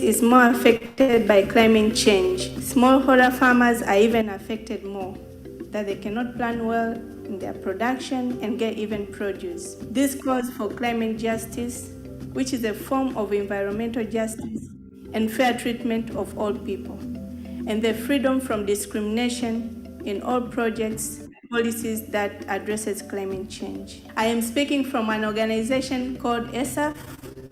is more affected by climate change. Smallholder farmers are even affected more, that they cannot plan well in their production and get even produce. This calls for climate justice, which is a form of environmental justice and fair treatment of all people, and the freedom from discrimination in all projects and policies that addresses climate change. I am speaking from an organization called ESAF,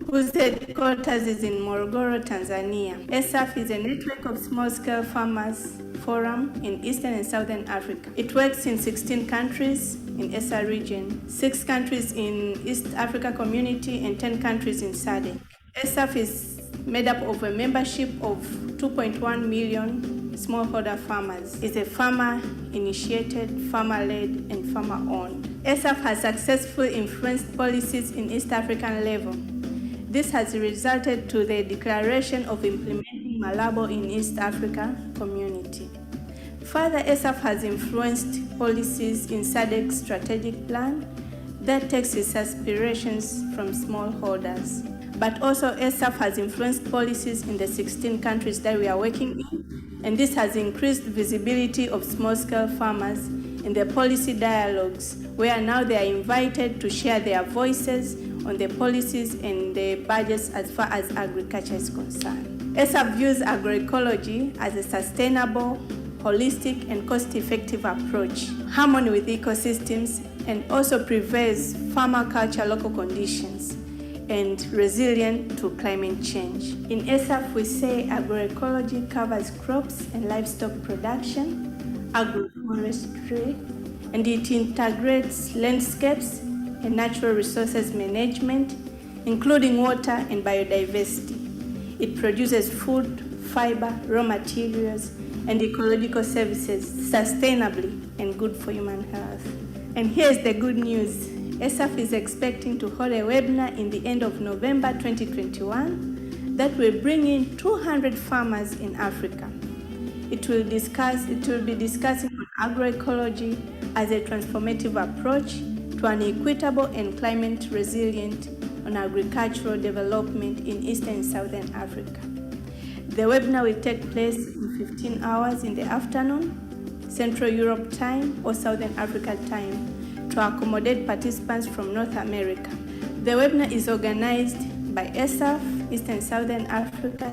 whose headquarters is in Morogoro, Tanzania. ESAF is a network of small-scale farmers forum in Eastern and Southern Africa. It works in 16 countries in ESA region, 6 countries in East Africa Community, and 10 countries in SADC. ESAF is made up of a membership of 2.1 million smallholder farmers. It's a farmer-initiated, farmer-led, and farmer-owned. ESAF has successfully influenced policies in East African level. This has resulted to the declaration of implementing Malabo in East Africa Community. Further, ESAF has influenced policies in SADC's strategic plan that takes its aspirations from smallholders. But also ESAF has influenced policies in the 16 countries that we are working in, and this has increased visibility of small-scale farmers in the policy dialogues, where now they are invited to share their voices on the policies and the budgets as far as agriculture is concerned. ESAF views agroecology as a sustainable, holistic, and cost-effective approach, harmony with ecosystems, and also preserves farmer culture local conditions and resilient to climate change. In ESAF, we say agroecology covers crops and livestock production, agroforestry, and it integrates landscapes and natural resources management, including water and biodiversity. It produces food, fiber, raw materials, and ecological services sustainably and good for human health. And here's the good news. ESAF is expecting to hold a webinar in the end of November 2021 that will bring in 200 farmers in Africa. It will be discussing agroecology as a transformative approach to an equitable and climate resilient on agricultural development in Eastern and Southern Africa. The webinar will take place in 15 hours in the afternoon, Central Europe time or Southern Africa time, to accommodate participants from North America. The webinar is organized by ESAF, Eastern and Southern Africa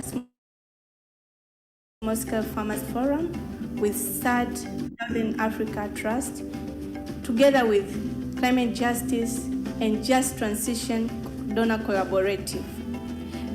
Small Scale Farmers Forum, with SAD Southern Africa Trust, together with Climate Justice and Just Transition Donor Collaborative.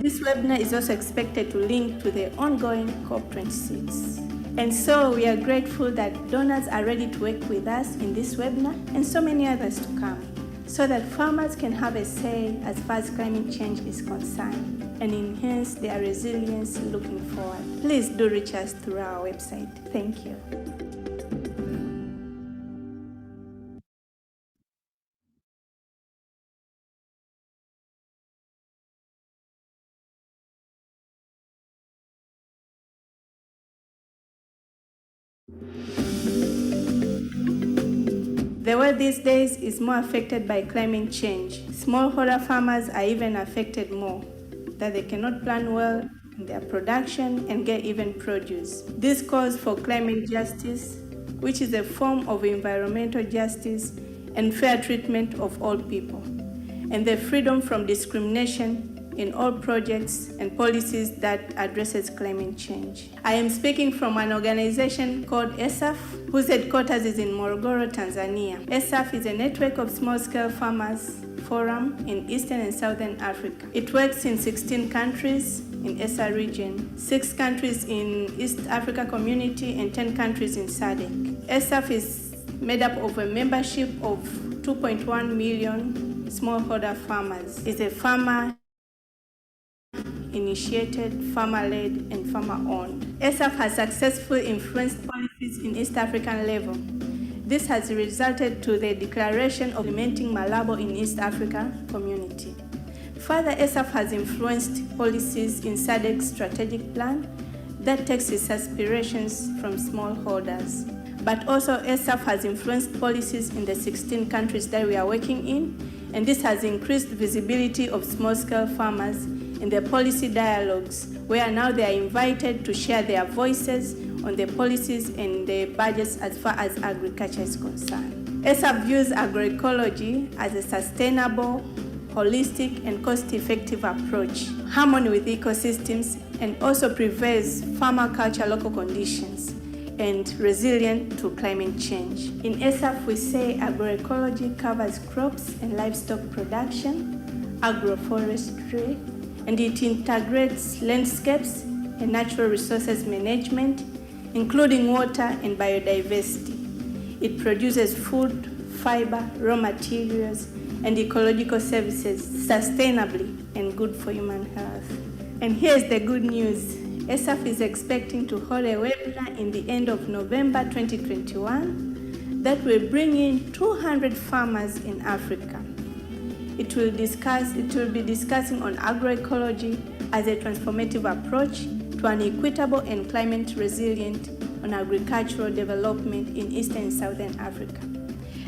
This webinar is also expected to link to the ongoing COP26. And so we are grateful that donors are ready to work with us in this webinar and so many others to come, so that farmers can have a say as far as climate change is concerned and enhance their resilience looking forward. Please do reach us through our website. Thank you. The world these days is more affected by climate change. Smallholder farmers are even affected more, that they cannot plan well in their production and get even produce. This calls for climate justice, which is a form of environmental justice and fair treatment of all people, and the freedom from discrimination in all projects and policies that addresses climate change. I am speaking from an organization called ESAF, whose headquarters is in Morogoro, Tanzania. ESAF is a network of small-scale farmers forum in Eastern and Southern Africa. It works in 16 countries in ESA region, 6 countries in East Africa Community, and 10 countries in SADC. ESAF is made up of a membership of 2.1 million smallholder farmers. It's a farmer-initiated, farmer-led, and farmer-owned. ESAF has successfully influenced policies in East African level. This has resulted to the declaration of implementing Malabo in East Africa Community. Further, ESAF has influenced policies in SADC's strategic plan that takes its aspirations from smallholders. But also ESAF has influenced policies in the 16 countries that we are working in, and this has increased visibility of small-scale farmers in the policy dialogues, where now they are invited to share their voices on the policies and the budgets as far as agriculture is concerned. ESAF views agroecology as a sustainable, holistic and cost-effective approach, harmony with ecosystems, and also preserves permaculture local conditions and resilient to climate change. In ESAF, we say agroecology covers crops and livestock production, agroforestry, and it integrates landscapes and natural resources management, including water and biodiversity. It produces food, fiber, raw materials, and ecological services sustainably and good for human health. And here's the good news. ESAF is expecting to hold a webinar in the end of November 2021 that will bring in 200 farmers in Africa. It will be discussing on agroecology as a transformative approach to an equitable and climate resilient on agricultural development in Eastern and Southern Africa.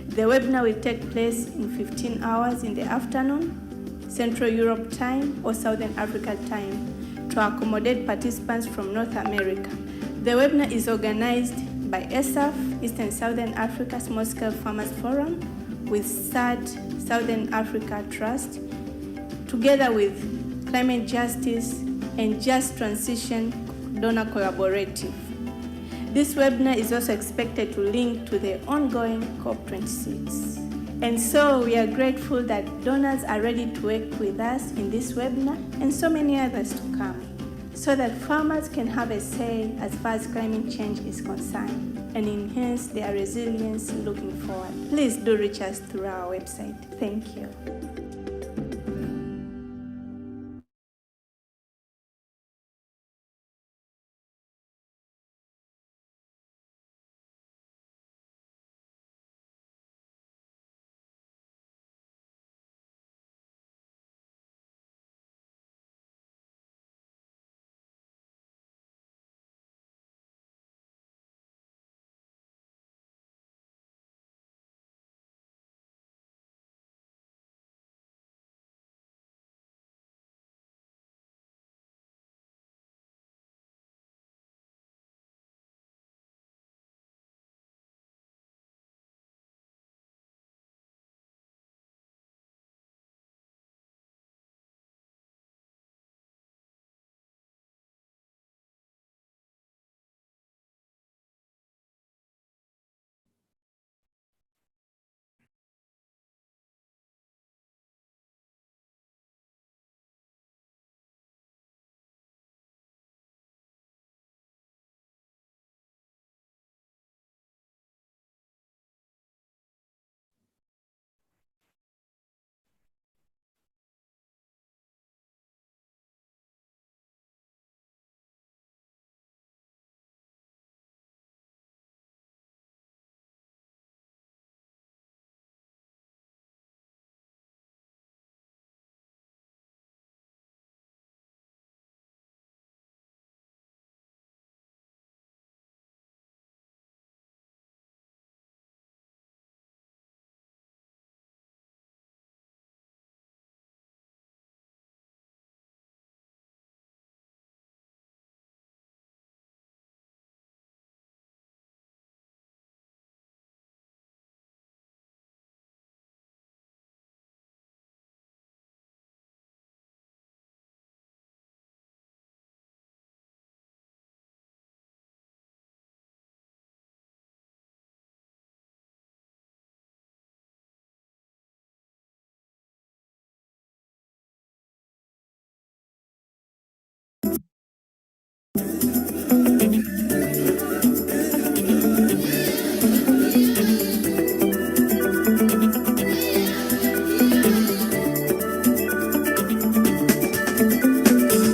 The webinar will take place in 15 hours in the afternoon, Central Europe time or Southern Africa time, to accommodate participants from North America. The webinar is organized by ESAF, Eastern Southern Africa Small Scale Farmers Forum, with SAD, Southern Africa Trust, together with Climate Justice and Just Transition Donor Collaborative. This webinar is also expected to link to the ongoing COP26. And so we are grateful that donors are ready to work with us in this webinar and so many others to come, so that farmers can have a say as far as climate change is concerned and enhance their resilience looking forward. Please do reach us through our website. Thank you.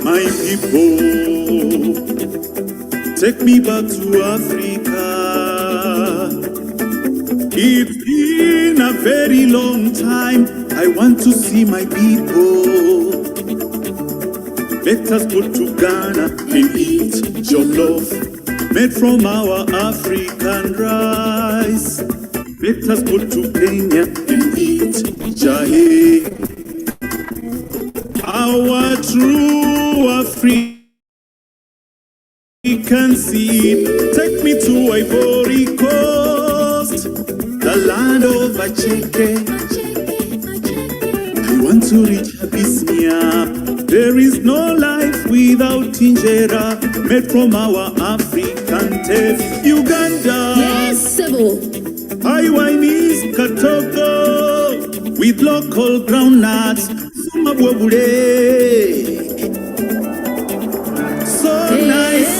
My people, take me back to Africa. It's been a very long time. I want to see my people. Let us go to Ghana and eat jollof made from our African rice. Let us go to Kenya and eat jahe. our true African seed. Take me to Ivory Coast, the land of Acheke. I want to reach Abyssinia. There is no life without injera, made from our African taste. Uganda, Yes, Sebo. Iwainis Katogo, with local groundnuts, Sumabwabule. So nice,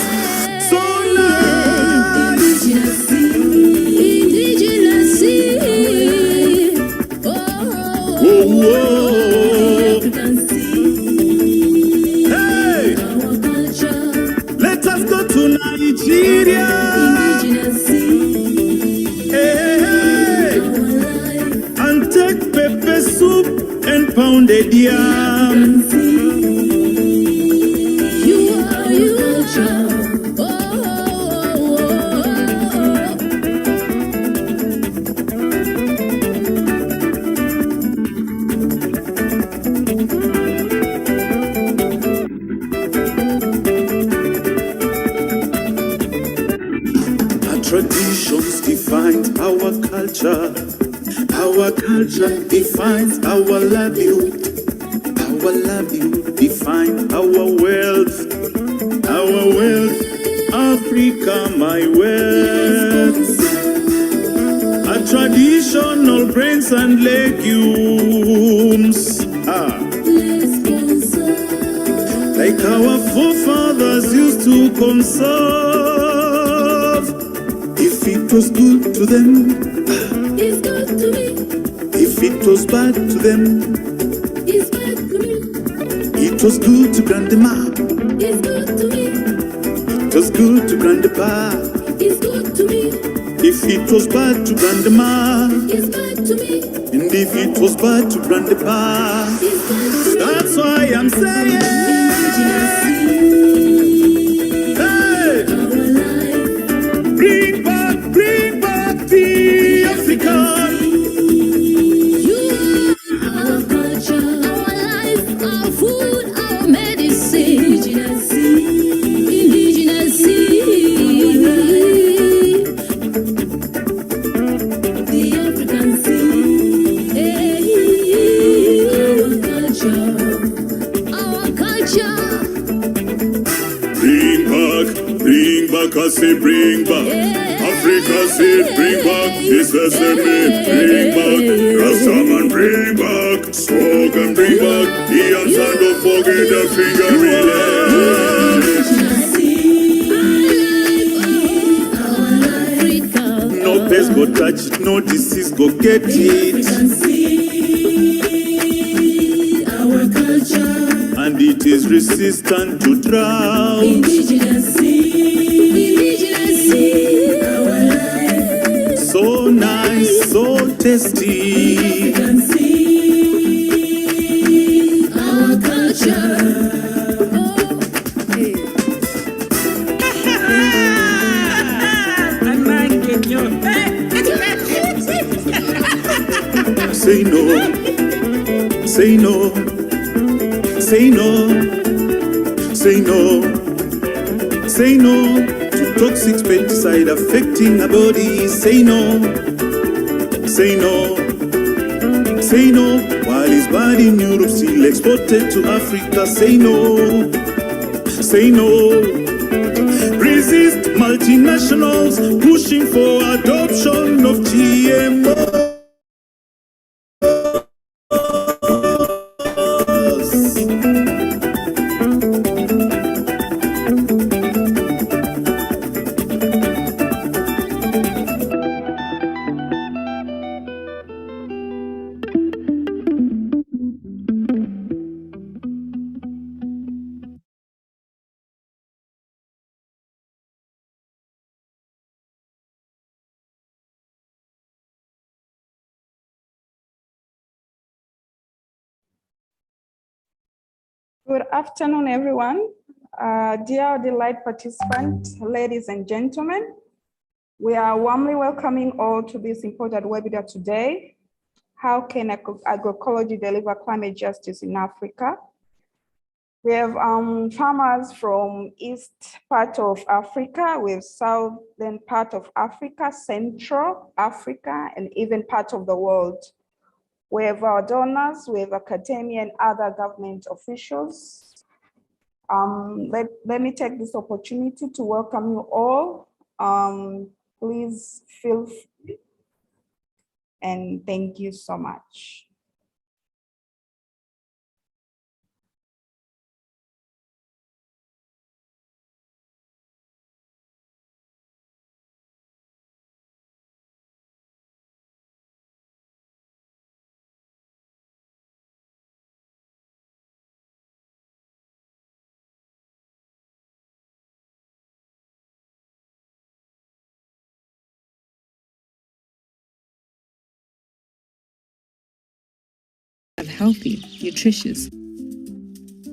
so nice. Indigenous. Oh, Whoa, whoa. African sea. Hey, Our culture. let us go to Nigeria. Indigenous. Hey, Our life. and take pepper soup and pounded yam. You are your culture. Oh, Our traditions define our culture. Our culture defines our livelihood. Our livelihood defines our wealth. Our wealth, Africa, my wealth. Our traditional grains and legumes. Like our forefathers used to conserve. If it was good to them, it's good to me. if it was bad to them, It's bad to me. it was good to grandma, It's good to me. it was good to grandpa. It's good to me. If it was bad to grandma, It's bad to me. and if it was bad to grandpa, It's bad to me. that's why I'm saying, hey, bring back the African. You are our culture, our life, our food, our medicine. Indigenous. The African sea. Our culture. Bring back, I say bring back. Africa said bring back, this is the name, bring back. Rastaman bring back, slogan bring back. The answer, don't forget the finger relay. No pest go touch it, no disease go get it. Our culture. And it is resistant to drought. Indigenous. Our life. So nice, so tasty. African sea. Our culture. Say no, say no, say no, say no, say no to toxic pesticide affecting our body. Say no, say no, say no. While it's bad in Europe, still exported to Africa. Say no, say no. Resist multinationals pushing for adoption of GMO. Good afternoon, everyone. Dear delight participants, ladies and gentlemen, we are warmly welcoming all to this important webinar today. How can agroecology deliver climate justice in Africa? We have farmers from east part of Africa, we have southern part of Africa, Central Africa, and even part of the world. We have our donors, we have academia and other government officials. Let me take this opportunity to welcome you all. Please feel free, and thank you so much. Healthy, nutritious.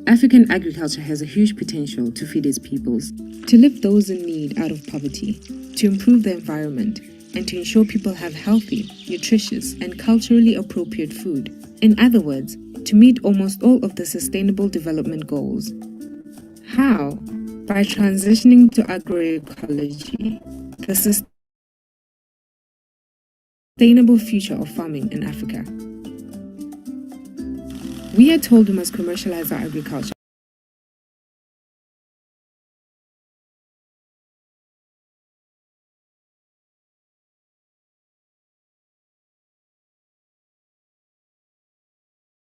African agriculture has a huge potential to feed its peoples, to lift those in need out of poverty, to improve the environment, and to ensure people have healthy, nutritious, and culturally appropriate food. In other words, to meet almost all of the Sustainable Development Goals. How? By transitioning to agroecology, the sustainable future of farming in Africa. We are told we must commercialize our agriculture.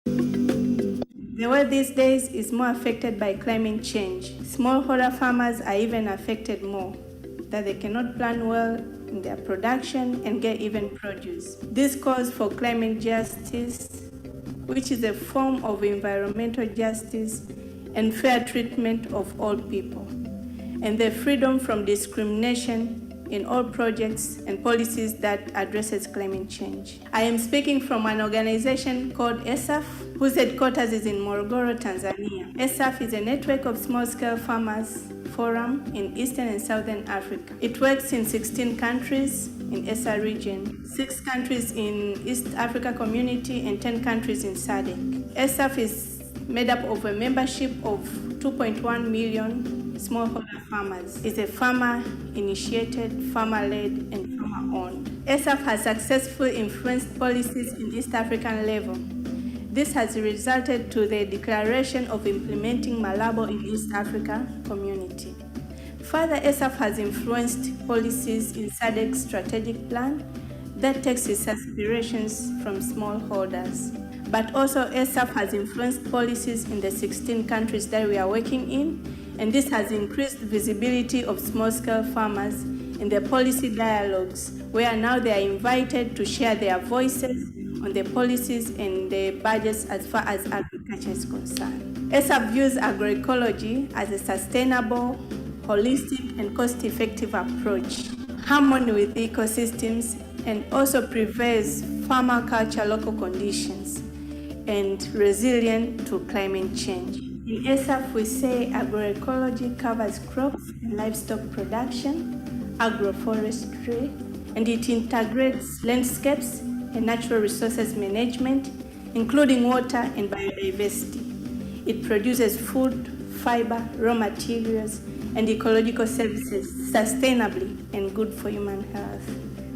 The world these days is more affected by climate change. Smallholder farmers are even affected more, that they cannot plan well in their production and get even produce. This calls for climate justice, which is a form of environmental justice and fair treatment of all people, and the freedom from discrimination in all projects and policies that addresses climate change. I am speaking from an organization called ESAF, whose headquarters is in Morogoro, Tanzania. ESAF is a network of small-scale farmers forum in Eastern and Southern Africa. It works in 16 countries in ESA region, 6 countries in East Africa Community, and 10 countries in SADC. ESAF is made up of a membership of 2.1 million smallholder farmers. It's a farmer-initiated, farmer-led, and farmer-owned. ESAF has successfully influenced policies in East African level. This has resulted to the declaration of implementing Malabo in East Africa Community. Further, ESAF has influenced policies in SADC's strategic plan that takes its aspirations from smallholders. But also ESAF has influenced policies in the 16 countries that we are working in, and this has increased visibility of small-scale farmers in the policy dialogues, where now they are invited to share their voices on the policies and the budgets as far as agriculture is concerned. ESAF views agroecology as a sustainable, holistic, and cost-effective approach, harmony with ecosystems, and also preserves permaculture local conditions and resilient to climate change. In ESAF, we say agroecology covers crops and livestock production, agroforestry, and it integrates landscapes and natural resources management, including water and biodiversity. It produces food, fiber, raw materials, and ecological services sustainably and good for human health.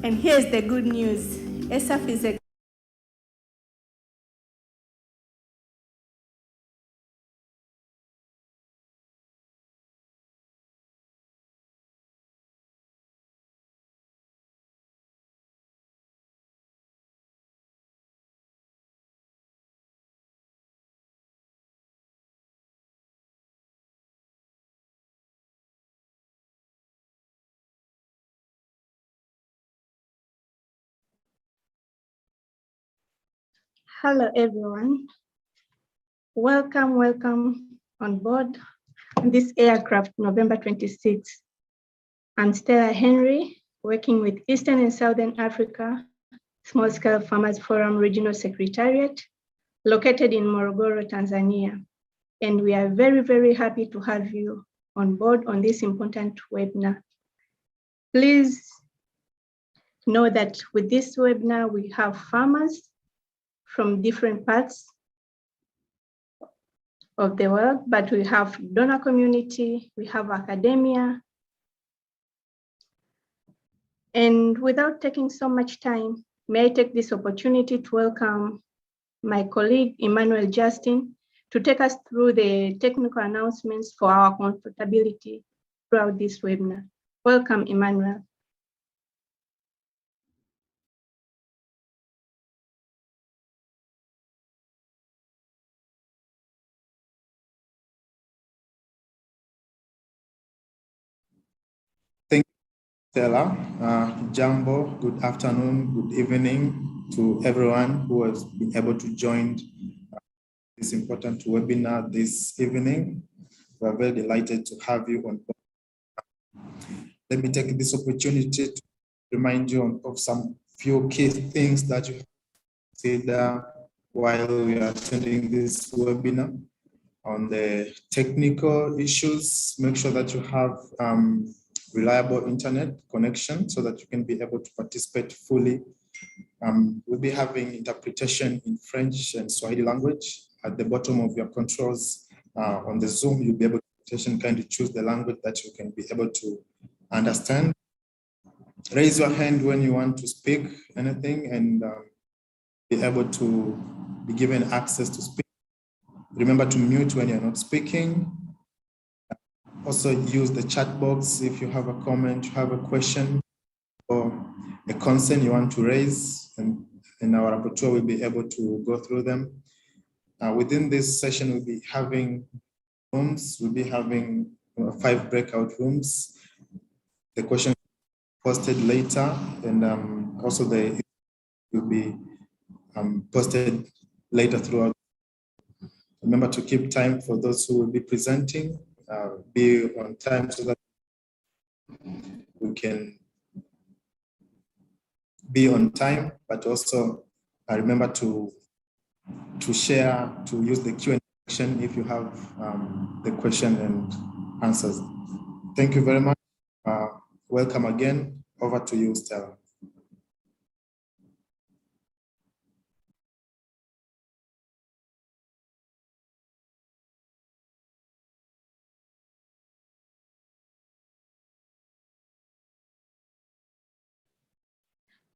And here's the good news. ESAF is a Hello, everyone. Welcome on board on this aircraft, November 26th. I'm Stella Henry, working with Eastern and Southern Africa Small Scale Farmers Forum Regional Secretariat, located in Morogoro, Tanzania. And we are very, very happy to have you on board on this important webinar. Please know that with this webinar, we have farmers from different parts of the world, but we have donor community, we have academia. And without taking so much time, may I take this opportunity to welcome my colleague, Emmanuel Justin, to take us through the technical announcements for our comfortability throughout this webinar. Welcome, Emmanuel. Thank you, Stella. Jambo, good afternoon, good evening to everyone who has been able to join this important webinar this evening. We are very delighted to have you on board. Let me take this opportunity to remind you of some few key things that you have to consider while we are attending this webinar. On the technical issues, make sure that you have reliable internet connection so that you can be able to participate fully. We'll be having interpretation in French and Swahili language. At the bottom of your controls on the Zoom, you'll be able to kindly choose the language that you can be able to understand. Raise your hand when you want to speak anything and be able to be given access to speak. Remember to mute when you're not speaking. Also use the chat box if you have a comment, you have a question or a concern you want to raise, and our rapporteur will be able to go through them. Within this session, we'll be having rooms. We'll be having 5 breakout rooms. The question posted later, and also they will be posted later throughout. Remember to keep time for those who will be presenting, be on time so that we can be on time, but also remember to share, to use the Q&A section if you have the question and answers. Thank you very much. Welcome again. Over to you, Stella.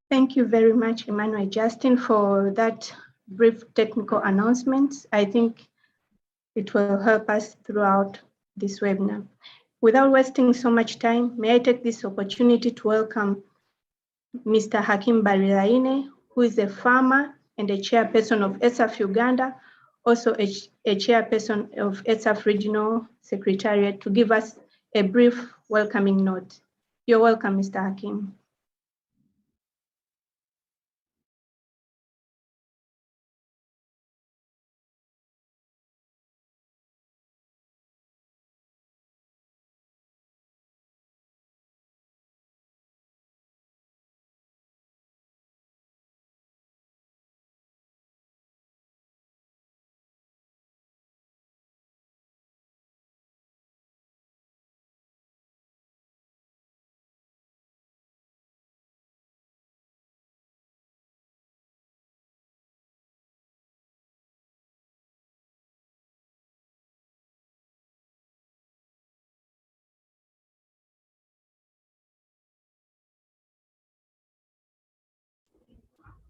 Thank you very much, Emmanuel Justin, for that brief technical announcement. I think it will help us throughout this webinar. Without wasting so much time, may I take this opportunity to welcome Mr. Hakim Barilaine, who is a farmer and a chairperson of ESAF Uganda, also a chairperson of ESAF Regional Secretariat, to give us a brief welcoming note. You're welcome, Mr. Hakim.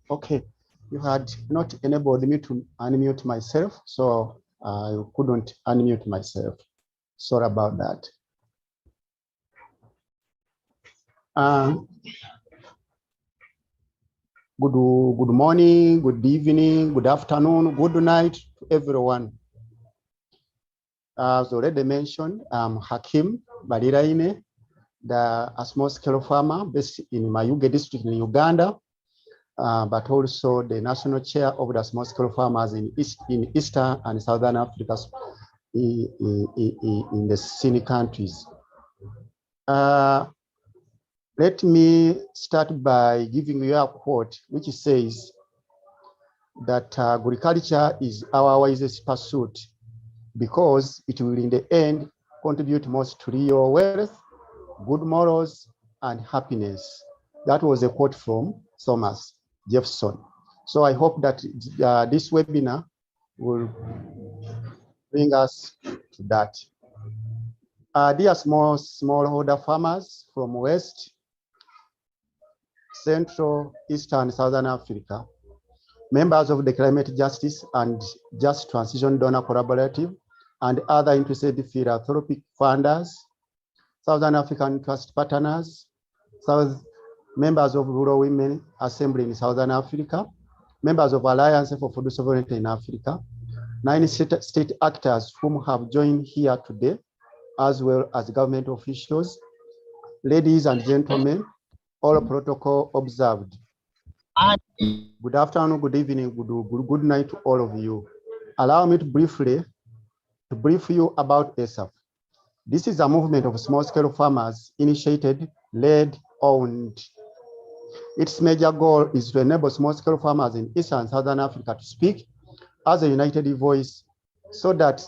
Okay, you had not enabled me to unmute myself, so I couldn't unmute myself. Sorry about that. Good morning, good evening, good afternoon, good night to everyone. As already mentioned, I'm Hakim Baliraine, a small-scale farmer based in Mayuge district in Uganda. But also the national chair of the small-scale farmers in Eastern and Southern Africa in the CINI countries. Let me start by giving you a quote which says that agriculture is our wisest pursuit because it will in the end contribute most to your wealth, good morals, and happiness. That was a quote from Thomas Jefferson. So I hope that this webinar will bring us to that. Dear smallholder farmers from West, Central, Eastern, Southern Africa, members of the Climate Justice and Just Transition Donor Collaborative, and other interested philanthropic funders, Southern African Trust partners, members of Rural Women Assembly in Southern Africa, members of Alliance for Food Sovereignty in Africa, 9 state actors whom have joined here today, as well as government officials, ladies and gentlemen, all protocol observed. Good afternoon, good evening, good night to all of you. Allow me to brief you about ASAP. This is a movement of small-scale farmers initiated, led, owned. Its major goal is to enable small-scale farmers in Eastern and Southern Africa to speak as a united voice so that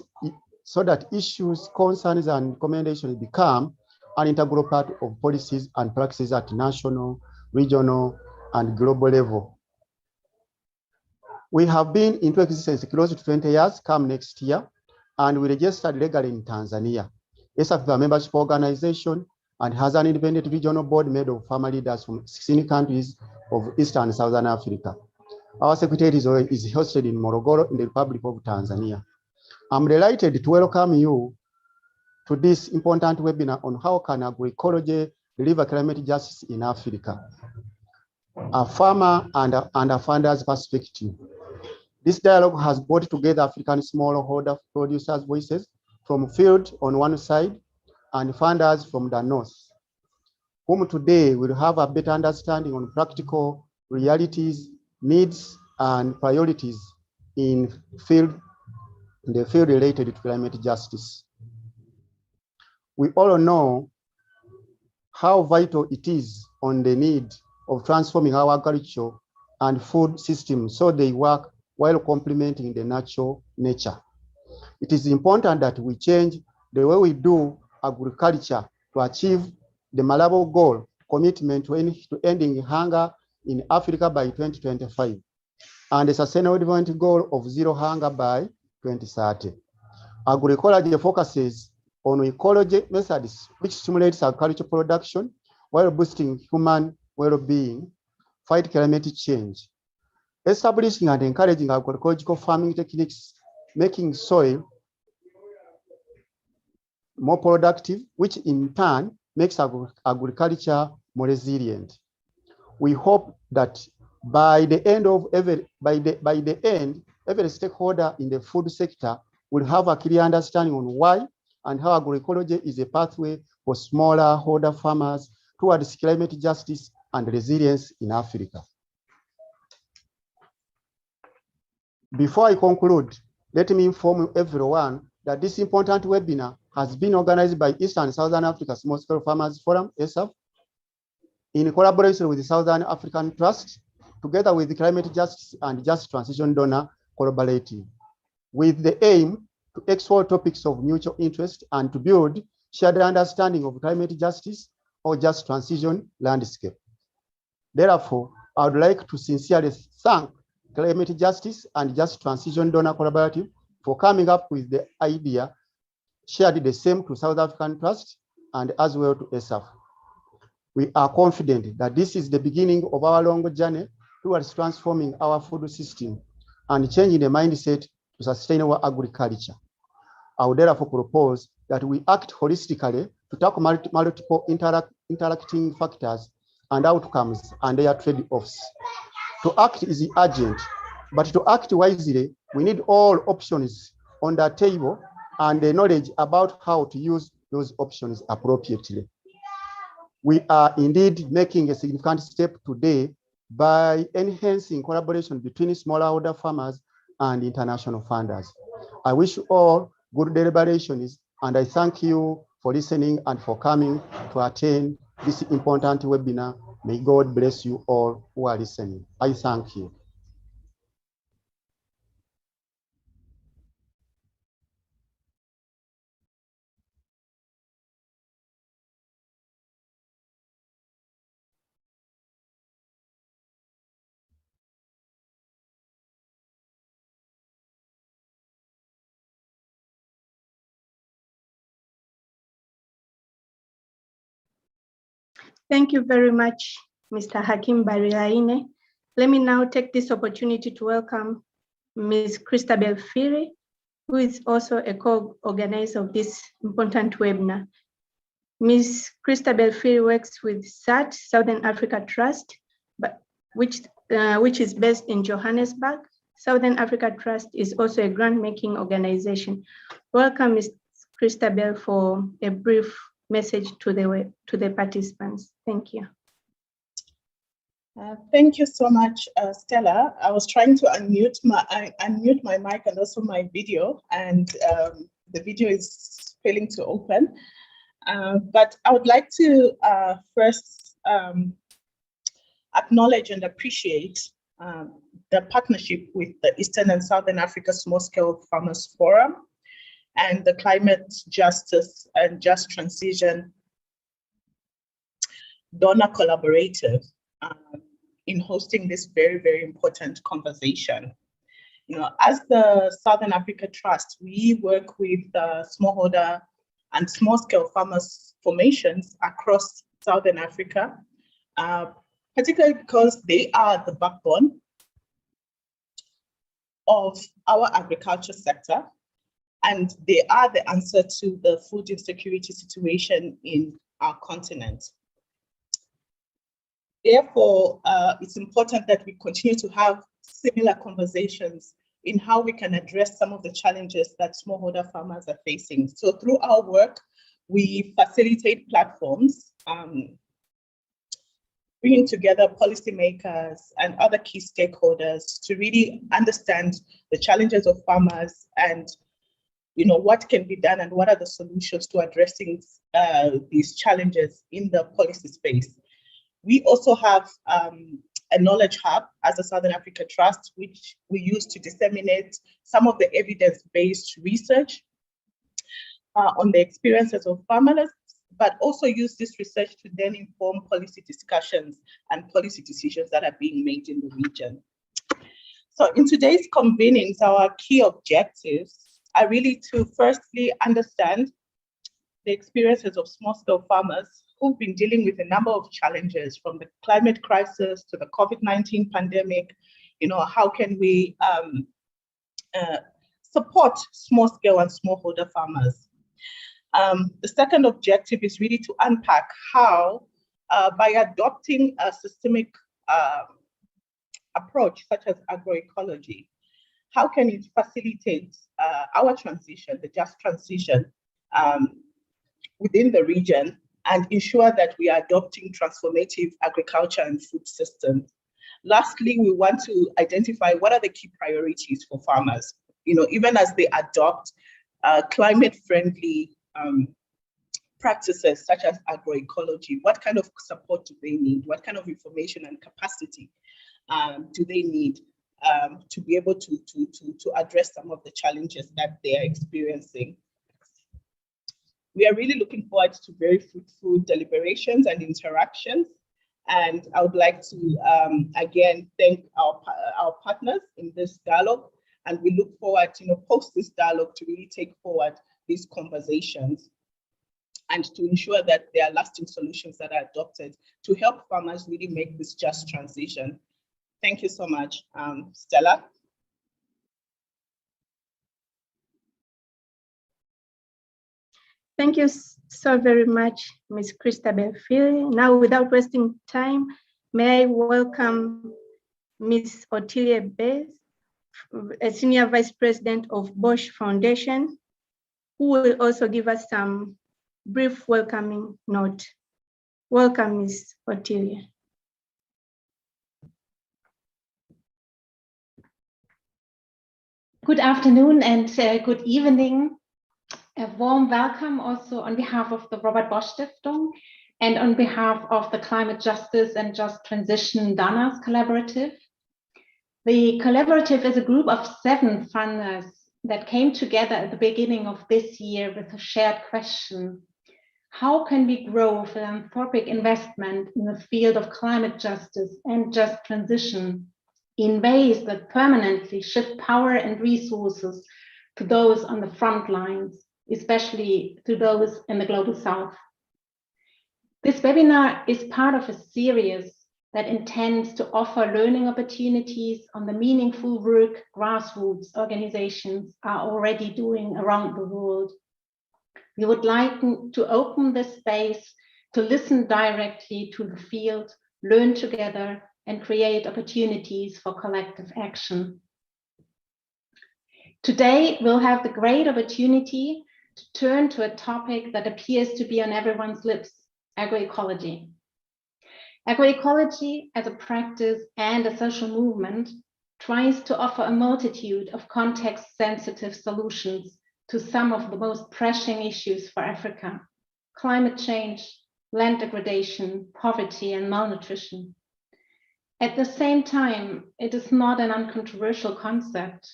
issues, concerns, and recommendations become an integral part of policies and practices at national, regional, and global level. We have been into existence close to 20 years, come next year, and we registered legally in Tanzania. ASAP is a membership organization and has an independent regional board made of farmer leaders from 16 countries of Eastern and Southern Africa. Our secretariat is hosted in Morogoro in the Republic of Tanzania. I'm delighted to welcome you to this important webinar on how can agroecology deliver climate justice in Africa, a farmer and a funder's perspective. This dialogue has brought together African smallholder producers' voices from field on one side and funders from the north, whom today will have a better understanding on practical realities, needs, and priorities in the field related to climate justice. We all know how vital it is on the need of transforming our agriculture and food systems so they work while complementing the natural nature. It is important that we change the way we do agriculture to achieve the malleable goal commitment to ending hunger in Africa by 2025 and the sustainable development goal of zero hunger by 2030. Agroecology focuses on ecology methods which stimulates agricultural production while boosting human well-being, fight climate change, establishing and encouraging agroecological farming techniques, making soil more productive, which in turn makes agriculture more resilient. We hope that by the end, every stakeholder in the food sector will have a clear understanding on why and how agroecology is a pathway for smaller holder farmers towards climate justice and resilience in Africa. Before I conclude, let me inform everyone that this important webinar has been organized by Eastern and Southern Africa Small Scale Farmers Forum, ESAF, in collaboration with the Southern African Trust, together with the Climate Justice and Just Transition Donor Collaborative, with the aim to explore topics of mutual interest and to build shared understanding of climate justice or just transition landscape. Therefore, I would like to sincerely thank Climate Justice and Just Transition Donor Collaborative for coming up with the idea, shared the same to South African Trust and as well to ESAF. We are confident that this is the beginning of our long journey towards transforming our food system and changing the mindset to sustainable agriculture. I would therefore propose that we act holistically to tackle multiple interacting factors and outcomes and their trade-offs. To act is urgent, but to act wisely, we need all options on the table and the knowledge about how to use those options appropriately. We are indeed making a significant step today by enhancing collaboration between smallholder farmers and international funders. I wish you all good deliberations, and I thank you for listening and for coming to attend this important webinar. May God bless you all who are listening. I thank you. Thank you very much, Mr. Hakim Barilaine. Let me now take this opportunity to welcome Ms. Christabel Firi, who is also a co-organizer of this important webinar. Ms. Christabel Firi works with SAT, Southern Africa Trust, which is based in Johannesburg. Southern Africa Trust is also a grant-making organization. Welcome, Ms. Christabel, for a brief message to the participants. Thank you. Thank you so much, Stella. I was trying to unmute my mic and also my video, and the video is failing to open. But I would like to first acknowledge and appreciate the partnership with the Eastern and Southern Africa Small Scale Farmers Forum and the Climate Justice and Just Transition Donor Collaborative in hosting this very, very important conversation. You know, as the Southern Africa Trust, we work with smallholder and small-scale farmers formations across Southern Africa, particularly because they are the backbone of our agriculture sector, and they are the answer to the food insecurity situation in our continent. Therefore, it's important that we continue to have similar conversations in how we can address some of the challenges that smallholder farmers are facing. So through our work, we facilitate platforms, bringing together policymakers and other key stakeholders to really understand the challenges of farmers and what can be done and what are the solutions to addressing these challenges in the policy space. We also have a knowledge hub as a Southern Africa Trust, which we use to disseminate some of the evidence-based research on the experiences of farmers, but also use this research to then inform policy discussions and policy decisions that are being made in the region. So in today's convenings, our key objectives are really to firstly understand the experiences of small-scale farmers who've been dealing with a number of challenges, from the climate crisis to the COVID-19 pandemic. How can we support small-scale and smallholder farmers? The second objective is really to unpack how, by adopting a systemic approach such as agroecology, how can it facilitate our transition, the just transition, within the region, and ensure that we are adopting transformative agriculture and food systems. Lastly, we want to identify what are the key priorities for farmers, even as they adopt climate-friendly practices such as agroecology. What kind of support do they need? What kind of information and capacity do they need to be able to address some of the challenges that they are experiencing? We are really looking forward to very fruitful deliberations and interactions. And I would like to, again, thank our partners in this dialogue. And we look forward, post this dialogue, to really take forward these conversations and to ensure that there are lasting solutions that are adopted to help farmers really make this just transition. Thank you so much, Stella. Thank you so very much, Ms. Christabel Firi. Now, without wasting time, may I welcome Ms. Ottilie Bez, a Senior Vice President of Bosch Foundation, who will also give us some brief welcoming note. Welcome, Ms. Ottilie. Good afternoon and good evening. A warm welcome also on behalf of the Robert Bosch Stiftung and on behalf of the Climate Justice and Just Transition Donors Collaborative. The collaborative is a group of 7 funders that came together at the beginning of this year with a shared question: how can we grow philanthropic investment in the field of climate justice and just transition in ways that permanently shift power and resources to those on the front lines, especially to those in the global south? This webinar is part of a series that intends to offer learning opportunities on the meaningful work grassroots organizations are already doing around the world. We would like to open this space to listen directly to the field, learn together, and create opportunities for collective action. Today, we'll have the great opportunity to turn to a topic that appears to be on everyone's lips: agroecology. Agroecology, as a practice and a social movement, tries to offer a multitude of context-sensitive solutions to some of the most pressing issues for Africa: climate change, land degradation, poverty, and malnutrition. At the same time, it is not an uncontroversial concept.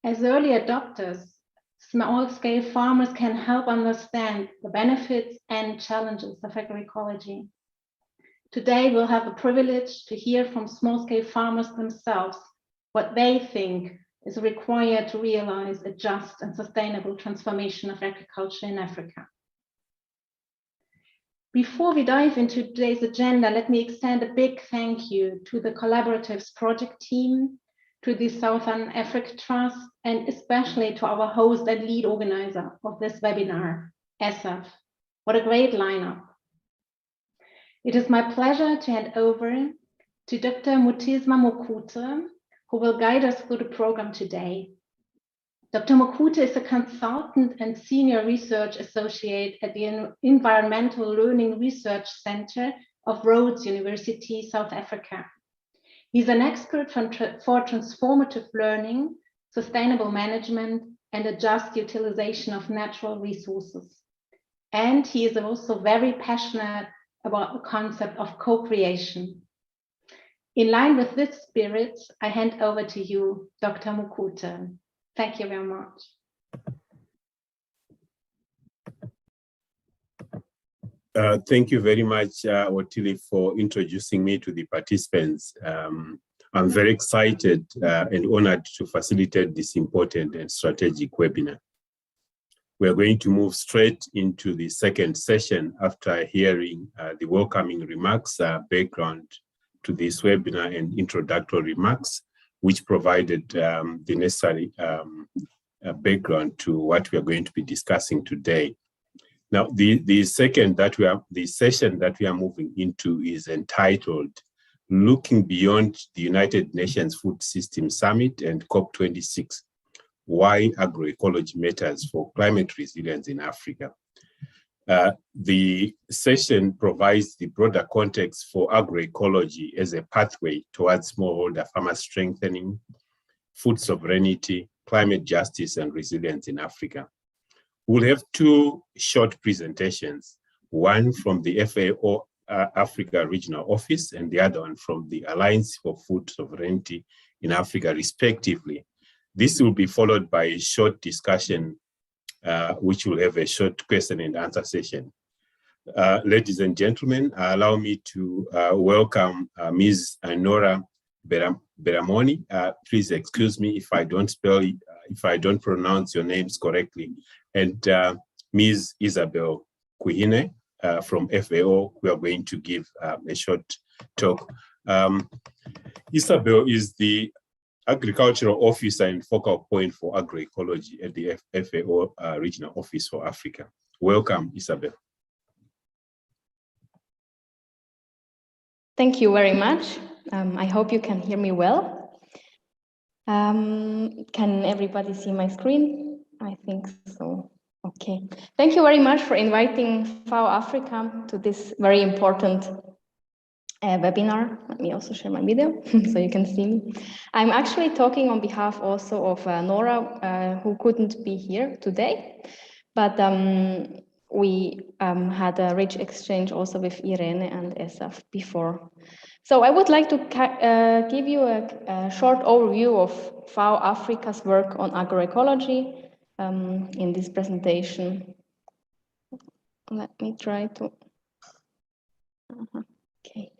As early adopters, small-scale farmers can help understand the benefits and challenges of agroecology. Today, we'll have the privilege to hear from small-scale farmers themselves what they think is required to realize a just and sustainable transformation of agriculture in Africa. Before we dive into today's agenda, let me extend a big thank you to the Collaboratives project team, to the Southern Africa Trust, and especially to our host and lead organizer of this webinar, ESAF. What a great lineup. It is my pleasure to hand over to Dr. Mutisma Mokute, who will guide us through the program today. Dr. Mokute is a consultant and senior research associate at the Environmental Learning Research Center of Rhodes University, South Africa. He's an expert for transformative learning, sustainable management, and a just utilization of natural resources. And he is also very passionate about the concept of co-creation. In line with this spirit, I hand over to you, Dr. Mokute. Thank you very much. Thank you very much, Otili, for introducing me to the participants. I'm very excited and honored to facilitate this important and strategic webinar. We are going to move straight into the second session after hearing the welcoming remarks, background to this webinar, and introductory remarks, which provided the necessary background to what we are going to be discussing today. Now, the session that we are moving into is entitled "Looking Beyond the United Nations Food System Summit and COP26: Why Agroecology Matters for Climate Resilience in Africa." The session provides the broader context for agroecology as a pathway towards smallholder farmer strengthening, food sovereignty, climate justice, and resilience in Africa. We'll have two short presentations, one from the FAO Africa Regional Office and the other one from the Alliance for Food Sovereignty in Africa, respectively. This will be followed by a short discussion, which will have a short question and answer session. Ladies and gentlemen, allow me to welcome Ms. Nora Beramoni. Please excuse me if I don't pronounce your names correctly. And Ms. Isabel Kuhine from FAO, who are going to give a short talk. Isabel is the Agricultural Officer and focal point for agroecology at the FAO Regional Office for Africa. Welcome, Isabel. Thank you very much. I hope you can hear me well. Can everybody see my screen? I think so. Okay. Thank you very much for inviting FAO Africa to this very important webinar. Let me also share my video so you can see me. I'm actually talking on behalf also of Nora, who couldn't be here today, but we had a rich exchange also with Irene and ESAF before. So I would like to give you a short overview of FAO Africa's work on agroecology in this presentation. Let me try to... Okay.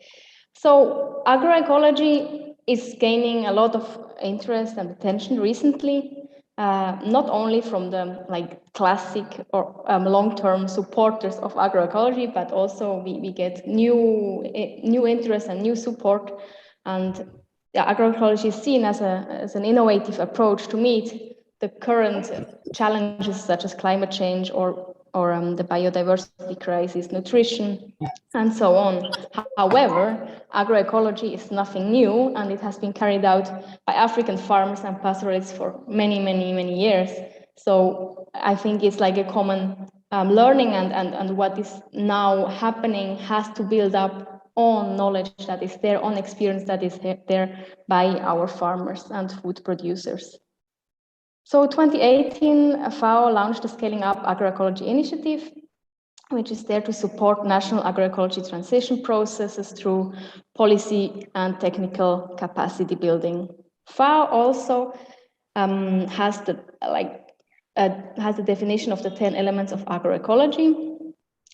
So agroecology is gaining a lot of interest and attention recently. not only from the classic or long-term supporters of agroecology, but also we get new interest and new support, and agroecology is seen as an innovative approach to meet the current challenges such as climate change or the biodiversity crisis, nutrition, and so on. However, agroecology is nothing new, and it has been carried out by African farmers and pastoralists for many years. So I think it's like a common learning, and what is now happening has to build up on knowledge that is there, on experience that is there by our farmers and food producers. So 2018, FAO launched the Scaling Up Agroecology Initiative, which is there to support national agroecology transition processes through policy and technical capacity building. FAO also has the definition of the 10 elements of agroecology,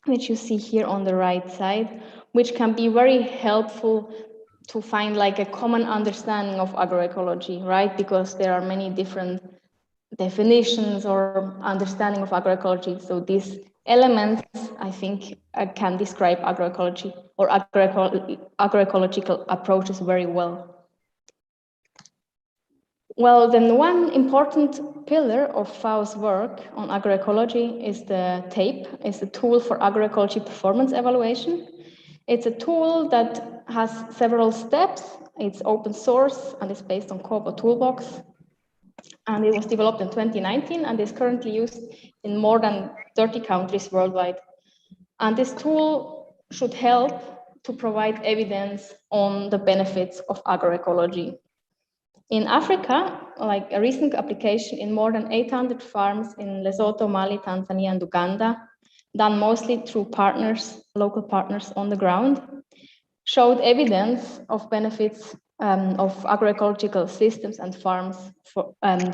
which you see here on the right side, which can be very helpful to find a common understanding of agroecology, right? Because there are many different definitions or understanding of agroecology. So these elements, I think, can describe agroecology or agroecological approaches very well. Well, then one important pillar of FAO's work on agroecology is the TAPE, is the tool for agroecology performance evaluation. It's a tool that has several steps. It's open source and is based on COBO Toolbox. And it was developed in 2019 and is currently used in more than 30 countries worldwide. And this tool should help to provide evidence on the benefits of agroecology. In Africa, a recent application in more than 800 farms in Lesotho, Mali, Tanzania, and Uganda, done mostly through partners, local partners on the ground, showed evidence of benefits of agroecological systems and farms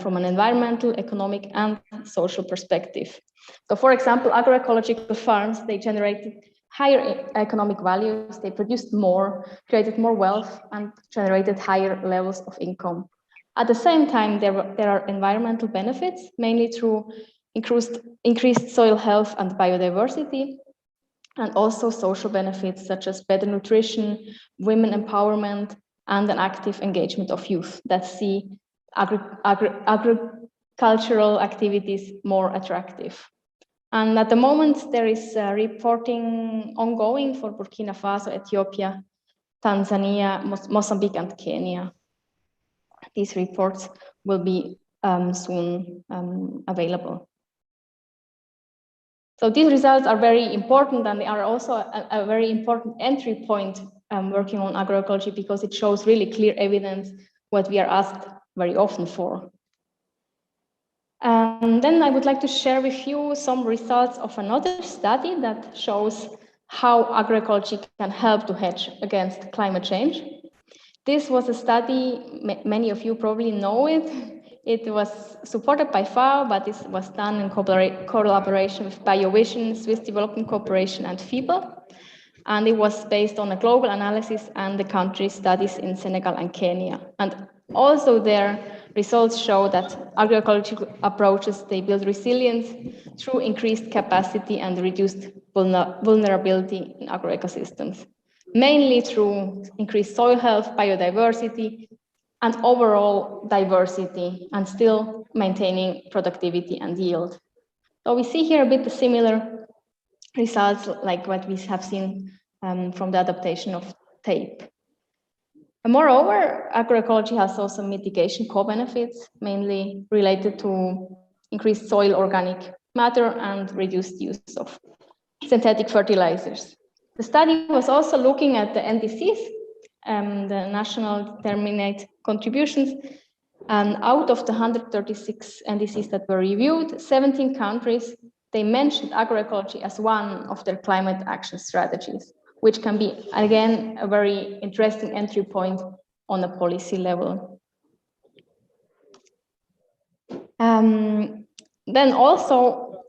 from an environmental, economic, and social perspective. So, for example, agroecological farms, they generated higher economic values, they produced more, created more wealth, and generated higher levels of income. At the same time, there are environmental benefits, mainly through increased soil health and biodiversity, and also social benefits such as better nutrition, women empowerment, and an active engagement of youth that see agricultural activities more attractive. And at the moment, there is reporting ongoing for Burkina Faso, Ethiopia, Tanzania, Mozambique, and Kenya. These reports will be soon available. So these results are very important, and they are also a very important entry point working on agroecology, because it shows really clear evidence what we are asked very often for. And then I would like to share with you some results of another study that shows how agroecology can help to hedge against climate change. This was a study, many of you probably know it. It was supported by FAO, but this was done in collaboration with BioVision, Swiss Development Corporation, and FIBA. And it was based on a global analysis and the country studies in Senegal and Kenya. And also their results show that agroecological approaches, they build resilience through increased capacity and reduced vulnerability in agroecosystems, mainly through increased soil health, biodiversity, and overall diversity, and still maintaining productivity and yield. So we see here a bit the similar results like what we have seen from the adaptation of TAPE. And moreover, agroecology has also mitigation co-benefits, mainly related to increased soil organic matter and reduced use of synthetic fertilizers. The study was also looking at the NDCs, the national determinate contributions, and out of the 136 NDCs that were reviewed, 17 countries, they mentioned agroecology as one of their climate action strategies, which can be, again, a very interesting entry point on a policy level. Then also,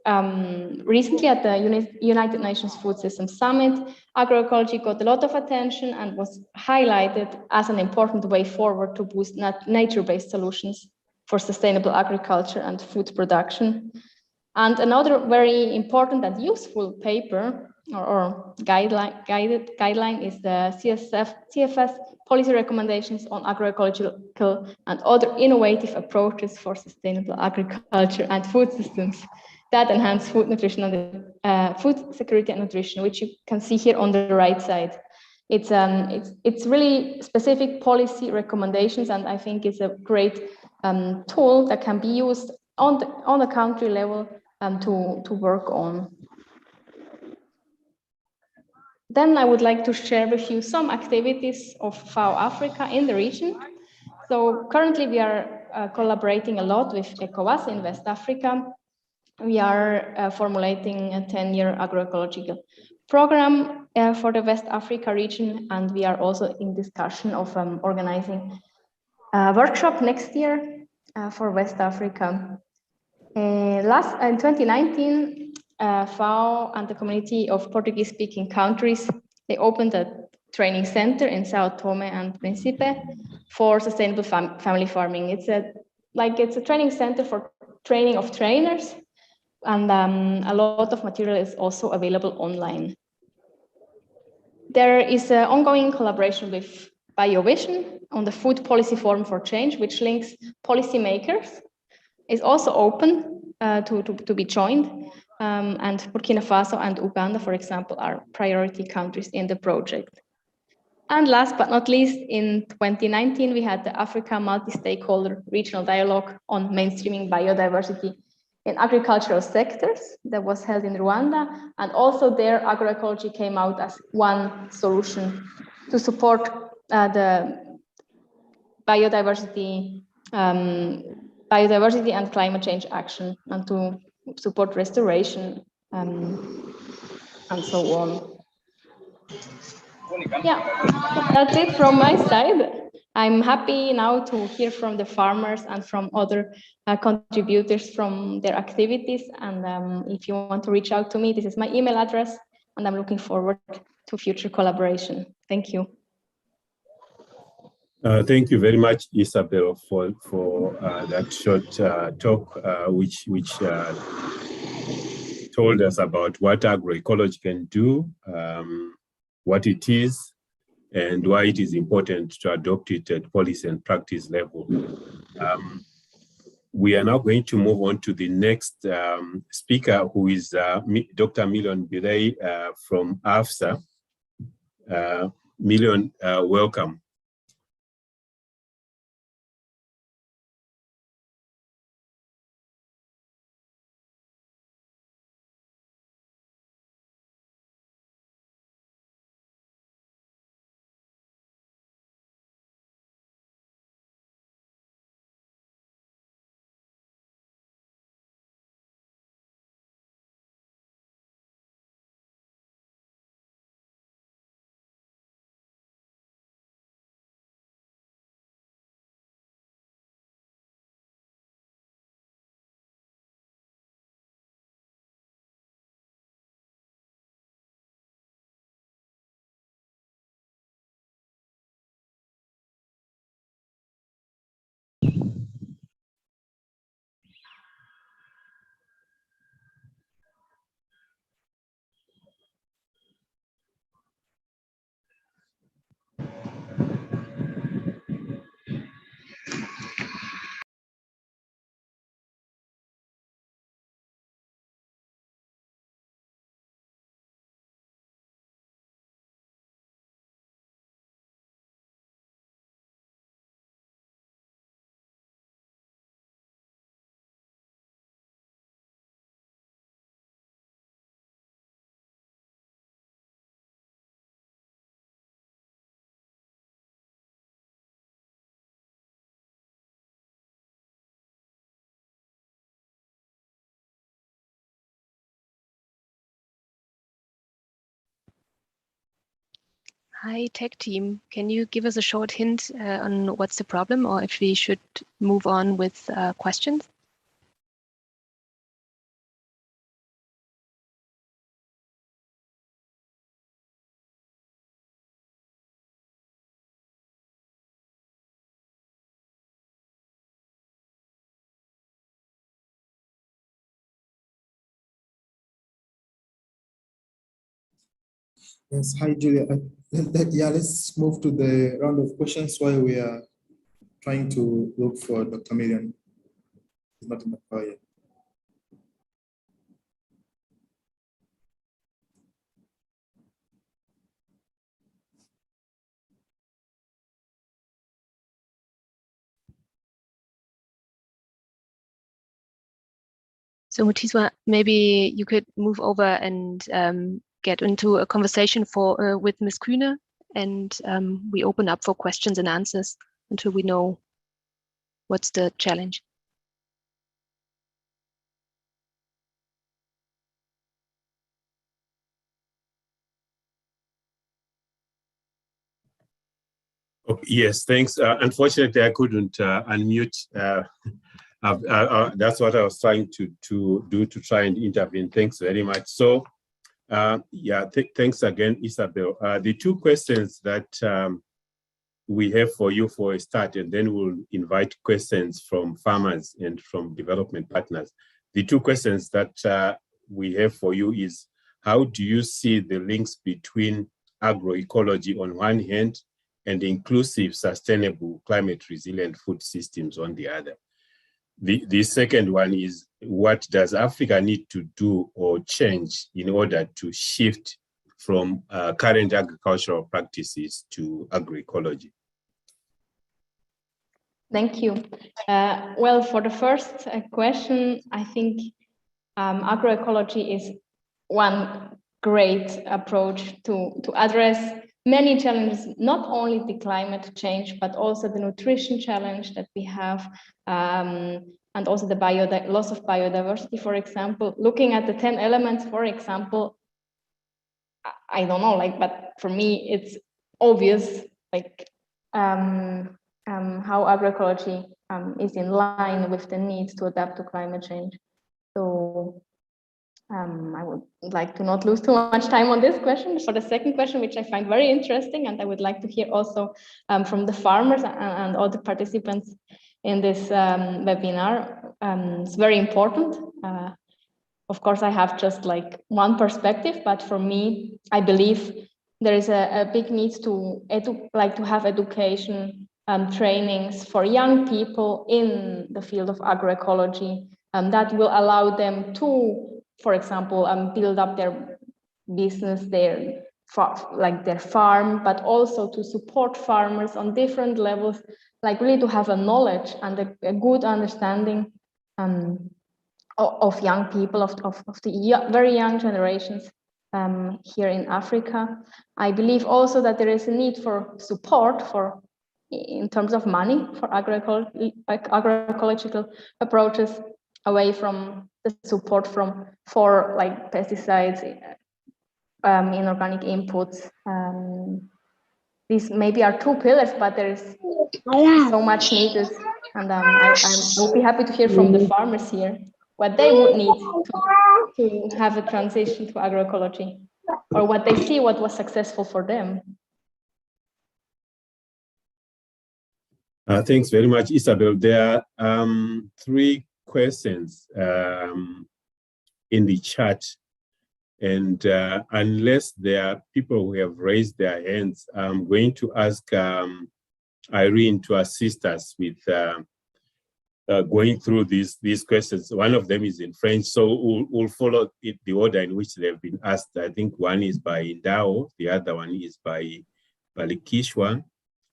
recently at the United Nations Food Systems Summit, agroecology got a lot of attention and was highlighted as an important way forward to boost nature-based solutions for sustainable agriculture and food production. And another very important and useful paper or guideline is the CFS policy recommendations on agroecological and other innovative approaches for sustainable agriculture and food systems that enhance food nutrition and food security and nutrition, which you can see here on the right side. It's really specific policy recommendations, and I think it's a great tool that can be used on the country level to work on. Then I would like to share with you some activities of FAO Africa in the region. So currently we are collaborating a lot with ECOWAS in West Africa. We are formulating a 10-year agroecological program for the West Africa region, and we are also in discussion of organizing a workshop next year for West Africa. In 2019, FAO and the community of Portuguese-speaking countries, they opened a training center in Sao Tome and Principe for sustainable family farming. It's a training center for training of trainers, and a lot of material is also available online. There is an ongoing collaboration with BioVision on the Food Policy Forum for Change, which links policymakers. Is also open to be joined, and Burkina Faso and Uganda, for example, are priority countries in the project. And last but not least, in 2019, we had the Africa Multi-Stakeholder Regional Dialogue on Mainstreaming Biodiversity in Agricultural Sectors that was held in Rwanda, and also there agroecology came out as one solution to support the biodiversity and climate change action, and to support restoration and so on. Yeah, that's it from my side. I'm happy now to hear from the farmers and from other contributors from their activities. And if you want to reach out to me, this is my email address, and I'm looking forward to future collaboration. Thank you. Thank you very much, Isabel, for that short talk, which told us about what agroecology can do, what it is, and why it is important to adopt it at policy and practice level. We are now going to move on to the next speaker, who is Dr. Million Bilay from AFSA. Million, welcome. Hi, tech team. Can you give us a short hint on what's the problem, or if we should move on with questions? Yes, hi Julia. Yeah, let's move to the round of questions while we are trying to look for Dr. Miriam. He's not in the call yet. So Mutiswa, maybe you could move over and get into a conversation with Ms. Kühne, and we open up for questions and answers until we know what's the challenge. Okay, yes, thanks. Unfortunately, I couldn't unmute. That's what I was trying to do to try and intervene. Thanks very much. So, yeah, thanks again, Isabel. The two questions that we have for you for a start, and then we'll invite questions from farmers and from development partners. The two questions that we have for you is, how do you see the links between agroecology on one hand and inclusive, sustainable, climate resilient food systems on the other? The second one is, what does Africa need to do or change in order to shift from current agricultural practices to agroecology? Thank you. Well, for the first question, I think agroecology is one great approach to address many challenges, not only the climate change, but also the nutrition challenge that we have, and also the loss of biodiversity, for example. Looking at the 10 elements, for example, I don't know, but for me, it's obvious, how agroecology is in line with the needs to adapt to climate change. So I would like to not lose too much time on this question. For the second question, which I find very interesting, and I would like to hear also from the farmers and all the participants in this webinar, it's very important. Of course, I have just one perspective, but for me, I believe there is a big need to have education trainings for young people in the field of agroecology that will allow them to, for example, build up their business, their farm, but also to support farmers on different levels, really to have a knowledge and a good understanding of young people, of the very young generations here in Africa. I believe also that there is a need for support in terms of money for agroecological approaches, away from the support for pesticides, inorganic inputs. These maybe are two pillars, but there is so much needed, and I will be happy to hear from the farmers here what they would need to have a transition to agroecology, or what they see what was successful for them. Thanks very much, Isabel. There are three questions in the chat, and unless there are people who have raised their hands, I'm going to ask Irene to assist us with going through these questions. One of them is in French, so we'll follow the order in which they've been asked. I think one is by Ndao, the other one is by Balikishwa,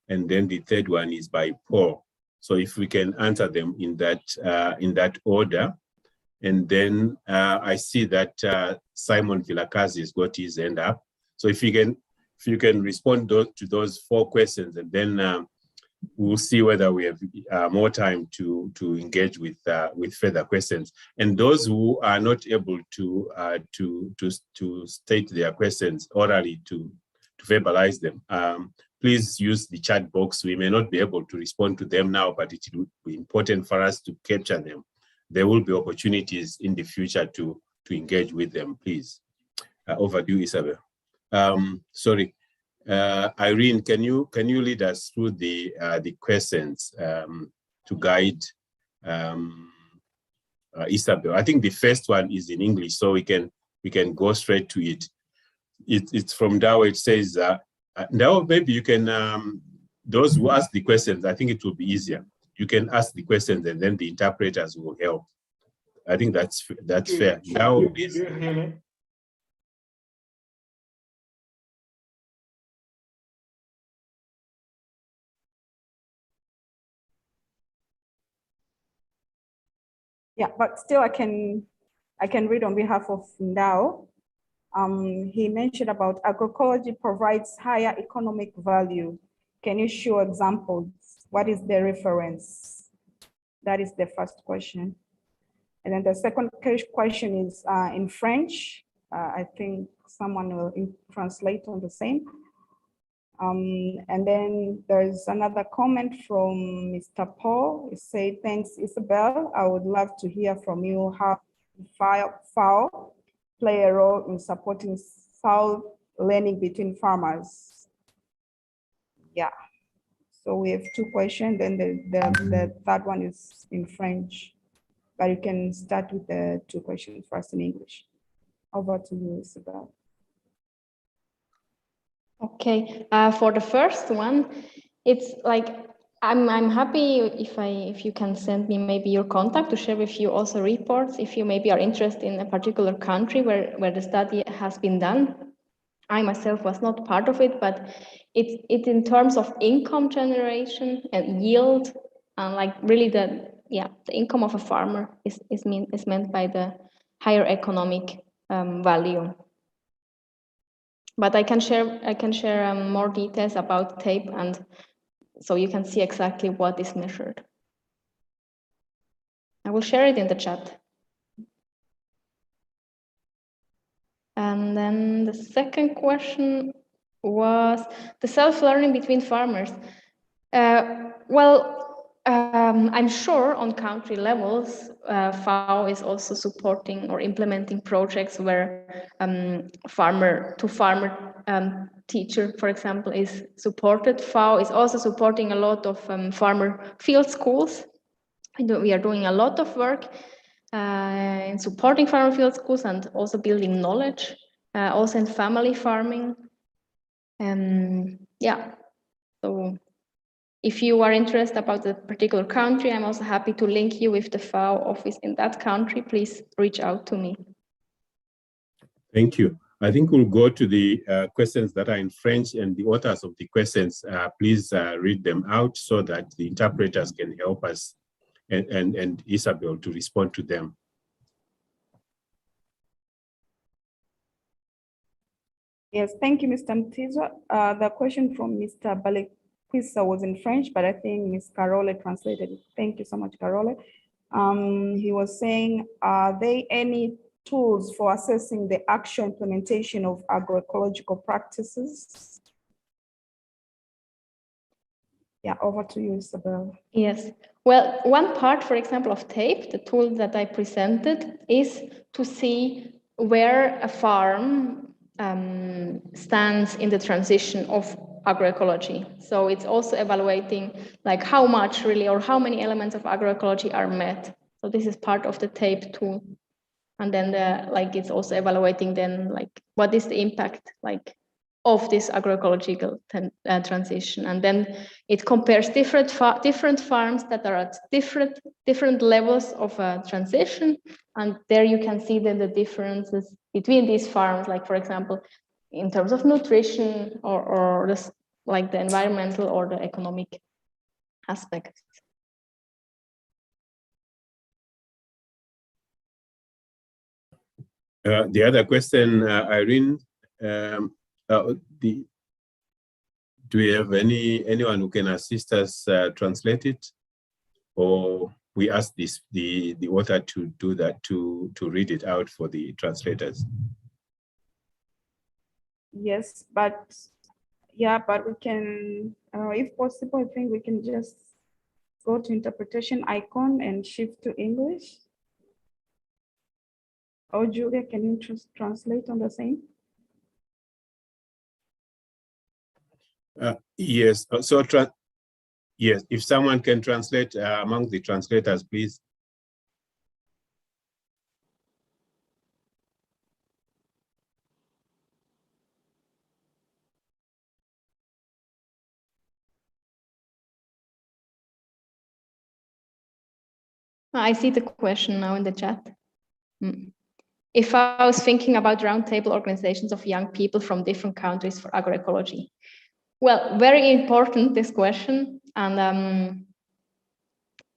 and then the third one is by Paul. So if we can answer them in that order. And then I see that Simon Vilakazi has got his hand up. So if you can respond to those four questions, and then we'll see whether we have more time to engage with further questions. And those who are not able to state their questions orally, to verbalize them, please use the chat box. We may not be able to respond to them now, but it will be important for us to capture them. There will be opportunities in the future to engage with them, please. Over to you, Isabel. Sorry, Irene, can you lead us through the questions to guide Isabel? I think the first one is in English, so we can go straight to it. it's from Dao. It says, now maybe you can, those who ask the questions, I think it will be easier. You can ask the questions and then the interpreters will help. I think that's fair. Now, please. Yeah, but still I can read on behalf of Ndao. He mentioned about agroecology provides higher economic value. Can you show examples? What is the reference? That is the first question. And then the second question is in French. I think someone will translate on the same. And then there's another comment from Mr. Paul. He said, thanks, Isabel. I would love to hear from you how FAO play a role in supporting self-learning between farmers. Yeah. So we have two questions, then the third one is in French, but you can start with the two questions first in English. Over to you, Isabel. Okay, for the first one, it's like I'm happy if you can send me maybe your contact to share with you also reports if you maybe are interested in a particular country where the study has been done. I myself was not part of it, but it's in terms of income generation and yield, and like really the income of a farmer is meant by the higher economic value. But I can share more details about TAPE, and so you can see exactly what is measured. I will share it in the chat. And then the second question was the self-learning between farmers. I'm sure on country levels, FAO is also supporting or implementing projects where farmer-to-farmer teacher, for example, is supported. FAO is also supporting a lot of farmer field schools. We are doing a lot of work in supporting farmer field schools and also building knowledge, also in family farming. So if you are interested about a particular country, I'm also happy to link you with the FAO office in that country. Please reach out to me. Thank you. I think we'll go to the questions that are in French, and the authors of the questions, please read them out so that the interpreters can help us and Isabel to respond to them. Yes, thank you, Mr. Mtizo. The question from Mr. Balekwisa was in French, but I think Ms. Carole translated it. Thank you so much, Carole. He was saying, are there any tools for assessing the actual implementation of agroecological practices? Yeah, over to you, Isabel. Yes. Well, one part, for example, of TAPE, the tool that I presented, is to see where a farm stands in the transition of agroecology. So it's also evaluating like how much really or how many elements of agroecology are met. So this is part of the TAPE tool. And then it's also evaluating then like what is the impact like of this agroecological transition. And then it compares different farms that are at different levels of transition. And there you can see then the differences between these farms, like for example, in terms of nutrition or like the environmental or the economic aspects. The other question, Irene, do we have anyone who can assist us translate it, or we ask the author to do that, to read it out for the translators? Yes, but we can, if possible, I think we can just go to interpretation icon and shift to English. Or Julia, can you translate on the same? Yes, so yes, if someone can translate among the translators, please. I see the question now in the chat. If I was thinking about roundtable organizations of young people from different countries for agroecology. Well, very important, this question. And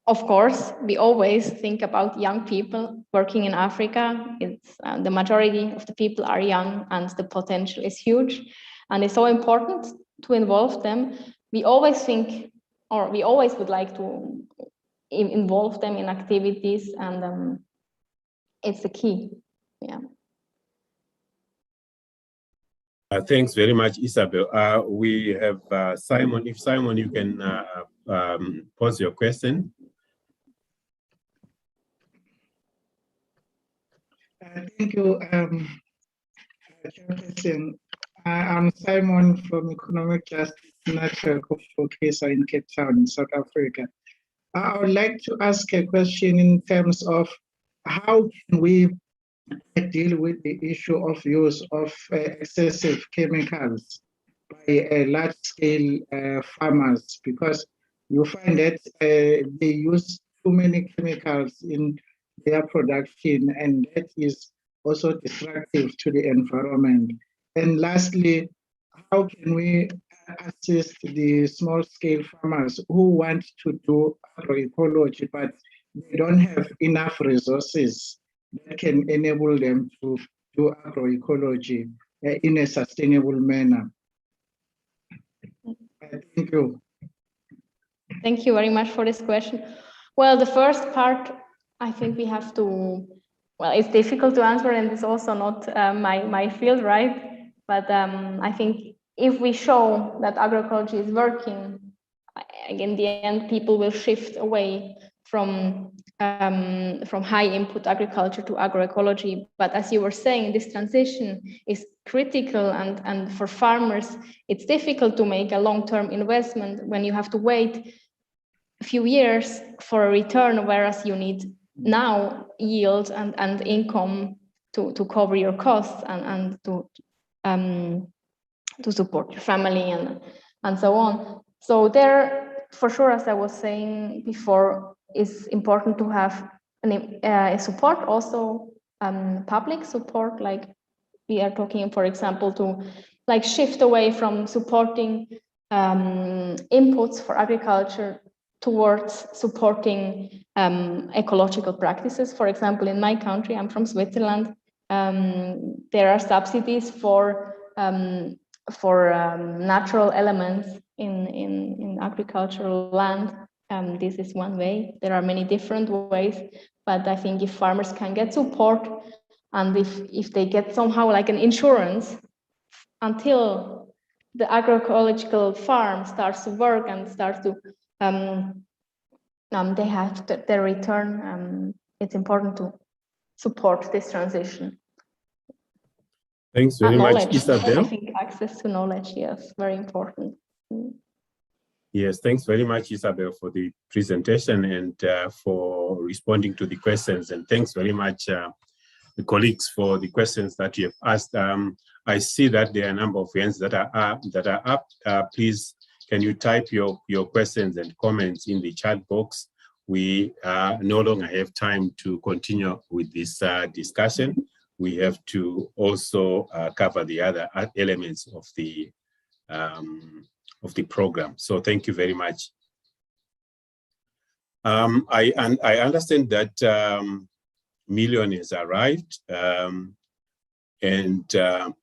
of course, we always think about young people working in Africa. It's the majority of the people are young and the potential is huge. And it's so important to involve them. We always think, or we always would like to involve them in activities, and it's the key. Yeah. Thanks very much, Isabel. We have Simon. If Simon, you can pose your question. Thank you, Chairperson. I'm Simon from Economic Justice Network of Fokesa in Cape Town, in South Africa. I would like to ask a question in terms of how can we deal with the issue of use of excessive chemicals by large-scale farmers, because you find that they use too many chemicals in their production, and that is also destructive to the environment. And lastly, how can we assist the small-scale farmers who want to do agroecology, but they don't have enough resources that can enable them to do agroecology in a sustainable manner? Thank you. Thank you very much for this question. Well, the first part, I think we have to, well, it's difficult to answer, and it's also not my field, right? But I think if we show that agroecology is working, in the end, people will shift away from high input agriculture to agroecology. But as you were saying, this transition is critical, and for farmers, it's difficult to make a long-term investment when you have to wait a few years for a return, whereas you need now yield and income to cover your costs and to support your family and so on. So there, for sure, as I was saying before, it's important to have a support, also public support, like we are talking, for example, to like shift away from supporting inputs for agriculture towards supporting ecological practices. For example, in my country, I'm from Switzerland, there are subsidies for natural elements in agricultural land. This is one way. There are many different ways, but I think if farmers can get support, and if they get somehow like an insurance until the agroecological farm starts to work and starts to they have their return, it's important to support this transition. Thanks very much, Isabel. I think access to knowledge, yes, very important. Yes, thanks very much, Isabel, for the presentation and for responding to the questions. And thanks very much, the colleagues, for the questions that you have asked. I see that there are a number of hands that are up. Please, can you type your questions and comments in the chat box? We no longer have time to continue with this discussion. We have to also cover the other elements of the program. So thank you very much. I understand that Million has arrived.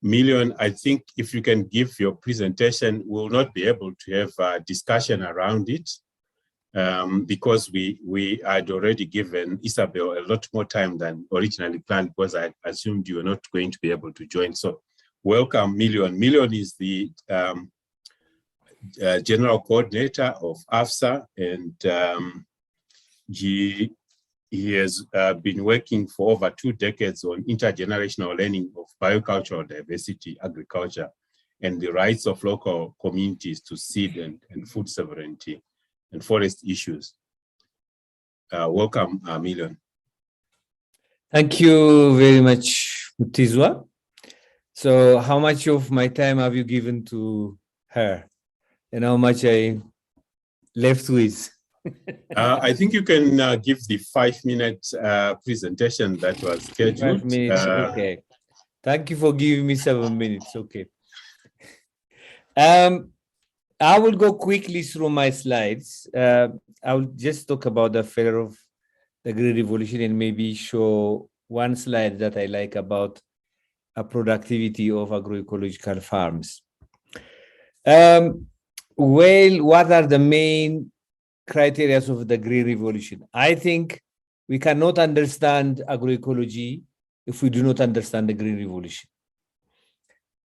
Million, I think if you can give your presentation, we'll not be able to have a discussion around it because we had already given Isabel a lot more time than originally planned, because I assumed you were not going to be able to join. So welcome, Million. Million is the General Coordinator of AFSA, and he has been working for over 2 decades on intergenerational learning of biocultural diversity, agriculture, and the rights of local communities to seed and food sovereignty and forest issues. Welcome, Million. Thank you very much, Mutizwa. So how much of my time have you given to her? And how much I left with? I think you can give the 5-minute presentation that was scheduled. 5 minutes, okay. Thank you for giving me 7 minutes, okay. I will go quickly through my slides. I will just talk about the failure of the Green Revolution and maybe show one slide that I like about a productivity of agroecological farms. Well, what are the main criteria of the Green Revolution? I think we cannot understand agroecology if we do not understand the Green Revolution.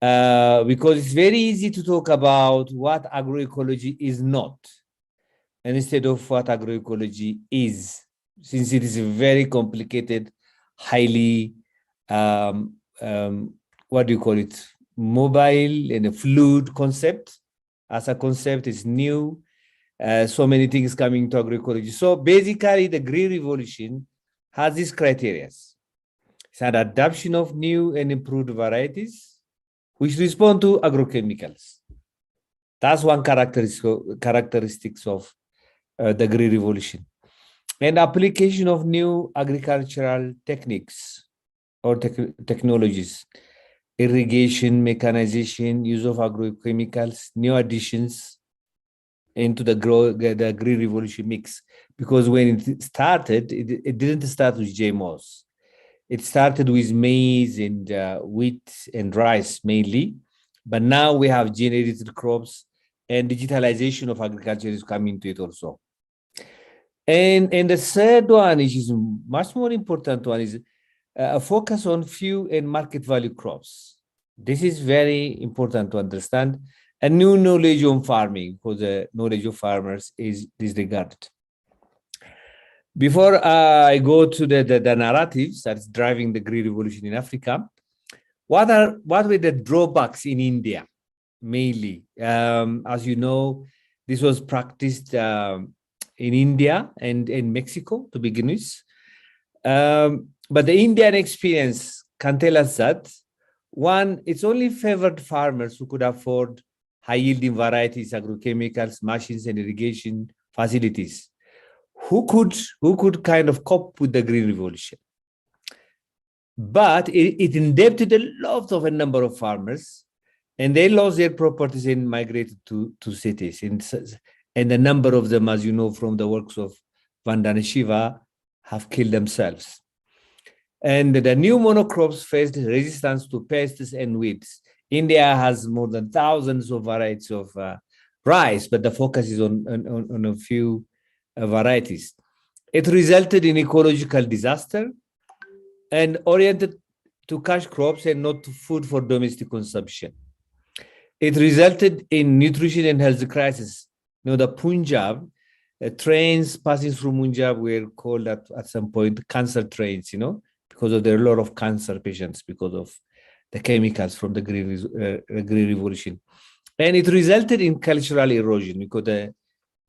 Because it's very easy to talk about what agroecology is not, and instead of what agroecology is, since it is a very complicated, highly, what do you call it, mobile and a fluid concept. As a concept, it's new. So many things coming to agroecology. So basically, the Green Revolution has these criteria. It's an adoption of new and improved varieties which respond to agrochemicals. That's one characteristics of the Green Revolution. And application of new agricultural techniques or technologies, irrigation, mechanization, use of agrochemicals, new additions into the Green Revolution mix. Because when it started, it didn't start with GMOs. It started with maize and wheat and rice mainly, but now we have gene-edited crops and digitalization of agriculture is coming to it also. And the third one, which is much more important one, is a focus on few and market value crops. This is very important to understand. A new knowledge on farming, because the knowledge of farmers is disregarded. Before I go to the narratives that's driving the Green Revolution in Africa, what were the drawbacks in India, mainly? As you know, this was practiced in India and in Mexico to begin with. But the Indian experience can tell us that, one, it's only favored farmers who could afford high-yielding varieties, agrochemicals, machines, and irrigation facilities. Who could kind of cope with the Green Revolution? But it indebted a number of farmers, and they lost their properties and migrated to cities. And a number of them, as you know from the works of Vandana Shiva, have killed themselves. And the new monocrops faced resistance to pests and weeds. India has more than thousands of varieties of rice, but the focus is on a few varieties. It resulted in ecological disaster and oriented to cash crops and not to food for domestic consumption. It resulted in nutrition and health crisis. You know, the Punjab trains passing through Punjab were called at some point cancer trains, you know, because there are a lot of cancer patients because of the chemicals from the Green Revolution. And it resulted in cultural erosion because the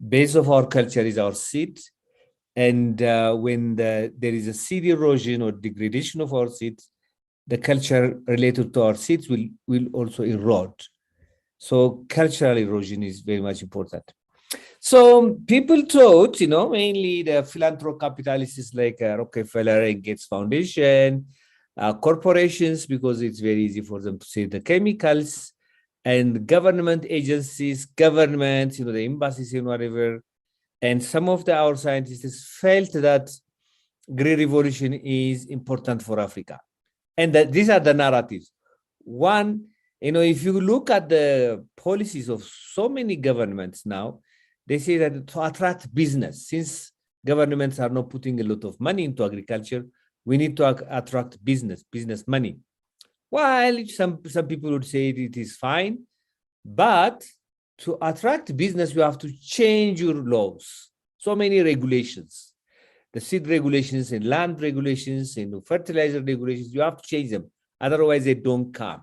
base of our culture is our seed. And when there is a seed erosion or degradation of our seeds, the culture related to our seeds will also erode. So cultural erosion is very much important. So people thought, you know, mainly the philanthrocapitalists like Rockefeller and Gates Foundation, corporations, because it's very easy for them to save the chemicals, and government agencies, governments, you know, the embassies and whatever. And some of our scientists felt that Green Revolution is important for Africa. And that these are the narratives. One, you know, if you look at the policies of so many governments now, they say that to attract business, since governments are not putting a lot of money into agriculture, we need to attract business money. While some people would say it is fine, but to attract business, you have to change your laws. So many regulations, the seed regulations and land regulations and fertilizer regulations, you have to change them. Otherwise, they don't come.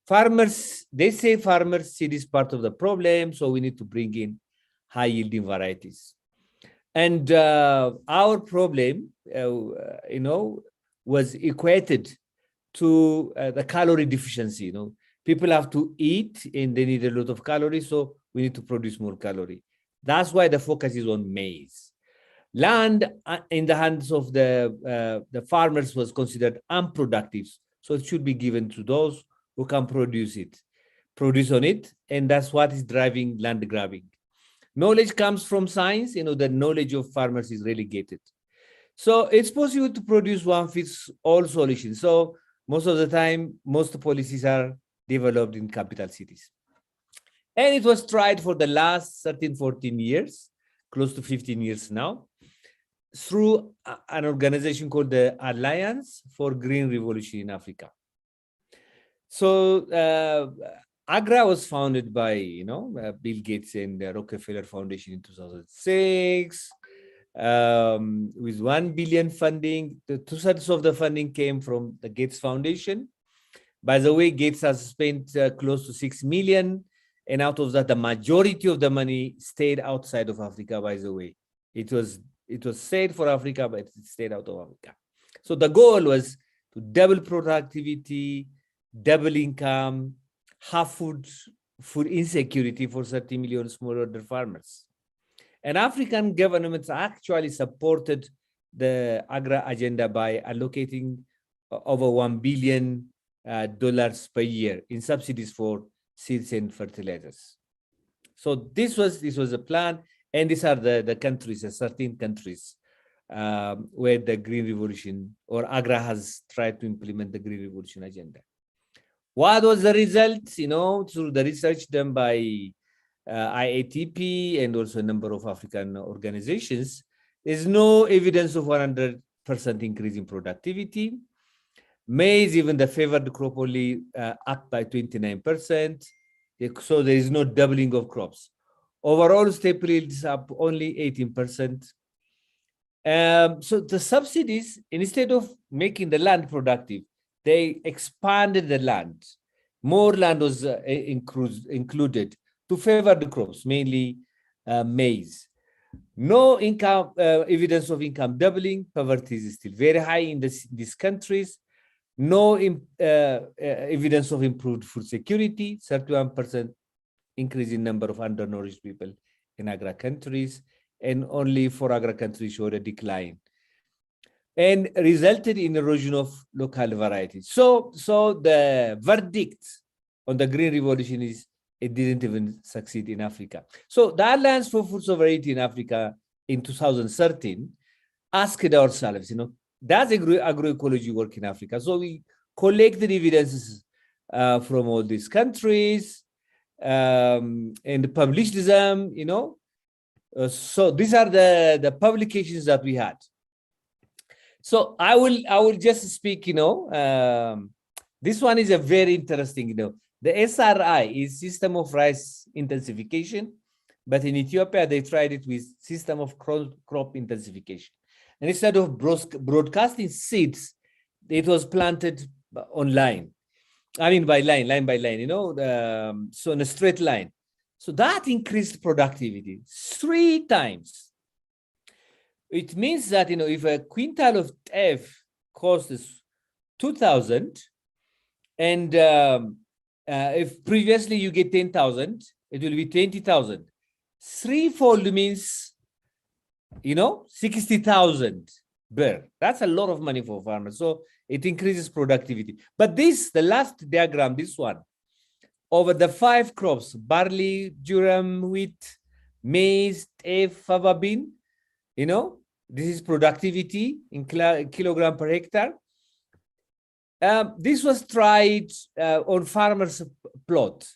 Farmers, they say farmers seed is part of the problem, so we need to bring in high yielding varieties. And our problem, you know, was equated to the calorie deficiency. You know, people have to eat and they need a lot of calories, so we need to produce more calorie. That's why the focus is on maize. Land in the hands of the farmers was considered unproductive, so it should be given to those who can produce on it, and that's what is driving land grabbing. Knowledge comes from science, the knowledge of farmers is relegated. So it's possible to produce one fits all solution. So most of the time, most policies are developed in capital cities. And it was tried for the last 13, 14 years, close to 15 years now, through an organization called the Alliance for Green Revolution in Africa. So AGRA was founded by, Bill Gates and the Rockefeller Foundation in 2006. With 1 billion funding. The 2/3 of the funding came from the Gates Foundation. By the way, Gates has spent close to 6 million, and out of that, the majority of the money stayed outside of Africa, by the way. It was saved for Africa, but it stayed out of Africa. So the goal was to double productivity, double income, half food insecurity for 30 million smallholder farmers. And African governments actually supported the AGRA agenda by allocating over $1 billion per year in subsidies for seeds and fertilizers. So this was a plan, and these are the countries, the 13 countries where the Green Revolution or AGRA has tried to implement the Green Revolution agenda. What was the result? Through the research done by IATP and also a number of African organizations, there's no evidence of 100% increase in productivity. Maize, even the favored crop, only up by 29%. So there is no doubling of crops. Overall, staple yields up only 18%. So the subsidies, instead of making the land productive, they expanded the land. More land was included to favor the crops, mainly maize. No income evidence of income doubling. Poverty is still very high in these countries. No evidence of improved food security. 31% increase in number of undernourished people in AGRA countries, and only 4 AGRA countries showed a decline, and resulted in erosion of local varieties. So the verdict on the Green Revolution is it didn't even succeed in Africa. So the Alliance for Food Sovereignty in Africa in 2013 asked ourselves, does agroecology work in Africa? So we collected evidences from all these countries and published them, so these are the publications that we had. So I will just speak, this one is a very interesting, the SRI is System of Rice Intensification, but in Ethiopia, they tried it with System of Crop Intensification. And instead of broadcasting seeds, it was planted online. I mean, by line by line, so in a straight line. So that increased productivity 3 times. It means that, if a quintal of teff costs 2,000, and if previously you get 10,000, it will be 20,000. 3-fold means, 60,000 birr. That's a lot of money for farmers. So it increases productivity. But the last diagram, this one, over the 5 crops, barley, durum, wheat, maize, teff, fava bean, this is productivity in kilogram per hectare. This was tried on farmers' plot.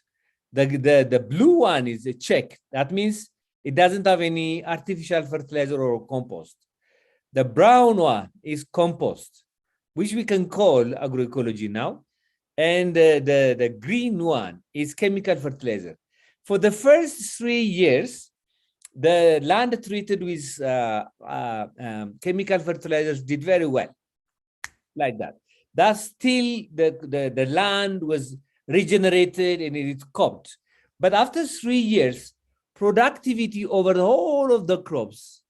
The blue one is a check. That means it doesn't have any artificial fertilizer or compost. The brown one is compost, which we can call agroecology now. And the green one is chemical fertilizer. For the first 3 years, the land treated with chemical fertilizers did very well, like that. That's still the land was regenerated and it's cropped. But after 3 years, productivity over the whole of the crops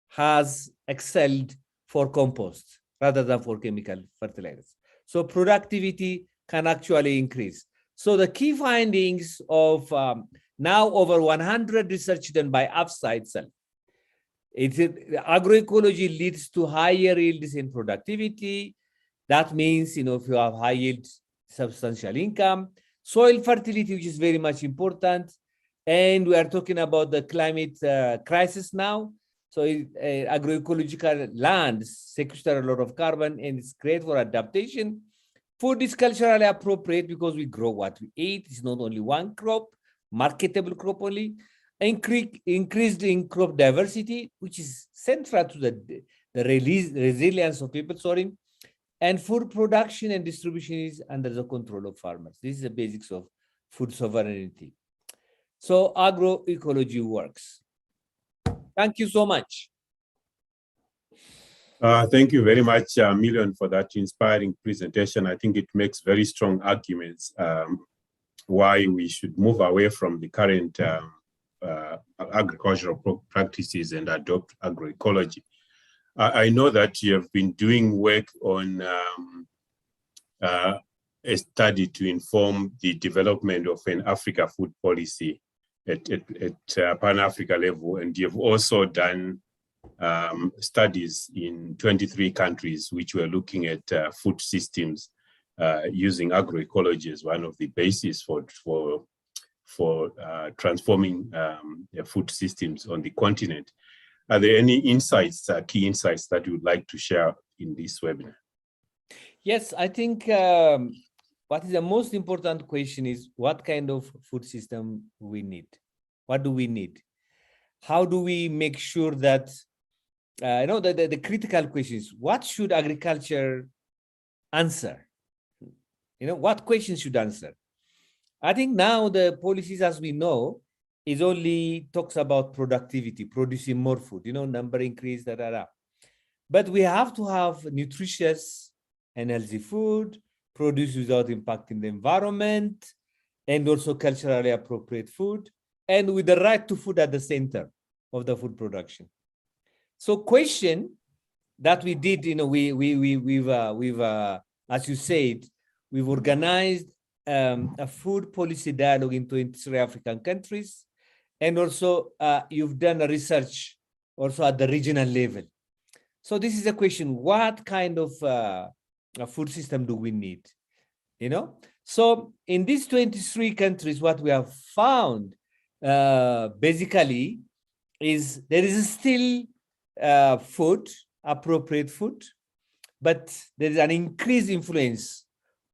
has excelled for compost rather than for chemical fertilizers. So productivity can actually increase. So the key findings of Now over 100 research done by AFSA itself. Agroecology leads to higher yields in productivity. That means, if you have high yield, substantial income, soil fertility, which is very much important. And we are talking about the climate crisis now. So agroecological lands sequester a lot of carbon and it's great for adaptation. Food is culturally appropriate because we grow what we eat. It's not only one crop, marketable crop only. Increased in crop diversity, which is central to the resilience of people, and food production and distribution is under the control of farmers. This is the basics of food sovereignty. So agroecology works. Thank you so much. Thank you very much, Million, for that inspiring presentation. I think it makes very strong arguments why we should move away from the current agricultural practices and adopt agroecology. I know that you have been doing work on a study to inform the development of an Africa food policy at Pan-Africa level, and you've also done studies in 23 countries which were looking at food systems using agroecology as one of the bases for transforming food systems on the continent. Are there any insights, key insights that you would like to share in this webinar? Yes, I think what is the most important question is what kind of food system we need? What do we need? How do we make sure that, the critical question is, what should agriculture answer? What questions should answer? I think now the policies, as we know, is only talks about productivity, producing more food, number increase, But we have to have nutritious and healthy food, produced without impacting the environment, and also culturally appropriate food, and with the right to food at the center of the food production. So question that we did, we've as you said, we've organized a food policy dialogue in 23 African countries. And also you've done a research also at the regional level. So this is a question, what kind of a food system do we need? So in these 23 countries, what we have found basically is there is still food, appropriate food, but there is an increased influence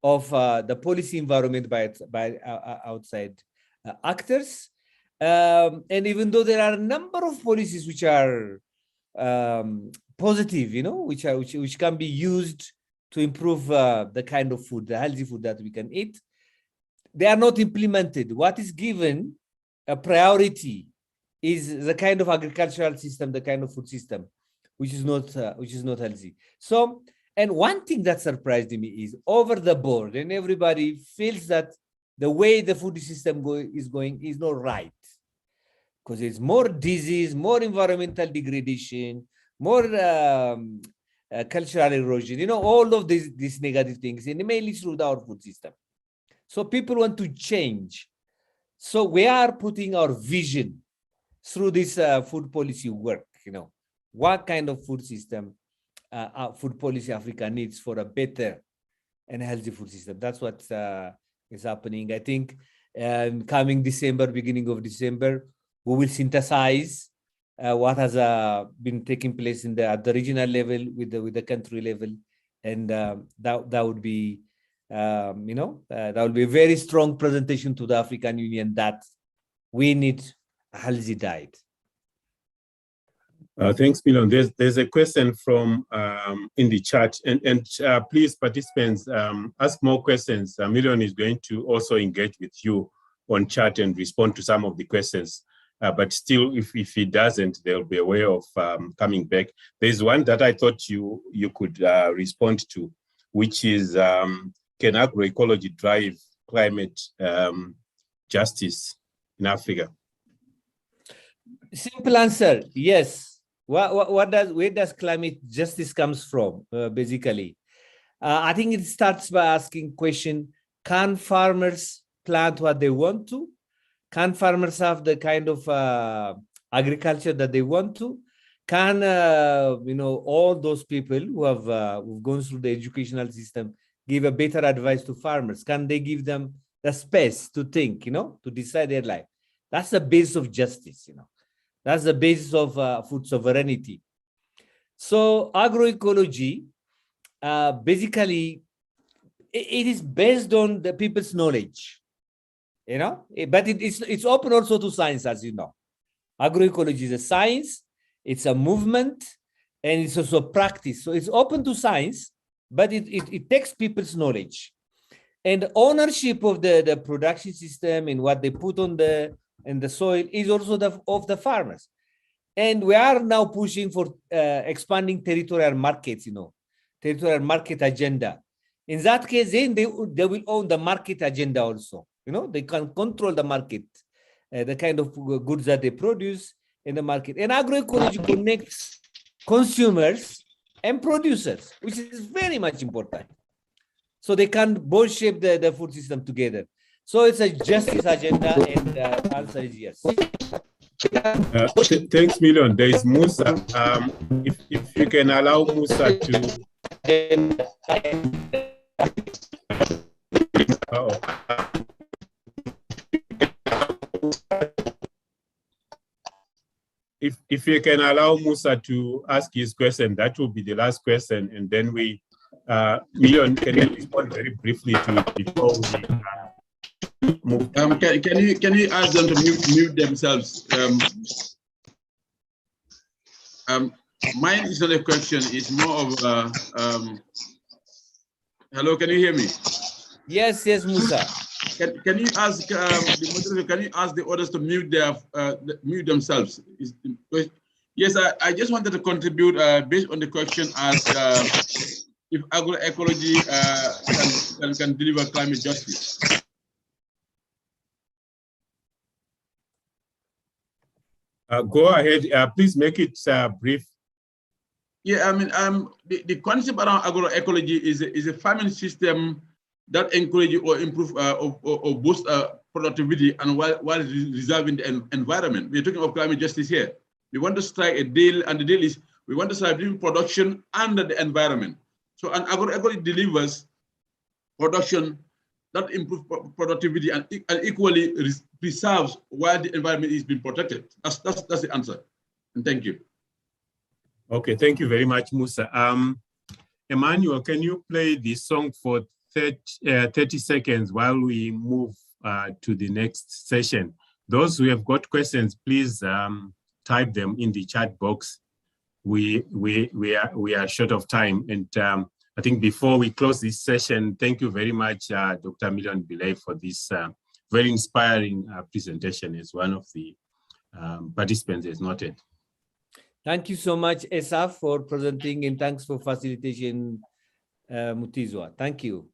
of the policy environment by outside actors. And even though there are a number of policies which are positive, which can be used to improve the kind of food, the healthy food that we can eat, they are not implemented. What is given a priority is the kind of agricultural system, the kind of food system, which is not healthy. So, and one thing that surprised me is over the board, and everybody feels that the way the food system is going is not right, because it's more disease, more environmental degradation, more cultural erosion, all of these negative things, and mainly through our food system. So people want to change. So we are putting our vision through this food policy work, what kind of food system, food policy Africa needs for a better and healthy food system. That's what is happening. I think coming December, beginning of December, we will synthesize what has been taking place at the regional level with the country level, and that would be that will be a very strong presentation to the African Union that we need a healthy diet. Thanks, Million. There's a question from in the chat, and please, participants, ask more questions. Million is going to also engage with you on chat and respond to some of the questions. But still, if he doesn't, there'll be a way of coming back. There's one that I thought you could respond to, which is, can agroecology drive climate justice in Africa? Simple answer, yes. Where does climate justice comes from, basically? I think it starts by asking question, can farmers plant what they want to? Can farmers have the kind of agriculture that they want to? Can all those people who have who've gone through the educational system give a better advice to farmers? Can they give them the space to think, to decide their life? That's the basis of justice, That's the basis of food sovereignty. So agroecology, basically, it is based on the people's knowledge, but it's open also to science, as you know. Agroecology is a science, it's a movement, and it's also practice. So it's open to science, but it takes people's knowledge. And ownership of the production system and what they put on the soil is also of the farmers. And we are now pushing for expanding territorial markets, territorial market agenda. In that case, then they will own the market agenda also. They can control the market, the kind of goods that they produce in the market. And agroecology connects consumers and producers, which is very much important. So they can both shape the food system together. So it's a justice agenda, and the answer is yes. Thanks, Million. There is Musa. If you can allow Musa to. If you can allow Musa to ask his question, that will be the last question, and then we, Million, can you respond very briefly to it before we move? Can you ask them to mute themselves? Mine is not a question; it's more of hello, can you hear me? Yes, Musa. Can you ask the moderator? Can you ask the others to mute themselves? Yes, I just wanted to contribute based on the question asked if agroecology can deliver climate justice. Go ahead. Please make it brief. Yeah, I mean, the concept around agroecology is a farming system that encourage or improve or boost productivity and while resolving the environment. We're talking about climate justice here. We want to strike a deal, and the deal is we want to strike between production and the environment. So an agroecology delivers production that improves productivity and equally preserves while the environment is being protected. That's the answer. And thank you. Okay, thank you very much, Musa. Emmanuel, can you play the song for 30 seconds while we move to the next session? Those who have got questions, please type them in the chat box. We are short of time, and I think before we close this session, thank you very much, Dr. Million Bilay, for this very inspiring presentation, as one of the participants has noted. Thank you so much, Esa, for presenting, and thanks for facilitation, Mutizwa. Thank you.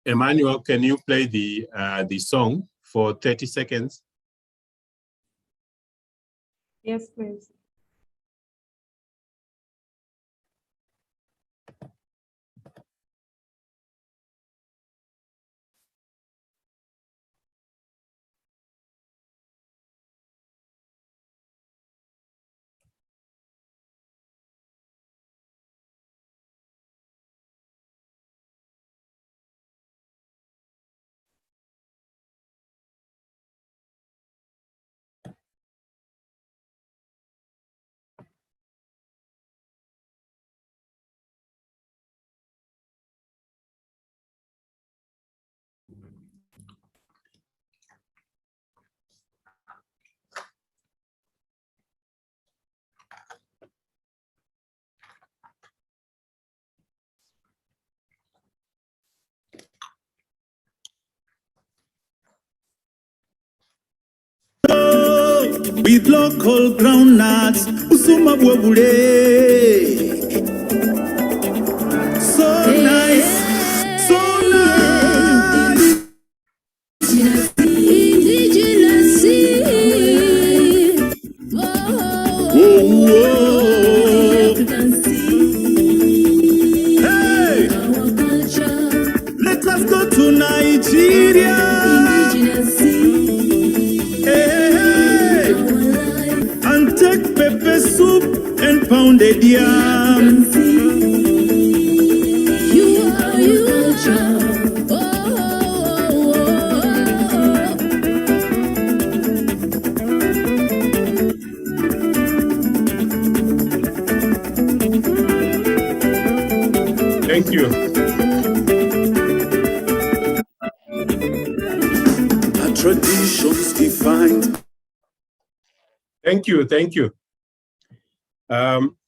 Emmanuel, can you play the song for 30 seconds? Yes, please. With local groundnuts, usuma bwebule. So nice, so nice. Indigenous, oh. Indigenous seed. Hey, and take pepper soup and pounded yam. You are. Thank you. Our traditions defined. Thank you. Thank you.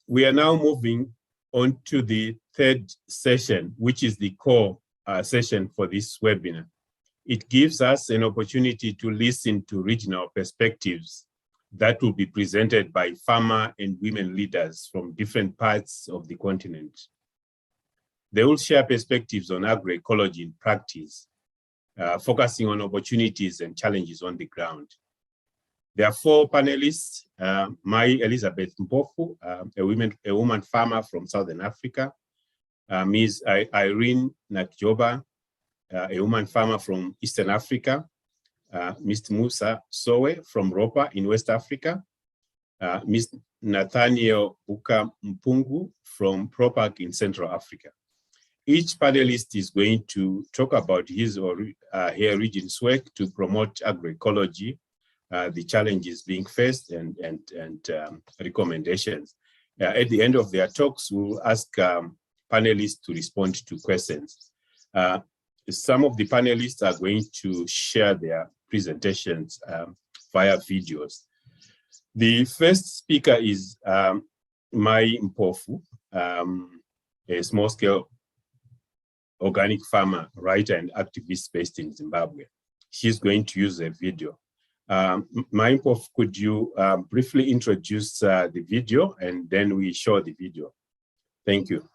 We are now moving on to the third session, which is the core session for this webinar. It gives us an opportunity to listen to regional perspectives that will be presented by farmer and women leaders from different parts of the continent. They will share perspectives on agroecology in practice, focusing on opportunities and challenges on the ground. There are four panelists: Mai Elizabeth Mpofu, a woman farmer from Southern Africa; Ms. Irene Nakjoba, a woman farmer from Eastern Africa; Mr. Musa Sowe from Ropa in West Africa; Mr. Nathaniel Buka Mpungu from Propac in Central Africa. Each panelist is going to talk about his or her region's work to promote agroecology, the challenges being faced, and recommendations. At the end of their talks, we'll ask panelists to respond to questions. Some of the panelists are going to share their presentations via videos. The first speaker is Mai Mpofu, a small-scale organic farmer, writer, and activist based in Zimbabwe. She's going to use a video. Mai Mpofu, could you briefly introduce the video, and then we show the video? Thank you.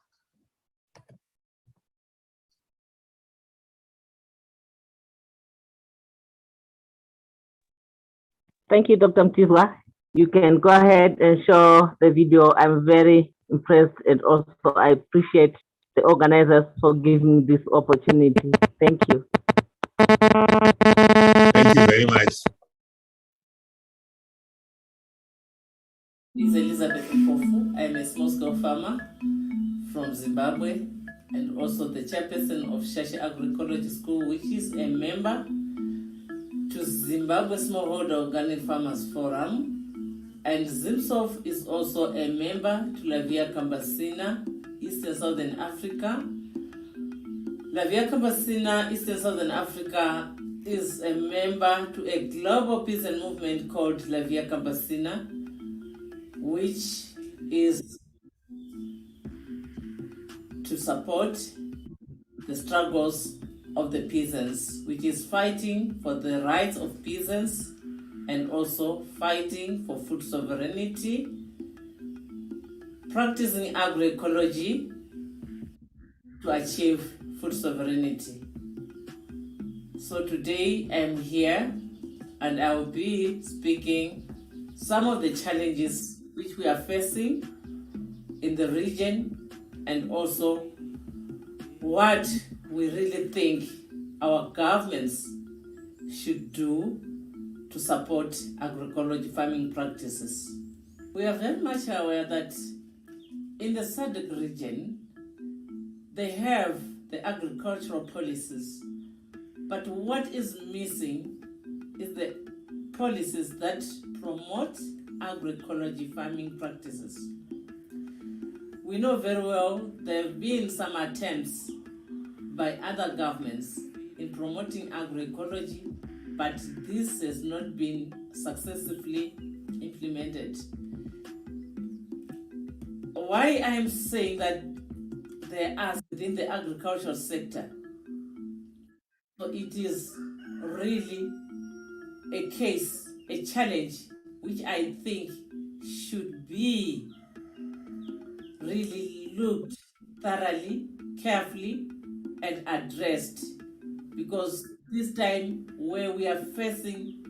Thank you, Dr. Mtizwa. You can go ahead and show the video. I'm very impressed, and also I appreciate the organizers for giving this opportunity. Thank you. Thank you very much. This is Elizabeth Mpofu. I'm a small-scale farmer from Zimbabwe and also the chairperson of Shasha Agroecology School, which is a member to Zimbabwe Smallholder Organic Farmers Forum. And ZIMSOF is also a member to La Via Campesina, East and Southern Africa. La Via Campesina, East and Southern Africa is a member to a global peasant movement called La Via Campesina, which is to support the struggles of the peasants, which is fighting for the rights of peasants and also fighting for food sovereignty, practicing agroecology to achieve food sovereignty. So today I'm here and I'll be speaking some of the challenges which we are facing in the region and also what we really think our governments should do to support agroecology farming practices. We are very much aware that in the SADC region, they have the agricultural policies, but what is missing is the policies that promote agroecology farming practices. We know very well there have been some attempts by other governments in promoting agroecology, but this has not been successfully implemented. Why I am saying that there are within the agricultural sector, so it is really a case, a challenge, which I think should be really looked thoroughly, carefully, and addressed, because this time where we are facing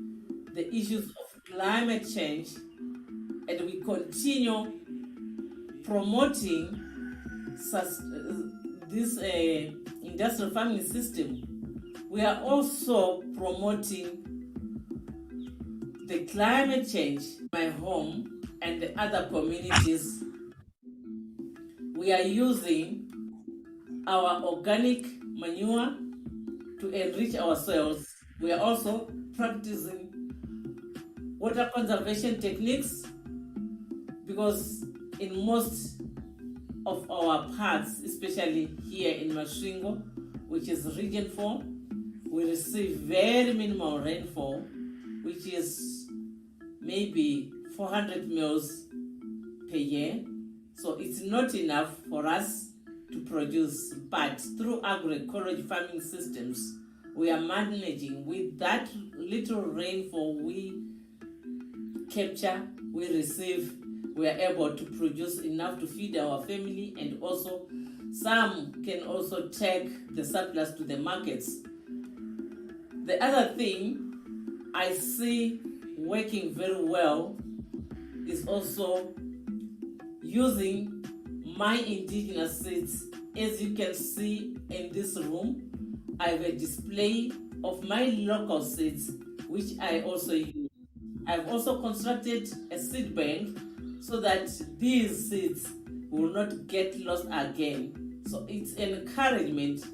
the issues of climate change and we continue promoting this industrial farming system We are also promoting the climate change in my home and the other communities. We are using our organic manure to enrich our soils. We are also practicing water conservation techniques because in most of our parts, especially here in Masvingo, which is region 4, we receive very minimal rainfall, which is maybe 400 mils per year. So it's not enough for us to produce, but through agroecology farming systems, we are managing with that little rainfall we capture, we receive, we are able to produce enough to feed our family, and also some can also take the surplus to the markets. The other thing I see working very well is also using my indigenous seeds. As you can see in this room, I have a display of my local seeds, which I also use. I've also constructed a seed bank so that these seeds will not get lost again. So it's an encouragement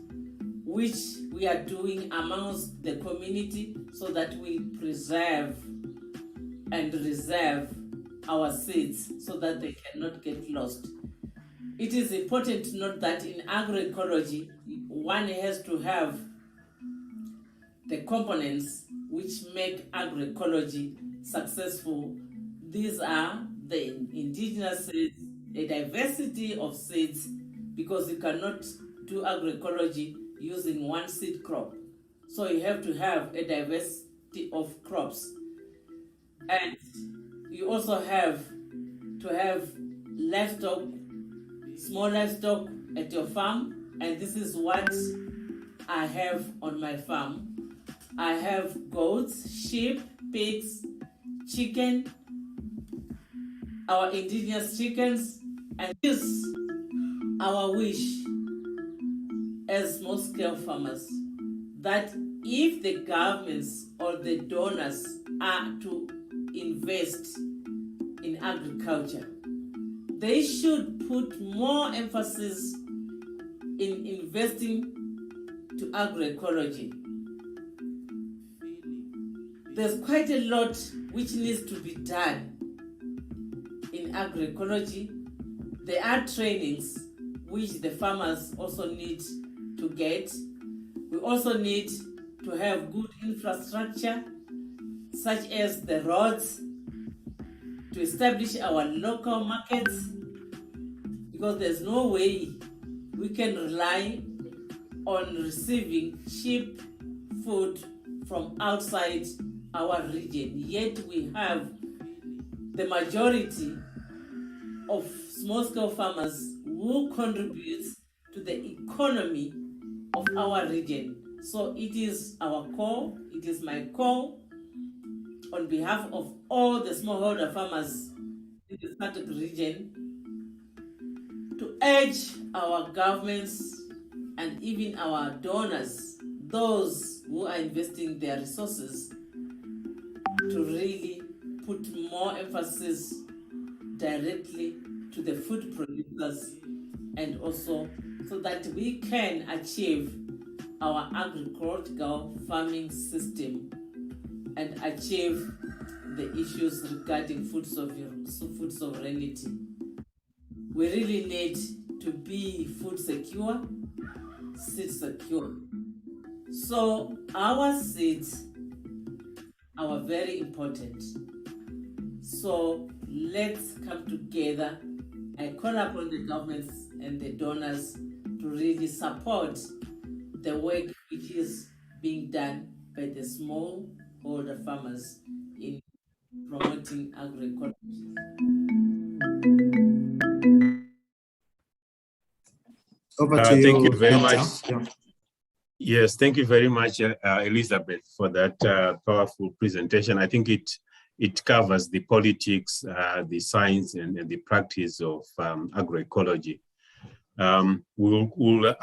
which we are doing amongst the community so that we preserve and reserve our seeds so that they cannot get lost. It is important to note that in agroecology, one has to have the components which make agroecology successful. These are the indigenous seeds, a diversity of seeds, because you cannot do agroecology using one seed crop. So you have to have a diversity of crops. And you also have to have livestock, small livestock at your farm, and this is what I have on my farm. I have goats, sheep, pigs, chicken, our indigenous chickens, and this is our wish as small-scale farmers, that if the governments or the donors are to invest in agriculture, they should put more emphasis in investing to agroecology. There's quite a lot which needs to be done in agroecology. There are trainings which the farmers also need to get. We also need to have good infrastructure, such as the roads, to establish our local markets, because there's no way we can rely on receiving cheap food from outside our region. Yet we have the majority of small-scale farmers who contribute to the economy of our region. So it is our call, it is my call on behalf of all the smallholder farmers in the SADC region to urge our governments and even our donors, those who are investing their resources, to really put more emphasis directly to the food producers, and also so that we can achieve our agricultural farming system and achieve the issues regarding food sovereignty. We really need to be food secure, seed secure. So our seeds are very important. So let's come together. I call upon the governments and the donors to really support the work which is being done by the smallholder farmers in promoting agroecology. Over to you. Thank you very Victor. much. Yeah. Yes, thank you very much, Elizabeth, for that powerful presentation. I think it covers the politics, the science, and the practice of agroecology. We'll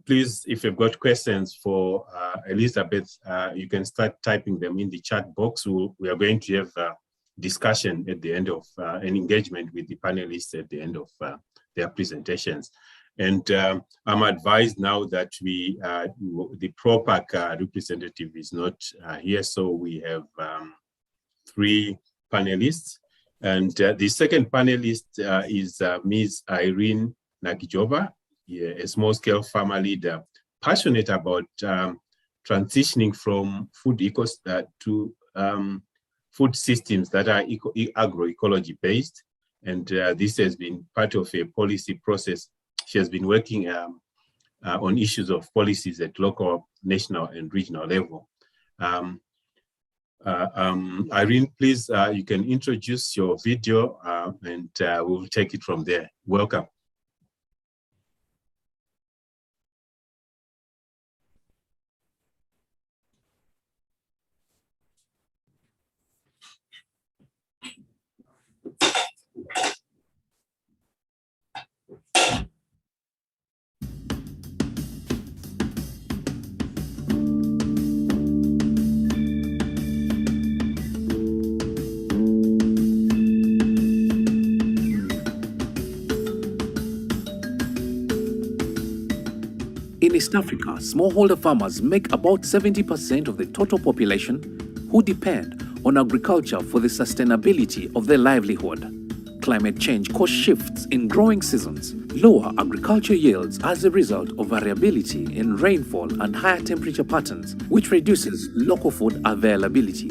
please, if you've got questions for Elizabeth, you can start typing them in the chat box. We are going to have a discussion at the end of an engagement with the panelists at the end of their presentations. And I'm advised now that the PROPAC representative is not here, so we have 3 panelists. And the second panelist is Ms. Irene Nakijova, a small-scale farmer leader, passionate about transitioning from food to food systems that are agroecology based. And this has been part of a policy process. She has been working on issues of policies at local, national, and regional level. Irene, please, you can introduce your video and we'll take it from there. Welcome. In East Africa, smallholder farmers make about 70% of the total population who depend on agriculture for the sustainability of their livelihood. Climate change caused shifts in growing seasons, lower agriculture yields as a result of variability in rainfall and higher temperature patterns, which reduces local food availability.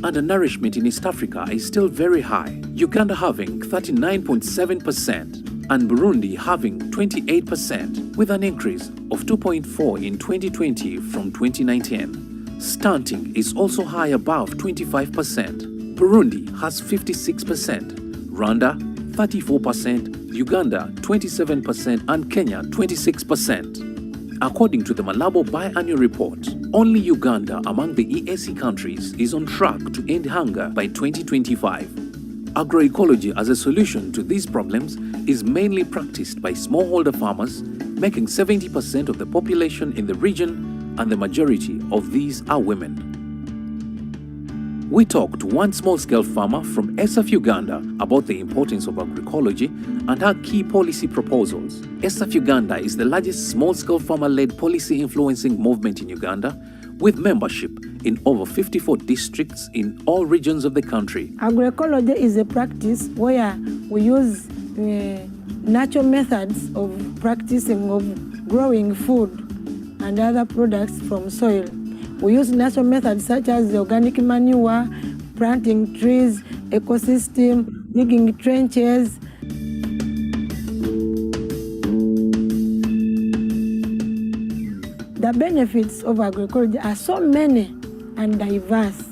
Undernourishment in East Africa is still very high, Uganda having 39.7%, and Burundi having 28%, with an increase of 2.4 in 2020 from 2019. Stunting is also high above 25%. Burundi has 56%, Rwanda 34%, Uganda 27%, and Kenya 26%. According to the Malabo Biannual Report, only Uganda among the EAC countries is on track to end hunger by 2025. Agroecology as a solution to these problems is mainly practiced by smallholder farmers, making 70% of the population in the region, and the majority of these are women. We talked to one small-scale farmer from SF Uganda about the importance of agroecology and her key policy proposals. SF Uganda is the largest small-scale farmer-led policy influencing movement in Uganda, with membership in over 54 districts in all regions of the country. Agroecology is a practice where we use natural methods of practicing of growing food and other products from soil. We use natural methods such as organic manure, planting trees, ecosystem, digging trenches. The benefits of agroecology are so many and diverse.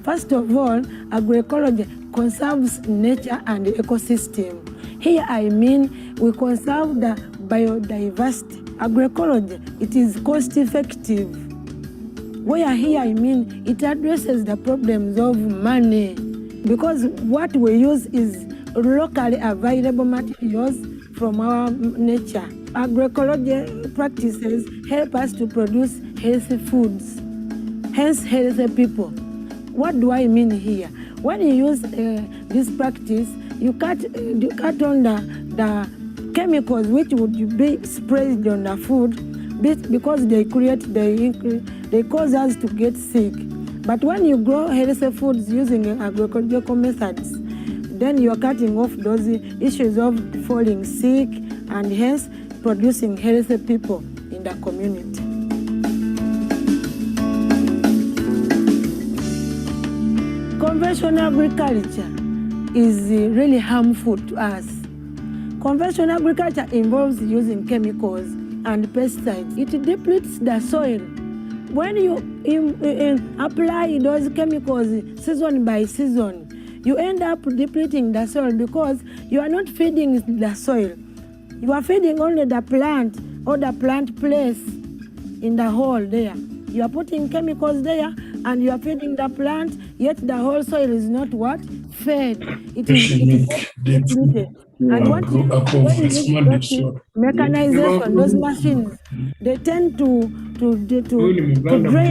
First of all, agroecology conserves nature and ecosystem. Here I mean we conserve the biodiversity. Agroecology, it is cost effective. Where here I mean it addresses the problems of money, because what we use is locally available materials from our nature. Agroecology practices help us to produce healthy foods, hence healthy people. What do I mean here? When you use this practice, you cut on the chemicals which would be sprayed on the food, because they cause us to get sick. But when you grow healthy foods using agroecological methods, then you're cutting off those issues of falling sick and hence producing healthy people in the community. Conventional agriculture is really harmful to us. Conventional agriculture involves using chemicals and pesticides. It depletes the soil. When you apply those chemicals season by season, you end up depleting the soil because you are not feeding the soil. You are feeding only the plant or the plant place in the hole there. You are putting chemicals there and you are feeding the plant, yet the whole soil is not what? Fed. It is depleted. And when you use mechanization, those machines, they tend to drain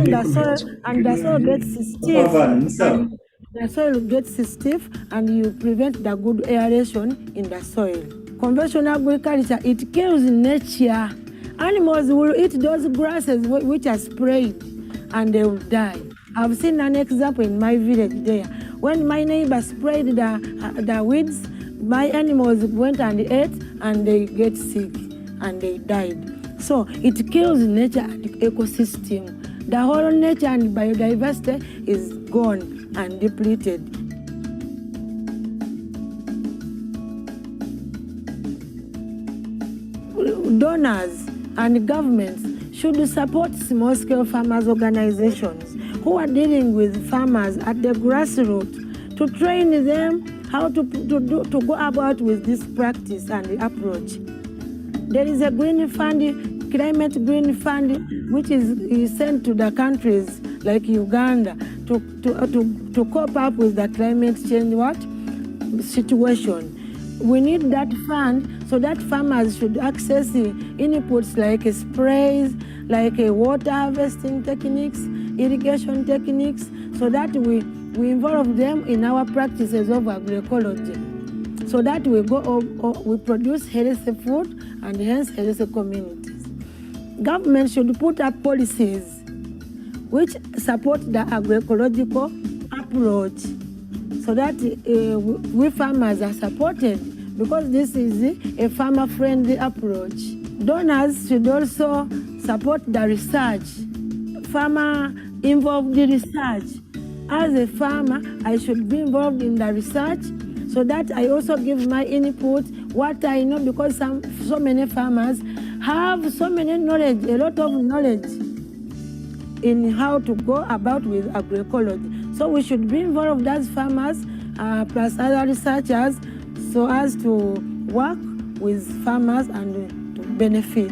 the soil, and the soil gets stiff, and the soil gets stiff, and you prevent the good aeration in the soil. Conventional agriculture, it kills nature. Animals will eat those grasses which are sprayed, and they will die. I've seen an example in my village there. When my neighbor sprayed the weeds, my animals went and ate, and they get sick, and they died. So it kills nature and ecosystem. The whole nature and biodiversity is gone and depleted. Donors and governments should support small-scale farmers organizations who are dealing with farmers at the grassroots to train them how to go about with this practice and approach. There is a green fund, climate green fund, which is sent to the countries like Uganda to cope up with the climate change situation. We need that fund so that farmers should access inputs like sprays, like water harvesting techniques, irrigation techniques, so that we involve them in our practices of agroecology, so that we produce healthy food and hence healthy communities. Government should put up policies which support the agroecological approach, so that we farmers are supported, because this is a farmer-friendly approach. Donors should also support the research, farmer-involved research. As a farmer, I should be involved in the research, so that I also give my input, what I know, because so many farmers have so many knowledge, a lot of knowledge in how to go about with agroecology. So we should be involved as farmers, plus other researchers, so as to work with farmers and to benefit.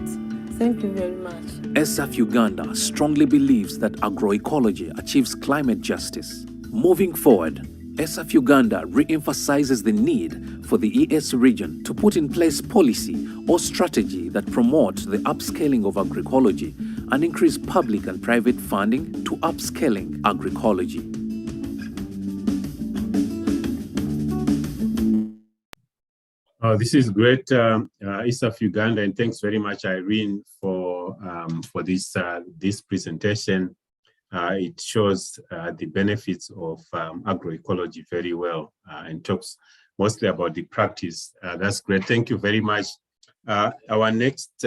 Thank you very much. ESAF Uganda strongly believes that agroecology achieves climate justice. Moving forward, ESAF Uganda re-emphasizes the need for the ES region to put in place policy or strategy that promotes the upscaling of agroecology and increase public and private funding to upscaling agroecology. This is great, ESAF Uganda, and thanks very much, Irene, for this presentation. It shows the benefits of agroecology very well and talks mostly about the practice. That's great. Thank you very much. Our next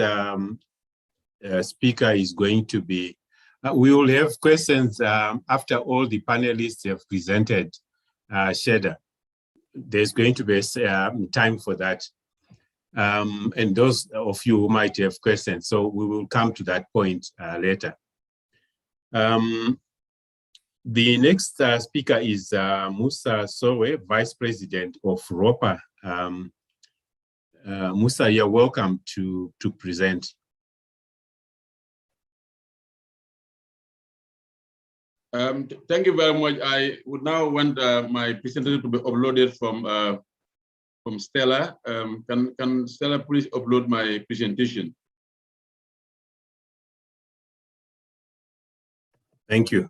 speaker is going to be, we will have questions after all the panelists have presented. Sheda, there's going to be time for that. And those of you who might have questions, so we will come to that point later. The next speaker is Musa Sowe, Vice President of ROPA. Musa, you're welcome to present. Thank you very much. I would now want my presentation to be uploaded from Stella. Can Stella please upload my presentation? Thank you.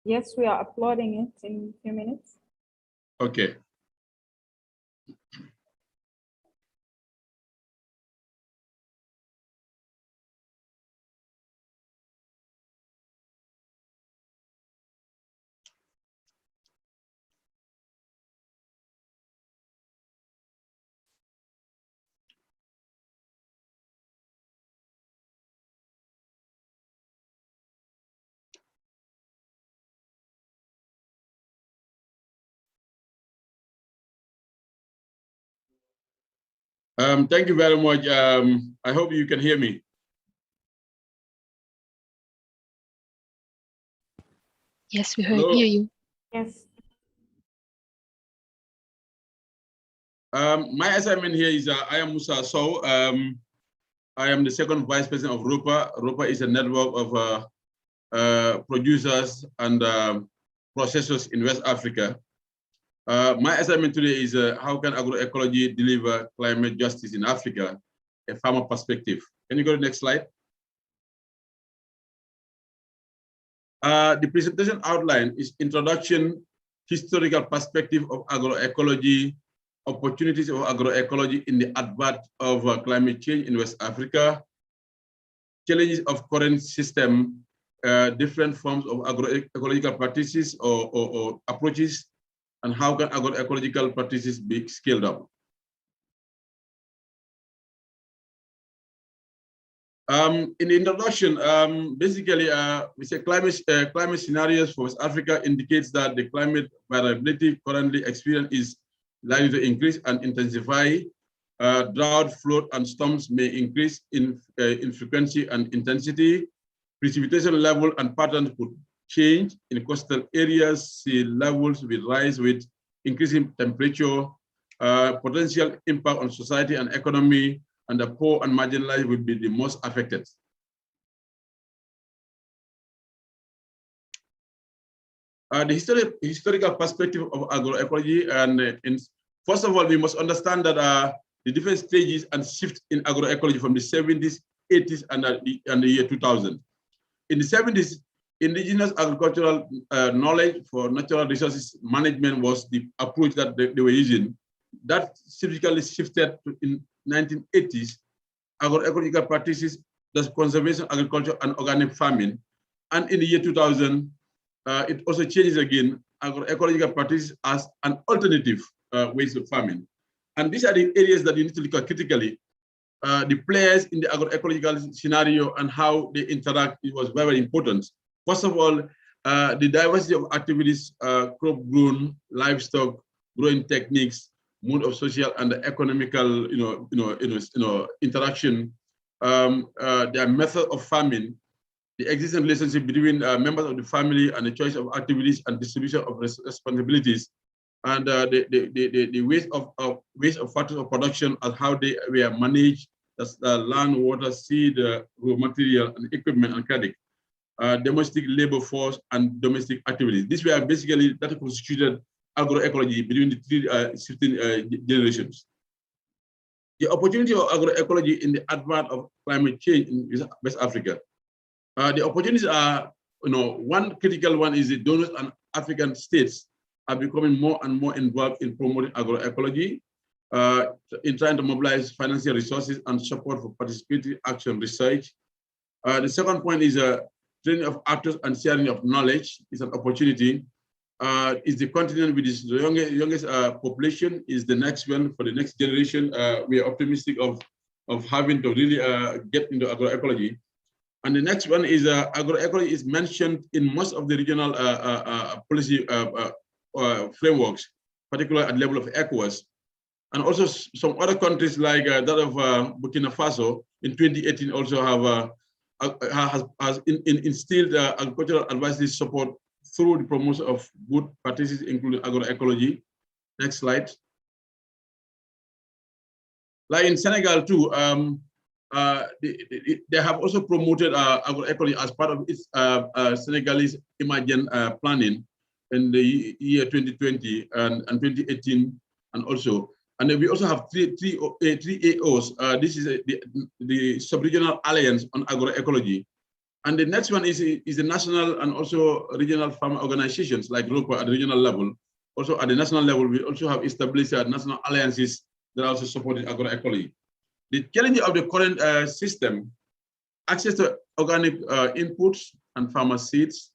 Yes, we are uploading it in a few minutes. Okay. Thank you very much. I hope you can hear me. Yes, we hear you. Yes. My assignment here is I am Musa Sow. I am the second vice president of ROPA. ROPA is a network of producers and processors in West Africa. My assignment today is how can agroecology deliver climate justice in Africa, a farmer perspective. Can you go to the next slide? The presentation outline is introduction, historical perspective of agroecology, opportunities of agroecology in the advance of climate change in West Africa, challenges of current system, different forms of agroecological practices or approaches, and how can agroecological practices be scaled up. In the introduction, basically, we say climate scenarios for West Africa indicates that the climate variability currently experienced is likely to increase and intensify. Drought, flood, and storms may increase in frequency and intensity. Precipitation level and patterns could change in coastal areas. Sea levels will rise with increasing temperature. Potential impact on society and economy, and the poor and marginalized will be the most affected. The historical perspective of agroecology, and first of all, we must understand that the different stages and shifts in agroecology from the 70s, 80s, and the year 2000. In the 70s, indigenous agricultural knowledge for natural resources management was the approach that they were using. That significantly shifted in 1980s, agroecological practices, that's conservation agriculture and organic farming. And in the year 2000, it also changes again, agroecological practices as an alternative ways of farming. And these are the areas that you need to look at critically. The players in the agroecological scenario and how they interact, it was very, very important. First of all, the diversity of activities, crop grown, livestock, growing techniques, mode of social and economical, interaction, their method of farming, the existing relationship between members of the family and the choice of activities and distribution of responsibilities, and the waste of factors of production and how they were managed, that's land, water, seed, raw material, and equipment and credit, domestic labor force, and domestic activities. These were basically that constituted agroecology between the three shifting generations. The opportunity of agroecology in the advance of climate change in West Africa. The opportunities are, one critical one is the donors and African states are becoming more and more involved in promoting agroecology, in trying to mobilize financial resources and support for participatory action research. The second point is training of actors and sharing of knowledge is an opportunity. Is the continent with its youngest population is the next one for the next generation. We are optimistic of having to really get into agroecology. And the next one is agroecology is mentioned in most of the regional policy frameworks, particularly at the level of ECOWAS. And also some other countries like that of Burkina Faso in 2018 also has instilled agricultural advisory support through the promotion of good practices, including agroecology. Next slide. Like in Senegal too, they have also promoted agroecology as part of its Senegalese emergent planning in the year 2020 and 2018, and also. And then we also have three AOs. This is the Sub-Regional Alliance on Agroecology. And the next one is the national and also regional farmer organizations like ROPA at the regional level. Also at the national level, we also have established national alliances that also support agroecology. The challenge of the current system, access to organic inputs and farmer seeds,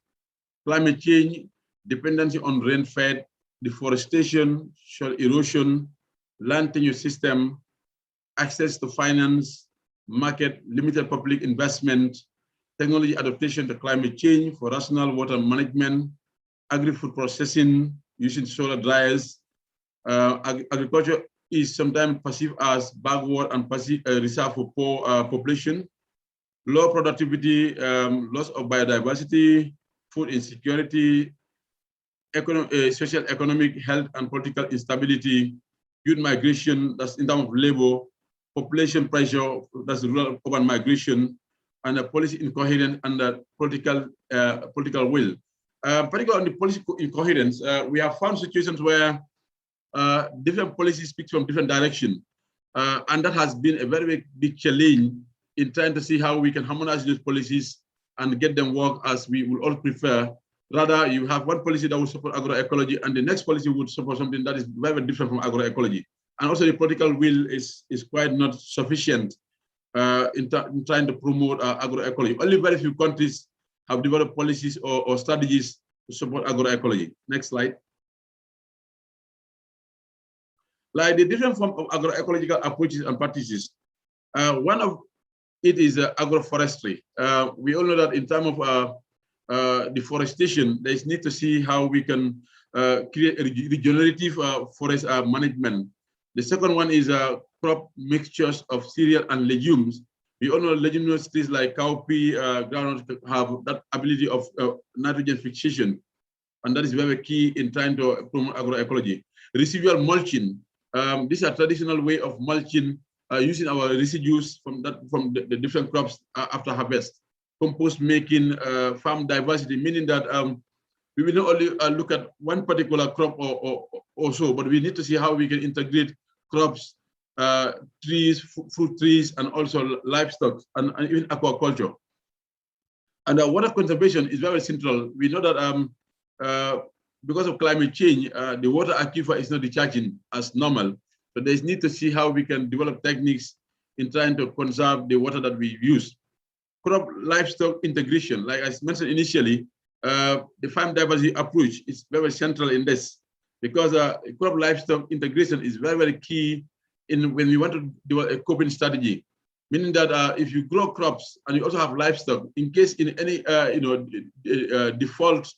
climate change, dependency on rain-fed, deforestation, soil erosion, land tenure system, access to finance, market, limited public investment, technology adaptation to climate change for rational water management, agri-food processing using solar dryers. Agriculture is sometimes perceived as backward and reserved for poor population, low productivity, loss of biodiversity, food insecurity, social, economic, health, and political instability, youth migration, that's in terms of labor, population pressure, that's rural urban migration, and the policy incoherence and the political will. Particularly on the policy incoherence, we have found situations where different policies speak from different directions. And that has been a very, very big challenge in trying to see how we can harmonize those policies and get them work as we would all prefer. Rather, you have one policy that will support agroecology, and the next policy would support something that is very, very different from agroecology. And also the political will is quite not sufficient in trying to promote agroecology. Only very few countries have developed policies or strategies to support agroecology. Next slide. Like the different form of agroecological approaches and practices, one of it is agroforestry. We all know that in terms of deforestation, there is need to see how we can create a regenerative forest management. The second one is crop mixtures of cereal and legumes. We all know leguminous trees like cowpea, groundnut have that ability of nitrogen fixation, and that is very key in trying to promote agroecology. Residual mulching. This is a traditional way of mulching using our residues from the different crops after harvest. Compost making, farm diversity, meaning that we will not only look at one particular crop or so, but we need to see how we can integrate crops, trees, fruit trees, and also livestock and even aquaculture. And water conservation is very central. We know that because of climate change, the water aquifer is not recharging as normal. So there's need to see how we can develop techniques in trying to conserve the water that we use. Crop livestock integration, like I mentioned initially, the farm diversity approach is very central in this, because crop livestock integration is very, very key in when we want to do a coping strategy. Meaning that if you grow crops and you also have livestock, in case in any default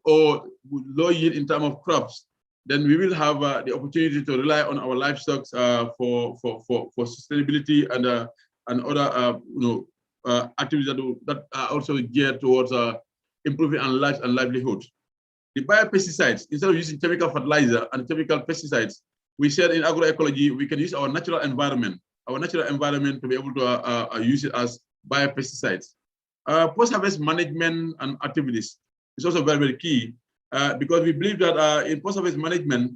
or low yield in terms of crops, then we will have the opportunity to rely on our livestock for sustainability and other activities that are also geared towards improving our lives and livelihood. The biopesticides, instead of using chemical fertilizer and chemical pesticides, we said in agroecology we can use our natural environment to be able to use it as biopesticides. Post-harvest management and activities is also very, very key because we believe that in post-harvest management,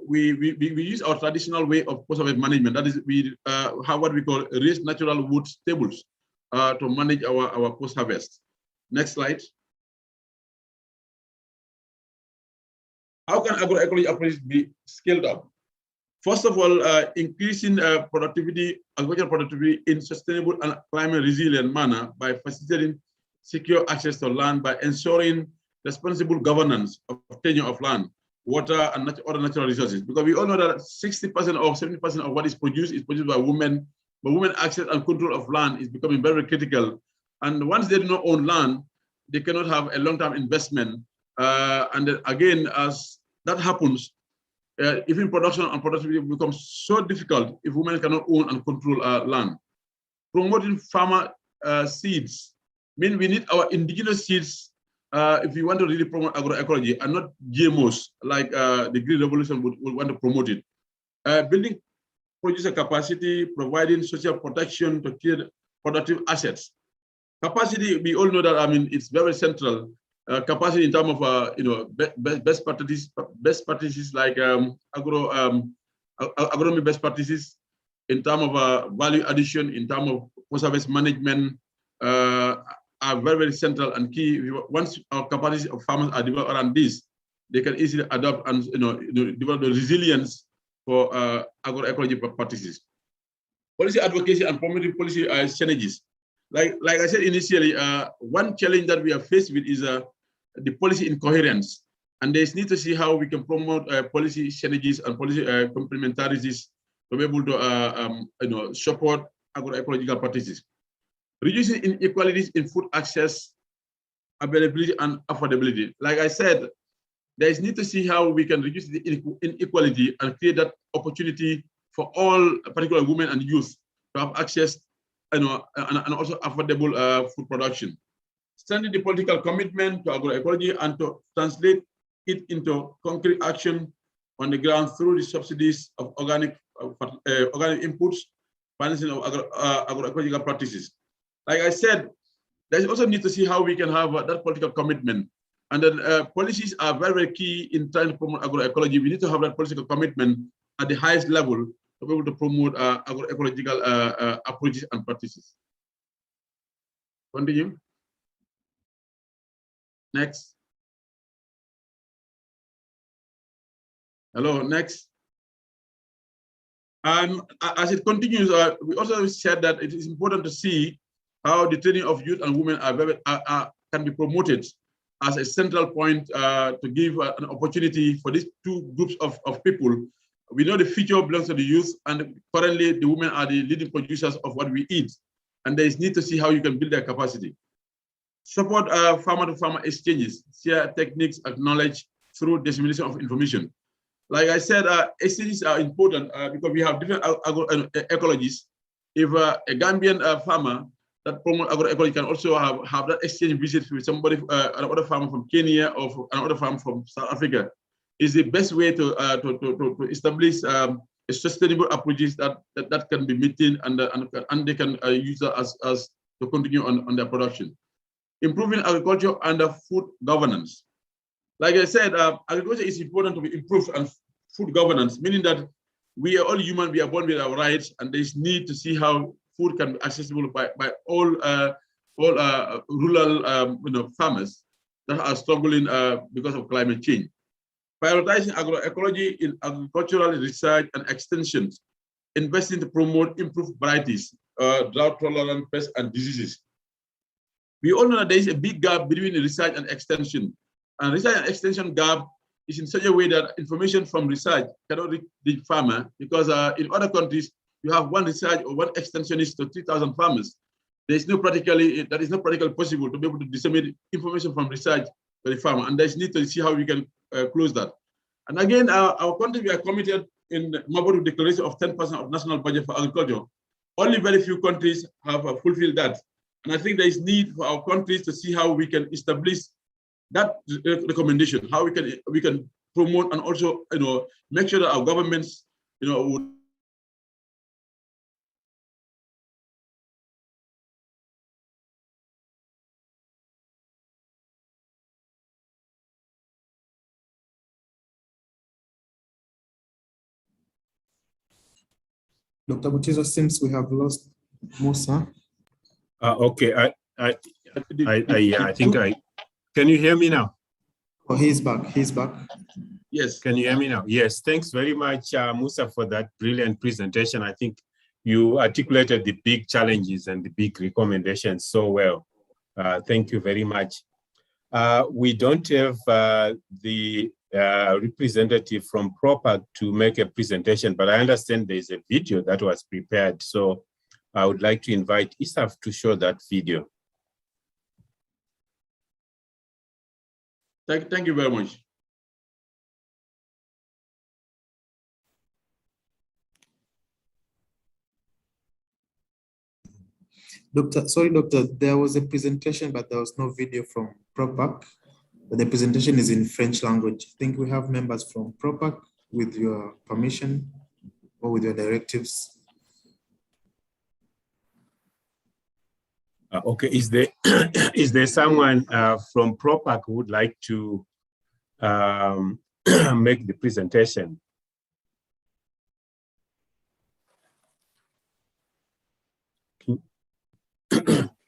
we use our traditional way of post-harvest management. That is, we have what we call raised natural wood tables to manage our post-harvest. Next slide. How can agroecology approaches be scaled up? First of all, increasing agricultural productivity in sustainable and climate resilient manner by facilitating secure access to land, by ensuring responsible governance of tenure of land, water, and other natural resources. Because we all know that 60% or 70% of what is produced by women, but women access and control of land is becoming very critical. And once they do not own land, they cannot have a long-term investment. And then again, as that happens, even production and productivity becomes so difficult if women cannot own and control land. Promoting farmer seeds means we need our indigenous seeds if we want to really promote agroecology, and not GMOs like the Green Revolution would want to promote it. Building producer capacity, providing social protection to create productive assets. Capacity, we all know that, I mean, it's very central. Capacity in terms of best practices like agronomy best practices, in terms of value addition, in terms of post-harvest management, are very, very central and key. Once our capacity of farmers are developed around this, they can easily adopt and develop the resilience for agroecology practices. Policy advocacy and promoting policy synergies. Like I said initially, one challenge that we are faced with is the policy incoherence, and there's need to see how we can promote policy synergies and policy complementarities to be able to support agroecological practices. Reducing inequalities in food access, availability, and affordability. Like I said, there is need to see how we can reduce the inequality and create that opportunity for all, particularly women and youth, to have access and also affordable food production. Strengthening the political commitment to agroecology and to translate it into concrete action on the ground through the subsidies of organic inputs, financing of agroecological practices. Like I said, there's also need to see how we can have that political commitment. And then policies are very, very key in trying to promote agroecology. We need to have that political commitment at the highest level to be able to promote agroecological approaches and practices. Continue. Next. Hello, next. As it continues, we also said that it is important to see how the training of youth and women can be promoted as a central point to give an opportunity for these two groups of people. We know the future belongs to the youth, and currently the women are the leading producers of what we eat. And there is need to see how you can build their capacity. Support farmer-to-farmer exchanges, share techniques and knowledge through dissemination of information. Like I said, exchanges are important because we have different ecologies. If a Gambian farmer that promote agroecology can also have that exchange visit with somebody, another farmer from Kenya or another farmer from South Africa, is the best way to establish a sustainable approaches that can be maintained and they can use that as to continue on their production. Improving agriculture and food governance. Like I said, agriculture is important to be improved and food governance, meaning that we are all human, we are born with our rights, and there is need to see how food can be accessible by all rural farmers that are struggling because of climate change. Prioritizing agroecology in agricultural research and extensions, investing to promote improved varieties, drought-tolerant pests and diseases. We all know that there is a big gap between research and extension. And research and extension gap is in such a way that information from research cannot reach the farmer, because in other countries, you have one research or one extensionist to 3,000 farmers. That is not practically possible to be able to disseminate information from research to the farmer. And there's need to see how we can close that. And again, our country, we are committed in Maputo Declaration of 10% of national budget for agriculture. Only very few countries have fulfilled that. And I think there is need for our countries to see how we can establish that recommendation, how we can promote and also make sure that our governments would Dr. Butizo, seems we have lost Musa. Okay, I think can you hear me now? Oh, he's back. He's back. Yes. Can you hear me now? Yes. Thanks very much, Musa, for that brilliant presentation. I think you articulated the big challenges and the big recommendations so well. Thank you very much. We don't have the representative from PROPAC to make a presentation, but I understand there's a video that was prepared. So I would like to invite Isaf to show that video. Thank you very much. Doctor, there was a presentation, but there was no video from PROPAC. But the presentation is in French language. I think we have members from PROPAC, with your permission or with your directives. Okay, is there someone from PROPAC who would like to make the presentation?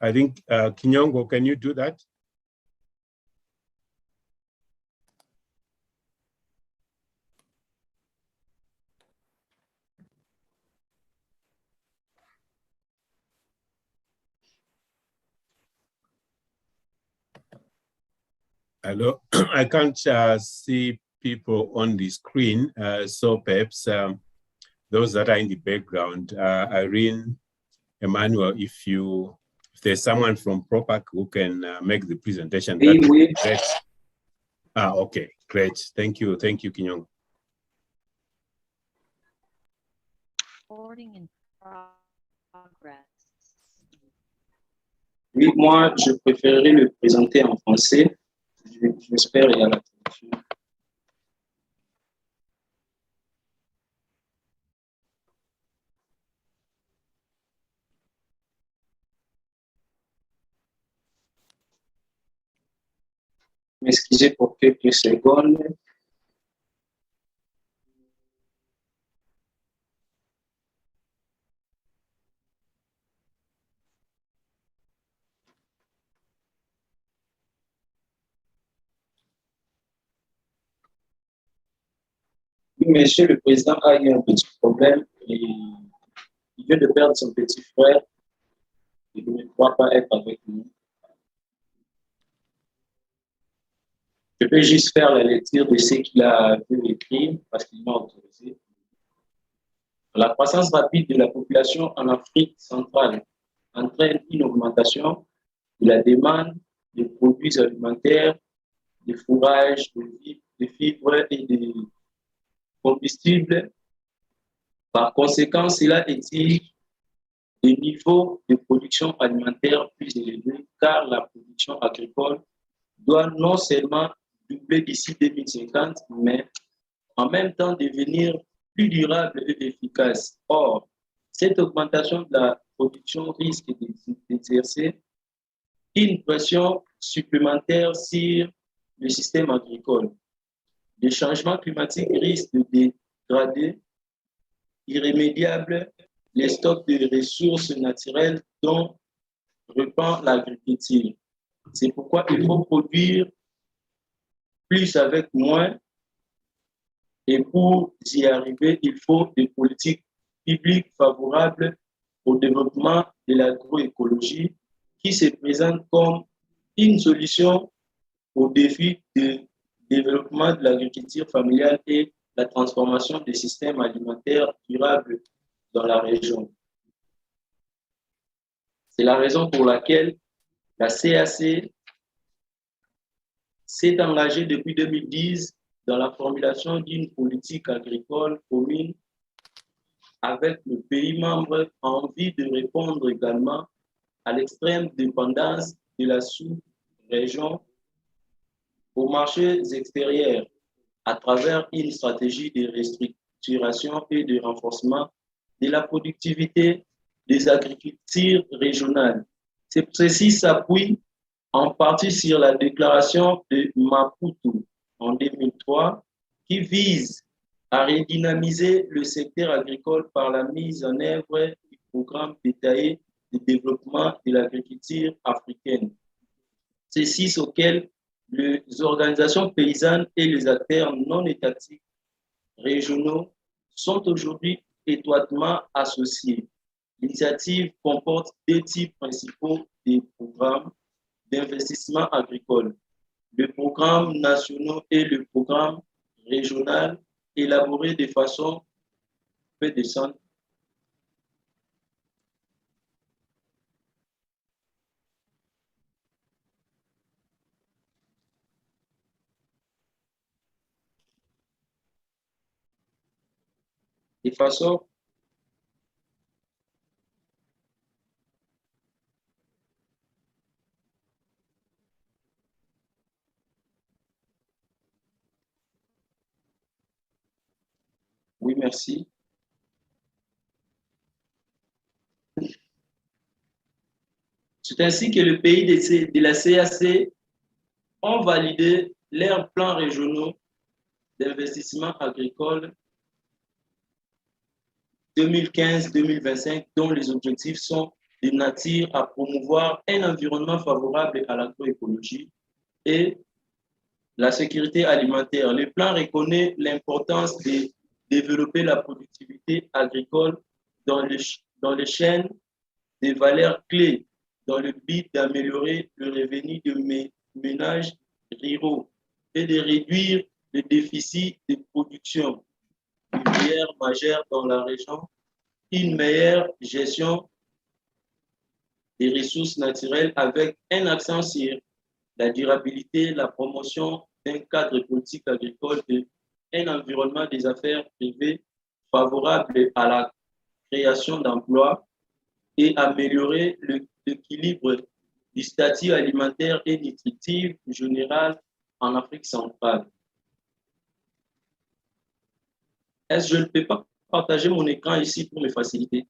I think, Kinyongo, can you do that? Hello, I can't see people on the screen, so perhaps those that are in the background, Irene, Emmanuel, if there's someone from PROPAC who can make the presentation, that would be great. Okay, great. Thank you, Kinyong. Recording in progress. Oui, moi, je préférerais me présenter en français. J'espère qu'il y a la traduction. M'excuser pour quelques secondes. Oui, Monsieur le Président a eu un petit problème et il vient de perdre son petit frère. Il ne pourra pas être avec nous. Je peux juste faire la lecture de ce qu'il a pu écrire parce qu'il m'a autorisé. La croissance rapide de la population en Afrique centrale entraîne une augmentation de la demande de produits alimentaires, de fourrage, de fibres et de combustibles. Par conséquent, cela exige des niveaux de production alimentaire plus élevés car la production agricole doit non seulement doubler d'ici 2050, mais en même temps devenir plus durable et efficace. Or, cette augmentation de la production risque d'exercer une pression supplémentaire sur le système agricole. Les changements climatiques risquent de dégrader irrémédiable les stocks de ressources naturelles dont dépend l'agriculture. C'est pourquoi il faut produire plus avec moins. Et pour y arriver, il faut des politiques publiques favorables au développement de l'agroécologie qui se présente comme une solution au défi de développement de l'agriculture familiale et la transformation des systèmes alimentaires durables dans la région. C'est la raison pour laquelle la CAC s'est engagée depuis 2010 dans la formulation d'une politique agricole commune avec le pays membre en vue de répondre également à l'extrême dépendance de la sous-région aux marchés extérieurs à travers une stratégie de restructuration et de renforcement de la productivité des agricultures régionales. Ceci s'appuie en partie sur la déclaration de Maputo en 2003 qui vise à redynamiser le secteur agricole par la mise en œuvre du programme détaillé de développement de l'agriculture africaine. Ceci auquel les organisations paysannes et les acteurs non étatiques régionaux sont aujourd'hui étroitement associés. L'initiative comporte deux types principaux de programmes d'investissement agricole, le programme national et le programme régional élaboré de façon peu descendre. De façon Oui, merci. C'est ainsi que les pays de la CAC ont validé leurs plans régionaux d'investissement agricole 2015-2025, dont les objectifs sont de nature à promouvoir un environnement favorable à l'agroécologie et la sécurité alimentaire. Le plan reconnaît l'importance de développer la productivité agricole dans les chaînes de valeurs clés dans le but d'améliorer le revenu de ménages ruraux et de réduire le déficit de production filière majeure dans la région, une meilleure gestion des ressources naturelles avec un accent sur la durabilité, la promotion d'un cadre politique agricole et un environnement des affaires privées favorable à la création d'emplois et améliorer l'équilibre du statut alimentaire et nutritif général en Afrique centrale. Est-ce que je ne peux pas partager mon écran ici pour me faciliter?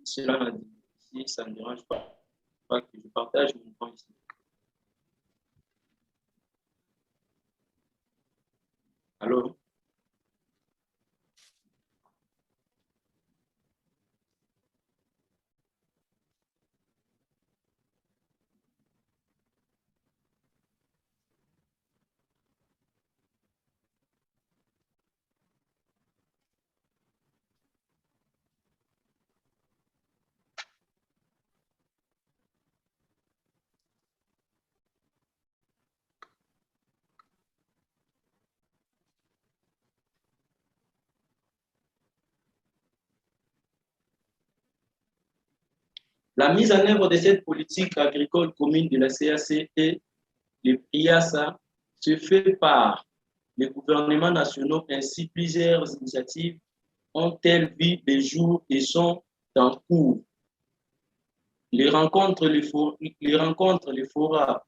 cela si ça ne dérange pas que je partage mon point ici. Allô? La mise en œuvre de cette politique agricole commune de la CAC et le PIASA se fait par les gouvernements nationaux ainsi plusieurs initiatives ont-elles vu des jours et sont en cours. Les rencontres, les forats,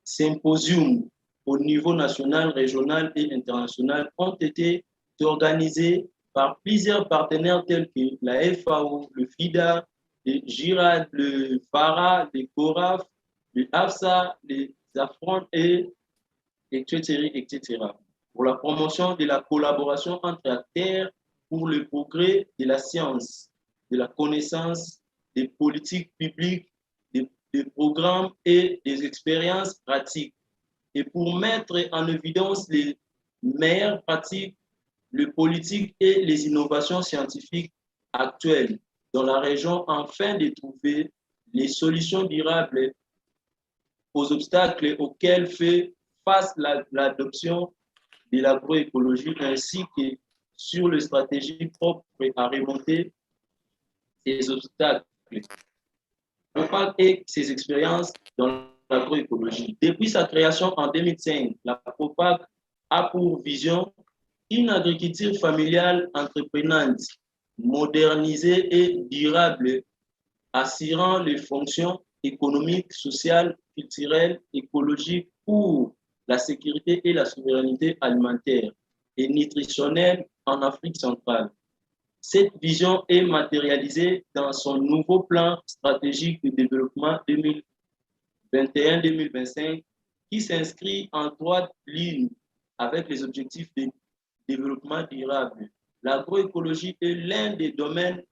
symposiums au niveau national, régional et international ont été organisés par plusieurs partenaires tels que la FAO, le FIDA, le GIRAD, le FARA, le CORAF, le AFSA, les AFRON etc. Pour la promotion de la collaboration entre acteurs pour le progrès de la science, de la connaissance, des politiques publiques, des programmes et des expériences pratiques. Et pour mettre en évidence les meilleures pratiques, les politiques et les innovations scientifiques actuelles dans la région afin de trouver les solutions durables aux obstacles auxquels fait face l'adoption de l'agroécologie ainsi que sur les stratégies propres à remonter ces obstacles et ses expériences dans l'agroécologie. Depuis sa création en 2005, la PROPAC a pour vision une agriculture familiale entreprenante, modernisée et durable, assurant les fonctions économiques, sociales, culturelles, écologiques pour la sécurité et la souveraineté alimentaire et nutritionnelle en Afrique centrale. Cette vision est matérialisée dans son nouveau plan stratégique de développement 2021-2025 qui s'inscrit en droite ligne avec les objectifs de développement durable. L'agroécologie est l'un des domaines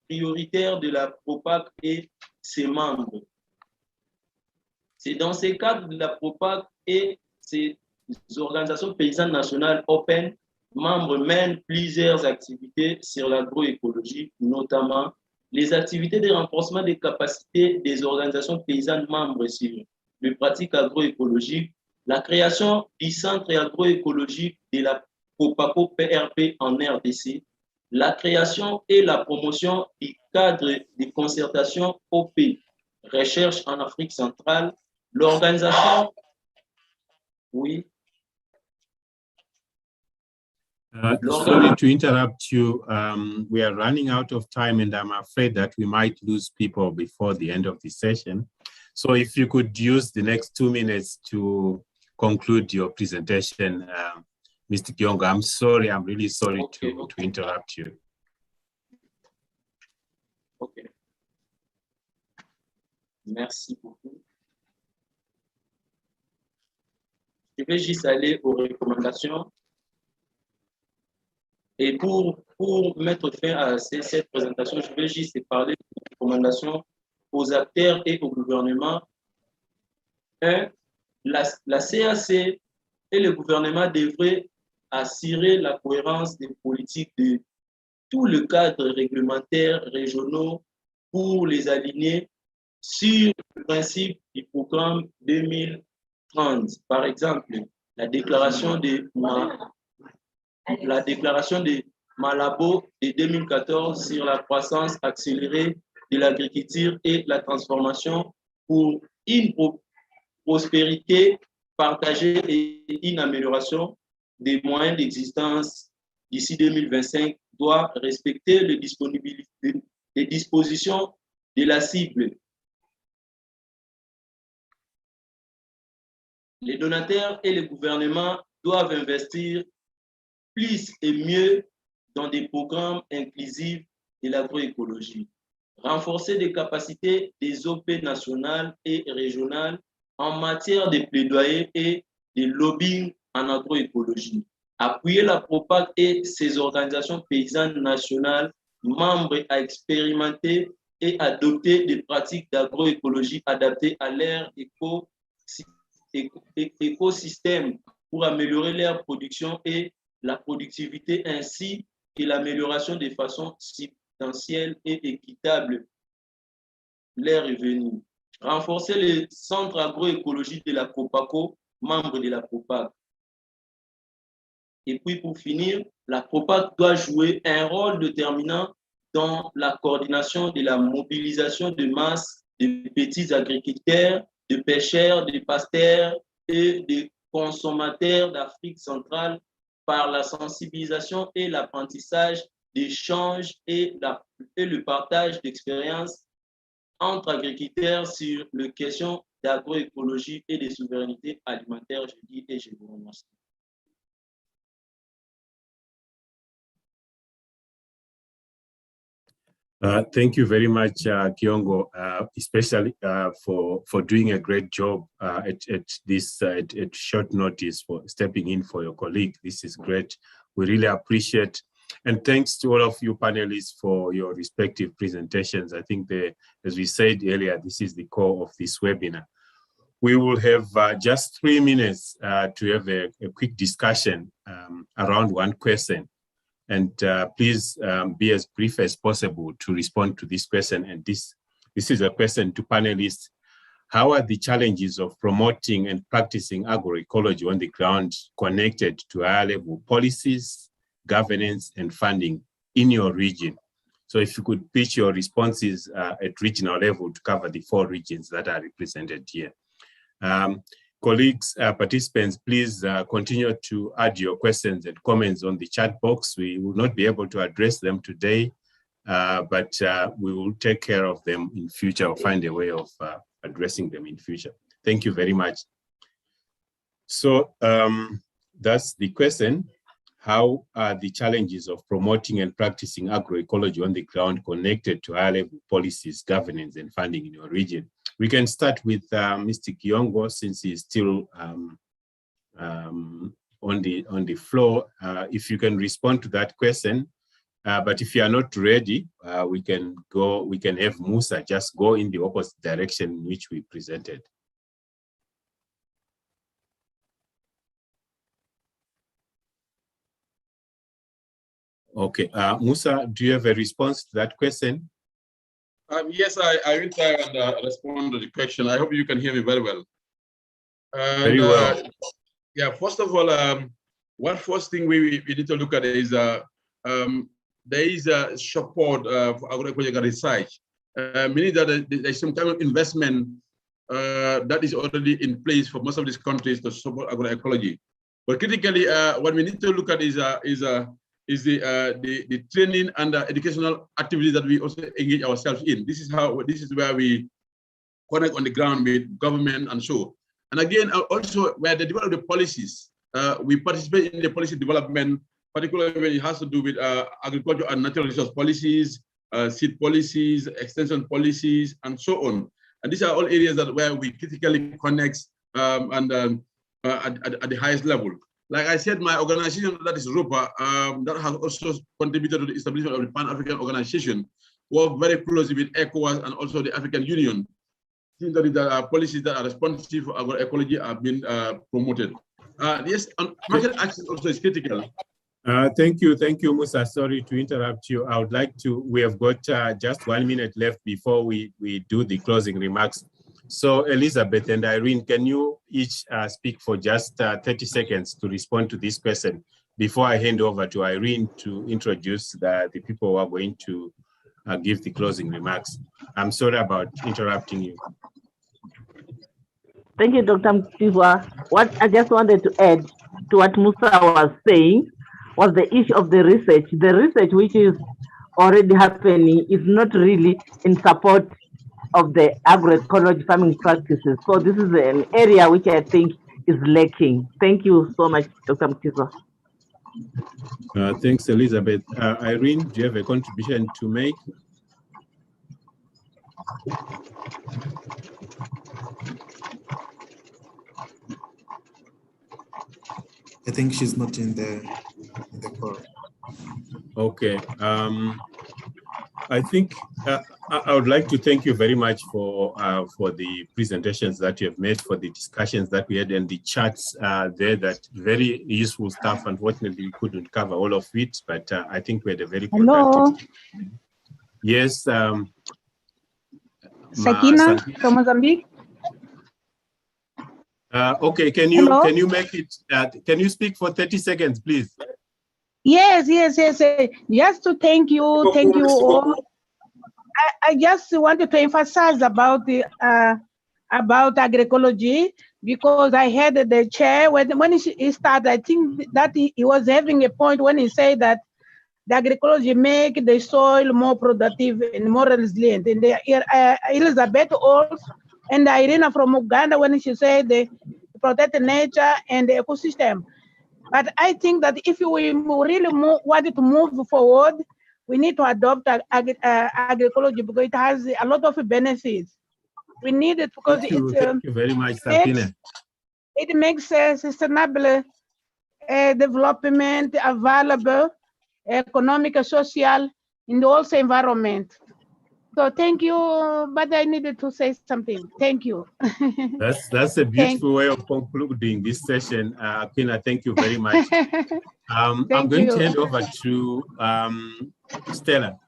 prioritaires de la PROPAC et ses membres. C'est dans ce cadre de la PROPAC et ses organisations paysannes nationales Open, membres mènent plusieurs activités sur l'agroécologie, notamment les activités de renforcement des capacités des organisations paysannes membres sur les pratiques agroécologiques, la création du centre agroécologique de la POPACO PRP en RDC, la création et la promotion du cadre de concertation OP, recherche en Afrique centrale, l'organisation, oui. Sorry to interrupt you. We are running out of time and I'm afraid that we might lose people before the end of the session. So if you could use the next 2 minutes to conclude your presentation, Mr. Kiongo, I'm sorry, I'm really sorry to interrupt you. Okay. Merci beaucoup. Je vais juste aller aux recommandations. Et pour mettre fin à cette présentation, je vais juste parler des recommandations aux acteurs et au gouvernement. La CAC et le gouvernement devraient assurer la cohérence des politiques de tout le cadre réglementaire régionaux pour les aligner sur le principe du programme 2030. Par exemple, la déclaration de Malabo de 2014 sur la croissance accélérée de l'agriculture et la transformation pour une prospérité partagée et une amélioration des moyens d'existence d'ici 2025 doit respecter les dispositions de la cible. Les donateurs et les gouvernements doivent investir plus et mieux dans des programmes inclusifs de l'agroécologie. renforcer les capacités des OP nationales et régionales en matière de plaidoyer et de lobbying en agroécologie, appuyer la PROPAC et ses organisations paysannes nationales membres à expérimenter et adopter des pratiques d'agroécologie adaptées à leur écosystème pour améliorer leur production et la productivité ainsi que l'amélioration de façon substantielle et équitable leurs revenus. Renforcer les centres agroécologiques de la COPACO, membres de la PROPAC. Et puis pour finir, la PROPAC doit jouer un rôle déterminant dans la coordination de la mobilisation de masse de petits agriculteurs, de pêcheurs, de pasteurs et de consommateurs d'Afrique centrale par la sensibilisation et l'apprentissage d'échanges et le partage d'expériences entre agriculteurs sur les questions d'agroécologie et de souveraineté alimentaire, je dis et je vous remercie. Thank you very much, Kiongo, especially for doing a great job at this at short notice for stepping in for your colleague. This is great. We really appreciate. And thanks to all of you panelists for your respective presentations. I think, as we said earlier, this is the core of this webinar. We will have just 3 minutes to have a quick discussion around one question. And please be as brief as possible to respond to this question. And this is a question to panelists. How are the challenges of promoting and practicing agroecology on the ground connected to higher level policies, governance, and funding in your region? So if you could pitch your responses at regional level to cover the 4 regions that are represented here. Colleagues, participants, please continue to add your questions and comments on the chat box. We will not be able to address them today, but we will take care of them in future or find a way of addressing them in future. Thank you very much. So that's the question. How are the challenges of promoting and practicing agroecology on the ground connected to high-level policies, governance, and funding in your region? We can start with Mr. Kiongo, since he's still on the floor. If you can respond to that question, but if you are not ready, we can have Musa just go in the opposite direction in which we presented. Okay, Musa, do you have a response to that question? Yes, I will try and respond to the question. I hope you can hear me very well. Very well. Yeah, first of all, one first thing we need to look at is there is a support for agroecological research, meaning that there's some kind of investment that is already in place for most of these countries to support agroecology. But critically, what we need to look at is the training and the educational activities that we also engage ourselves in. This is where we connect on the ground with government and so. And again, also where they develop the policies, we participate in the policy development, particularly when it has to do with agriculture and natural resource policies, seed policies, extension policies, and so on. And these are all areas where we critically connect at the highest level. Like I said, my organization, that is ROPA, that has also contributed to the establishment of the Pan-African Organization, work very closely with ECOWAS and also the African Union. That policies that are responsive for agroecology have been promoted. Yes, market access also is critical. Thank you, Musa. Sorry to interrupt you. I would like to, we have got just 1 minute left before we do the closing remarks. So Elizabeth and Irene, can you each speak for just 30 seconds to respond to this question before I hand over to Irene to introduce the people who are going to give the closing remarks. I'm sorry about interrupting you. Thank you, Dr. Mtizwa. What I just wanted to add to what Musa was saying was the issue of the research. The research which is already happening is not really in support of the agroecology farming practices. So this is an area which I think is lacking. Thank you so much, Dr. Mtizwa. Thanks, Elizabeth. Irene, do you have a contribution to make? I think she's not in the call. Okay. I think I would like to thank you very much for the presentations that you have made, for the discussions that we had, and the charts there. That very useful stuff. Unfortunately, we couldn't cover all of it, but I think we had a very productive. Yes. Sakina from Mozambique. Okay, can you make it? Can you speak for 30 seconds, please? Yes. Just to thank you all. I just wanted to emphasize about the agroecology, because I heard the chair when he started. I think that he was having a point when he said that the agroecology make the soil more productive and more resilient. And Elizabeth also and Irina from Uganda, when she said they protect the nature and the ecosystem. But I think that if we really wanted to move forward, we need to adopt agroecology because it has a lot of benefits. We need it because thank you very much, Sakina. It makes sustainable development available, economic, social, and also environment. So thank you, but I needed to say something. Thank you. That's a beautiful way of concluding this session. Pina, thank you very much. I'm going to hand over to Stella.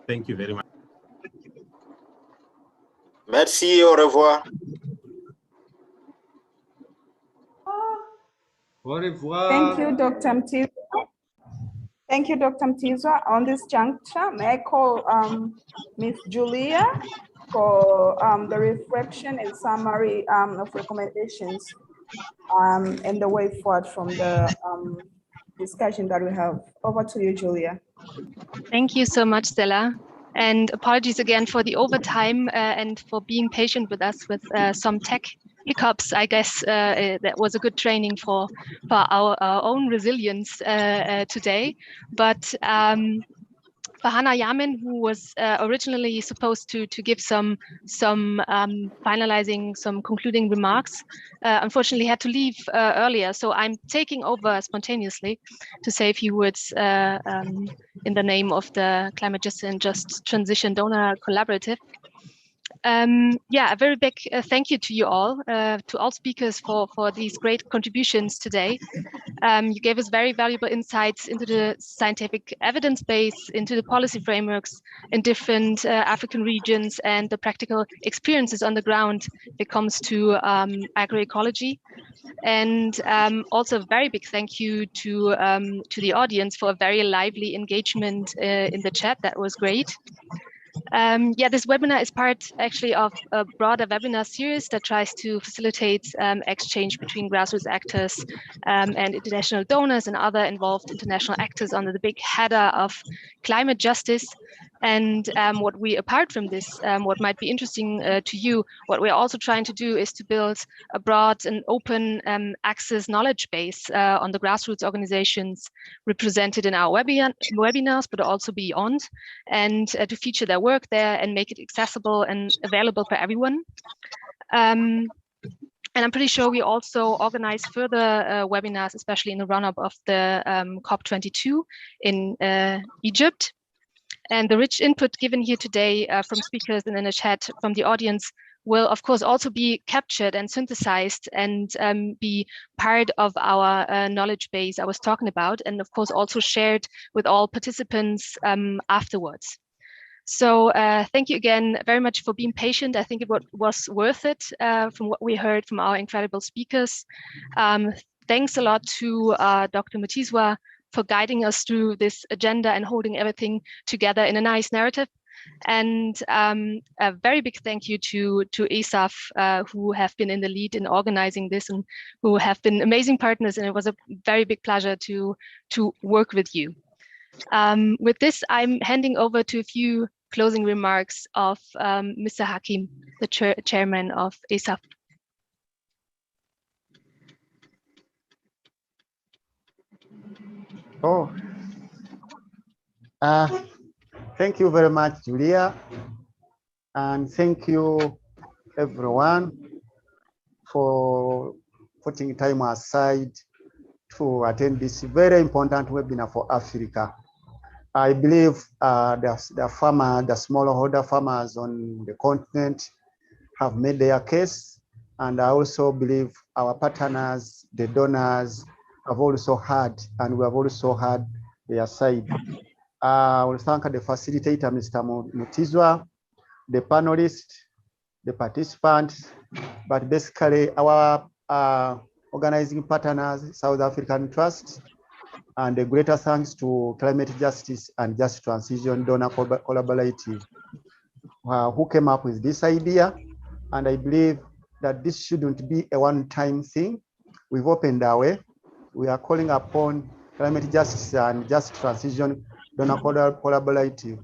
Thank you very much. Merci, au revoir. Au revoir. Thank you, Dr. Mtizwa. Thank you, Dr. Mtizwa. On this juncture, may I call Ms. Julia for the reflection and summary of recommendations and the way forward from the discussion that we have. Over to you, Julia. Thank you so much, Stella. And apologies again for the overtime and for being patient with us with some tech hiccups. I guess that was a good training for our own resilience today. But for Hannah Yamin, who was originally supposed to give some finalizing, some concluding remarks, unfortunately had to leave earlier. So I'm taking over spontaneously to say a few words in the name of the Climate Justice and Just Transition Donor Collaborative. Yeah, a very big thank you to you all, to all speakers for these great contributions today. You gave us very valuable insights into the scientific evidence base, into the policy frameworks in different African regions and the practical experiences on the ground when it comes to agroecology. And also a very big thank you to the audience for a very lively engagement in the chat. That was great. Yeah, this webinar is part actually of a broader webinar series that tries to facilitate exchange between grassroots actors and international donors and other involved international actors under the big header of climate justice. And what we, apart from this, what might be interesting to you, what we're also trying to do is to build a broad and open access knowledge base on the grassroots organizations represented in our webinars, but also beyond, and to feature their work there and make it accessible and available for everyone. And I'm pretty sure we also organize further webinars, especially in the run-up of the COP22 in Egypt. And the rich input given here today from speakers and in the chat from the audience will, of course, also be captured and synthesized and be part of our knowledge base I was talking about, and of course also shared with all participants afterwards. So thank you again very much for being patient. I think it was worth it from what we heard from our incredible speakers. Thanks a lot to Dr. Mtizwa for guiding us through this agenda and holding everything together in a nice narrative. And a very big thank you to ESAF, who have been in the lead in organizing this and who have been amazing partners. And it was a very big pleasure to work with you. With this, I'm handing over to a few closing remarks of Mr. Hakim, the chairman of ESAF. Oh, Thank you very much, Julia. And thank you, everyone, for putting time aside to attend this very important webinar for Africa. I believe the smallholder farmers on the continent have made their case. And I also believe our partners, the donors, have also heard, and we have also heard their side. I will thank the facilitator, Mr. Mutizwa, the panelists, the participants, but basically our organizing partners, South African Trust, and a greater thanks to Climate Justice and Just Transition Donor Collaborative, who came up with this idea. And I believe that this shouldn't be a one-time thing. We've opened our way. We are calling upon Climate Justice and Just Transition Donor Collaborative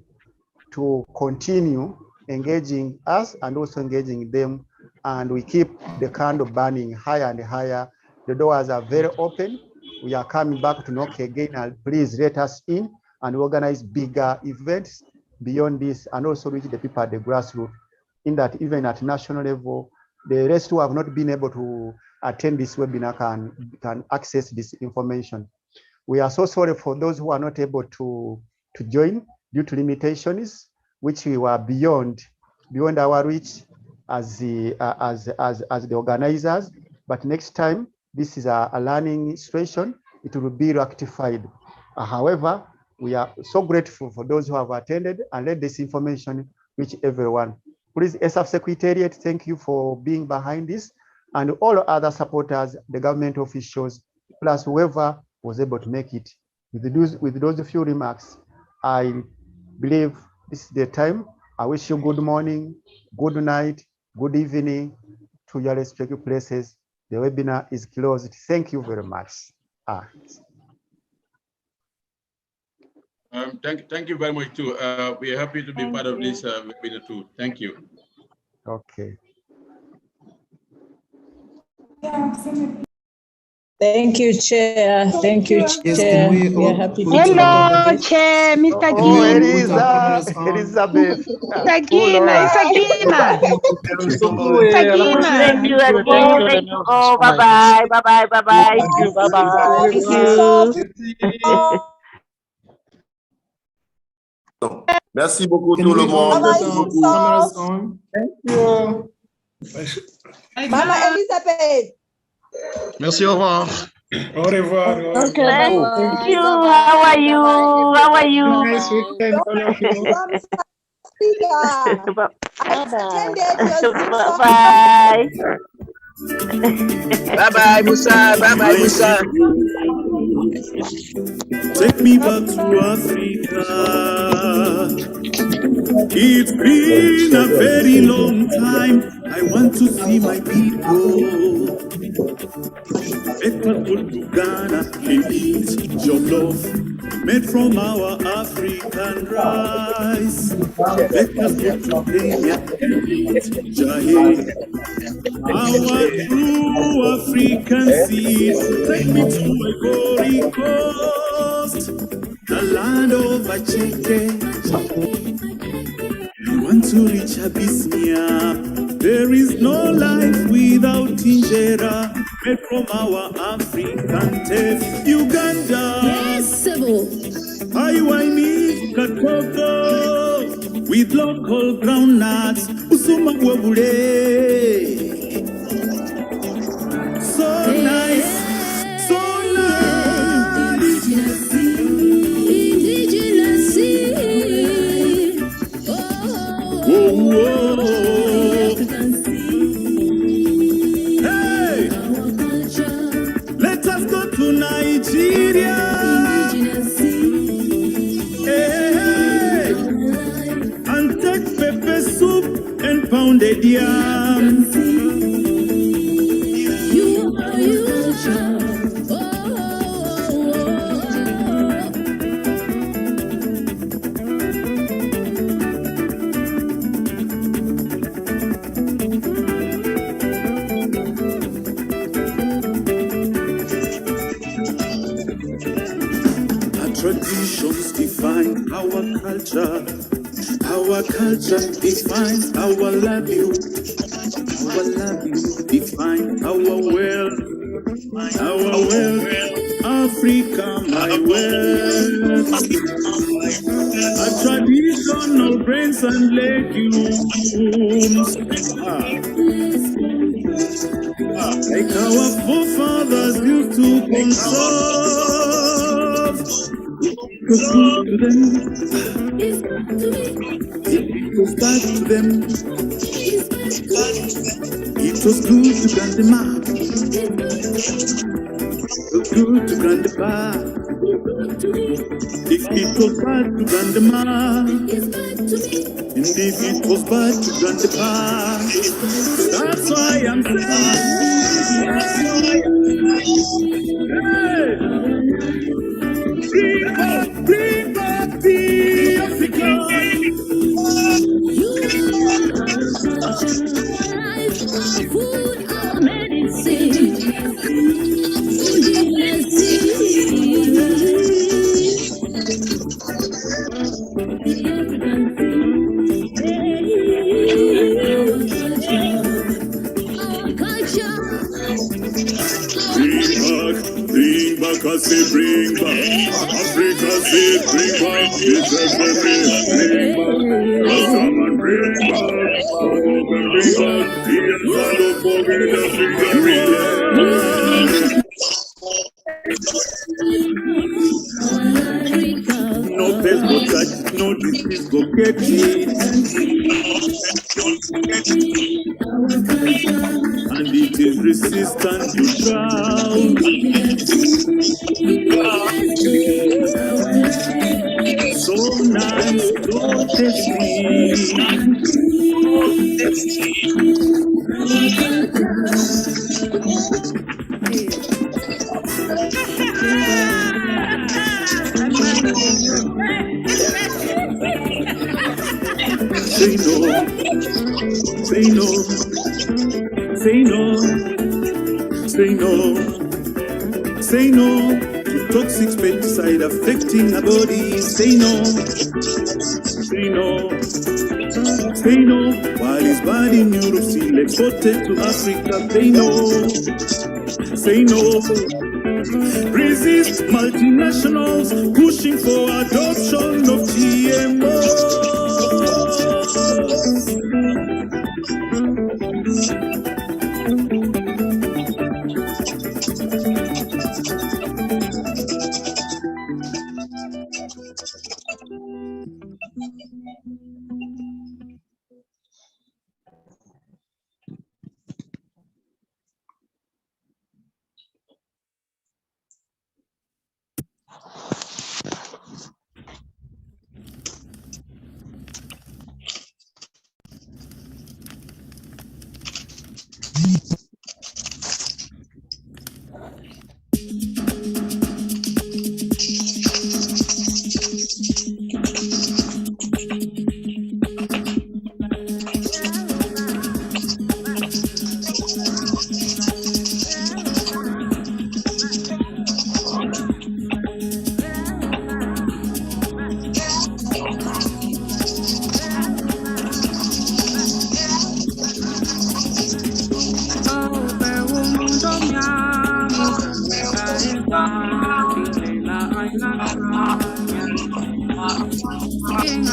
to continue engaging us and also engaging them. And we keep the candle burning higher and higher. The doors are very open. We are coming back to knock again, and please let us in and organize bigger events beyond this, and also reach the people at the grassroots, in that even at national level, the rest who have not been able to attend this webinar can access this information. We are so sorry for those who are not able to join due to limitations, which we were beyond our reach as the organizers. But next time, this is a learning situation. It will be rectified. However, we are so grateful for those who have attended, and let this information reach everyone. Please, SF Secretariat, thank you for being behind this, and all other supporters, the government officials, plus whoever was able to make it. With those few remarks, I believe this is the time. I wish you good morning, good night, good evening to your respective places. The webinar is closed. Thank you very much. Thank you very much too. We are happy to be part of this webinar too. Thank you. Okay. Thank you, Chair. Thank you, Chair. We are happy to be part of Hello, this. Chair, Mr. Oh, King. Elizabeth. Sakina, Sakina. Sakina. Thank you again. Thank you all. Bye-bye. Bye-bye. Bye-bye. Thank you. Bye-bye. Thank you. Merci beaucoup tout le monde. Merci beaucoup. Cameras on. Thank you. Mama Elizabeth. Merci, au revoir. Au revoir. Okay, Thank you. How are you? How are you? Nice weekend, all of you. Bye-bye. Bye-bye, Musa. Bye-bye, Musa. Take me back to Africa. It's been a very long time. I want to see my people. Let us go to Ghana and eat jollof made from our African rice. Let us go to Kenya and eat jahe. Our true African seed. Take me to Ivory Coast, the land of Acheke. I want to reach Abyssinia. There is no life without injera made from our African taste. Uganda. Yes, I need Katoko with local groundnuts. Usuma wabule. So nice. So nice. Indigenous. Whoa, whoa. Hey, let us go to Nigeria. Hey, and take pepper soup and pounded yam. traditions define our culture. Our culture defines our livelihood. Our livelihood defines our wealth. Our wealth, Africa, my wealth. A traditional grains and legumes. Like our forefathers used to conserve. It was good to them. It was bad to them. It was good to grandma. It was good to grandpa. If it was bad to grandma, and if it was bad to grandpa, that's why I'm saying, hey, bring back the African. Food or medicine. Bring back, I say bring back. Africa say bring back. It's everything. Bring back. Rastaman bring back. Bring back. Don't forget Africa. No pest go touch, no disease go get it. And it is resistant to drought. So nice, so tasty. Say no, say no, say no, say no, say no to toxic pesticide affecting our body. Say no, say no, say no. While it's bad in Europe, still exported to Africa. Say no, say no. Resist multinationals pushing for adoption of GMOs. King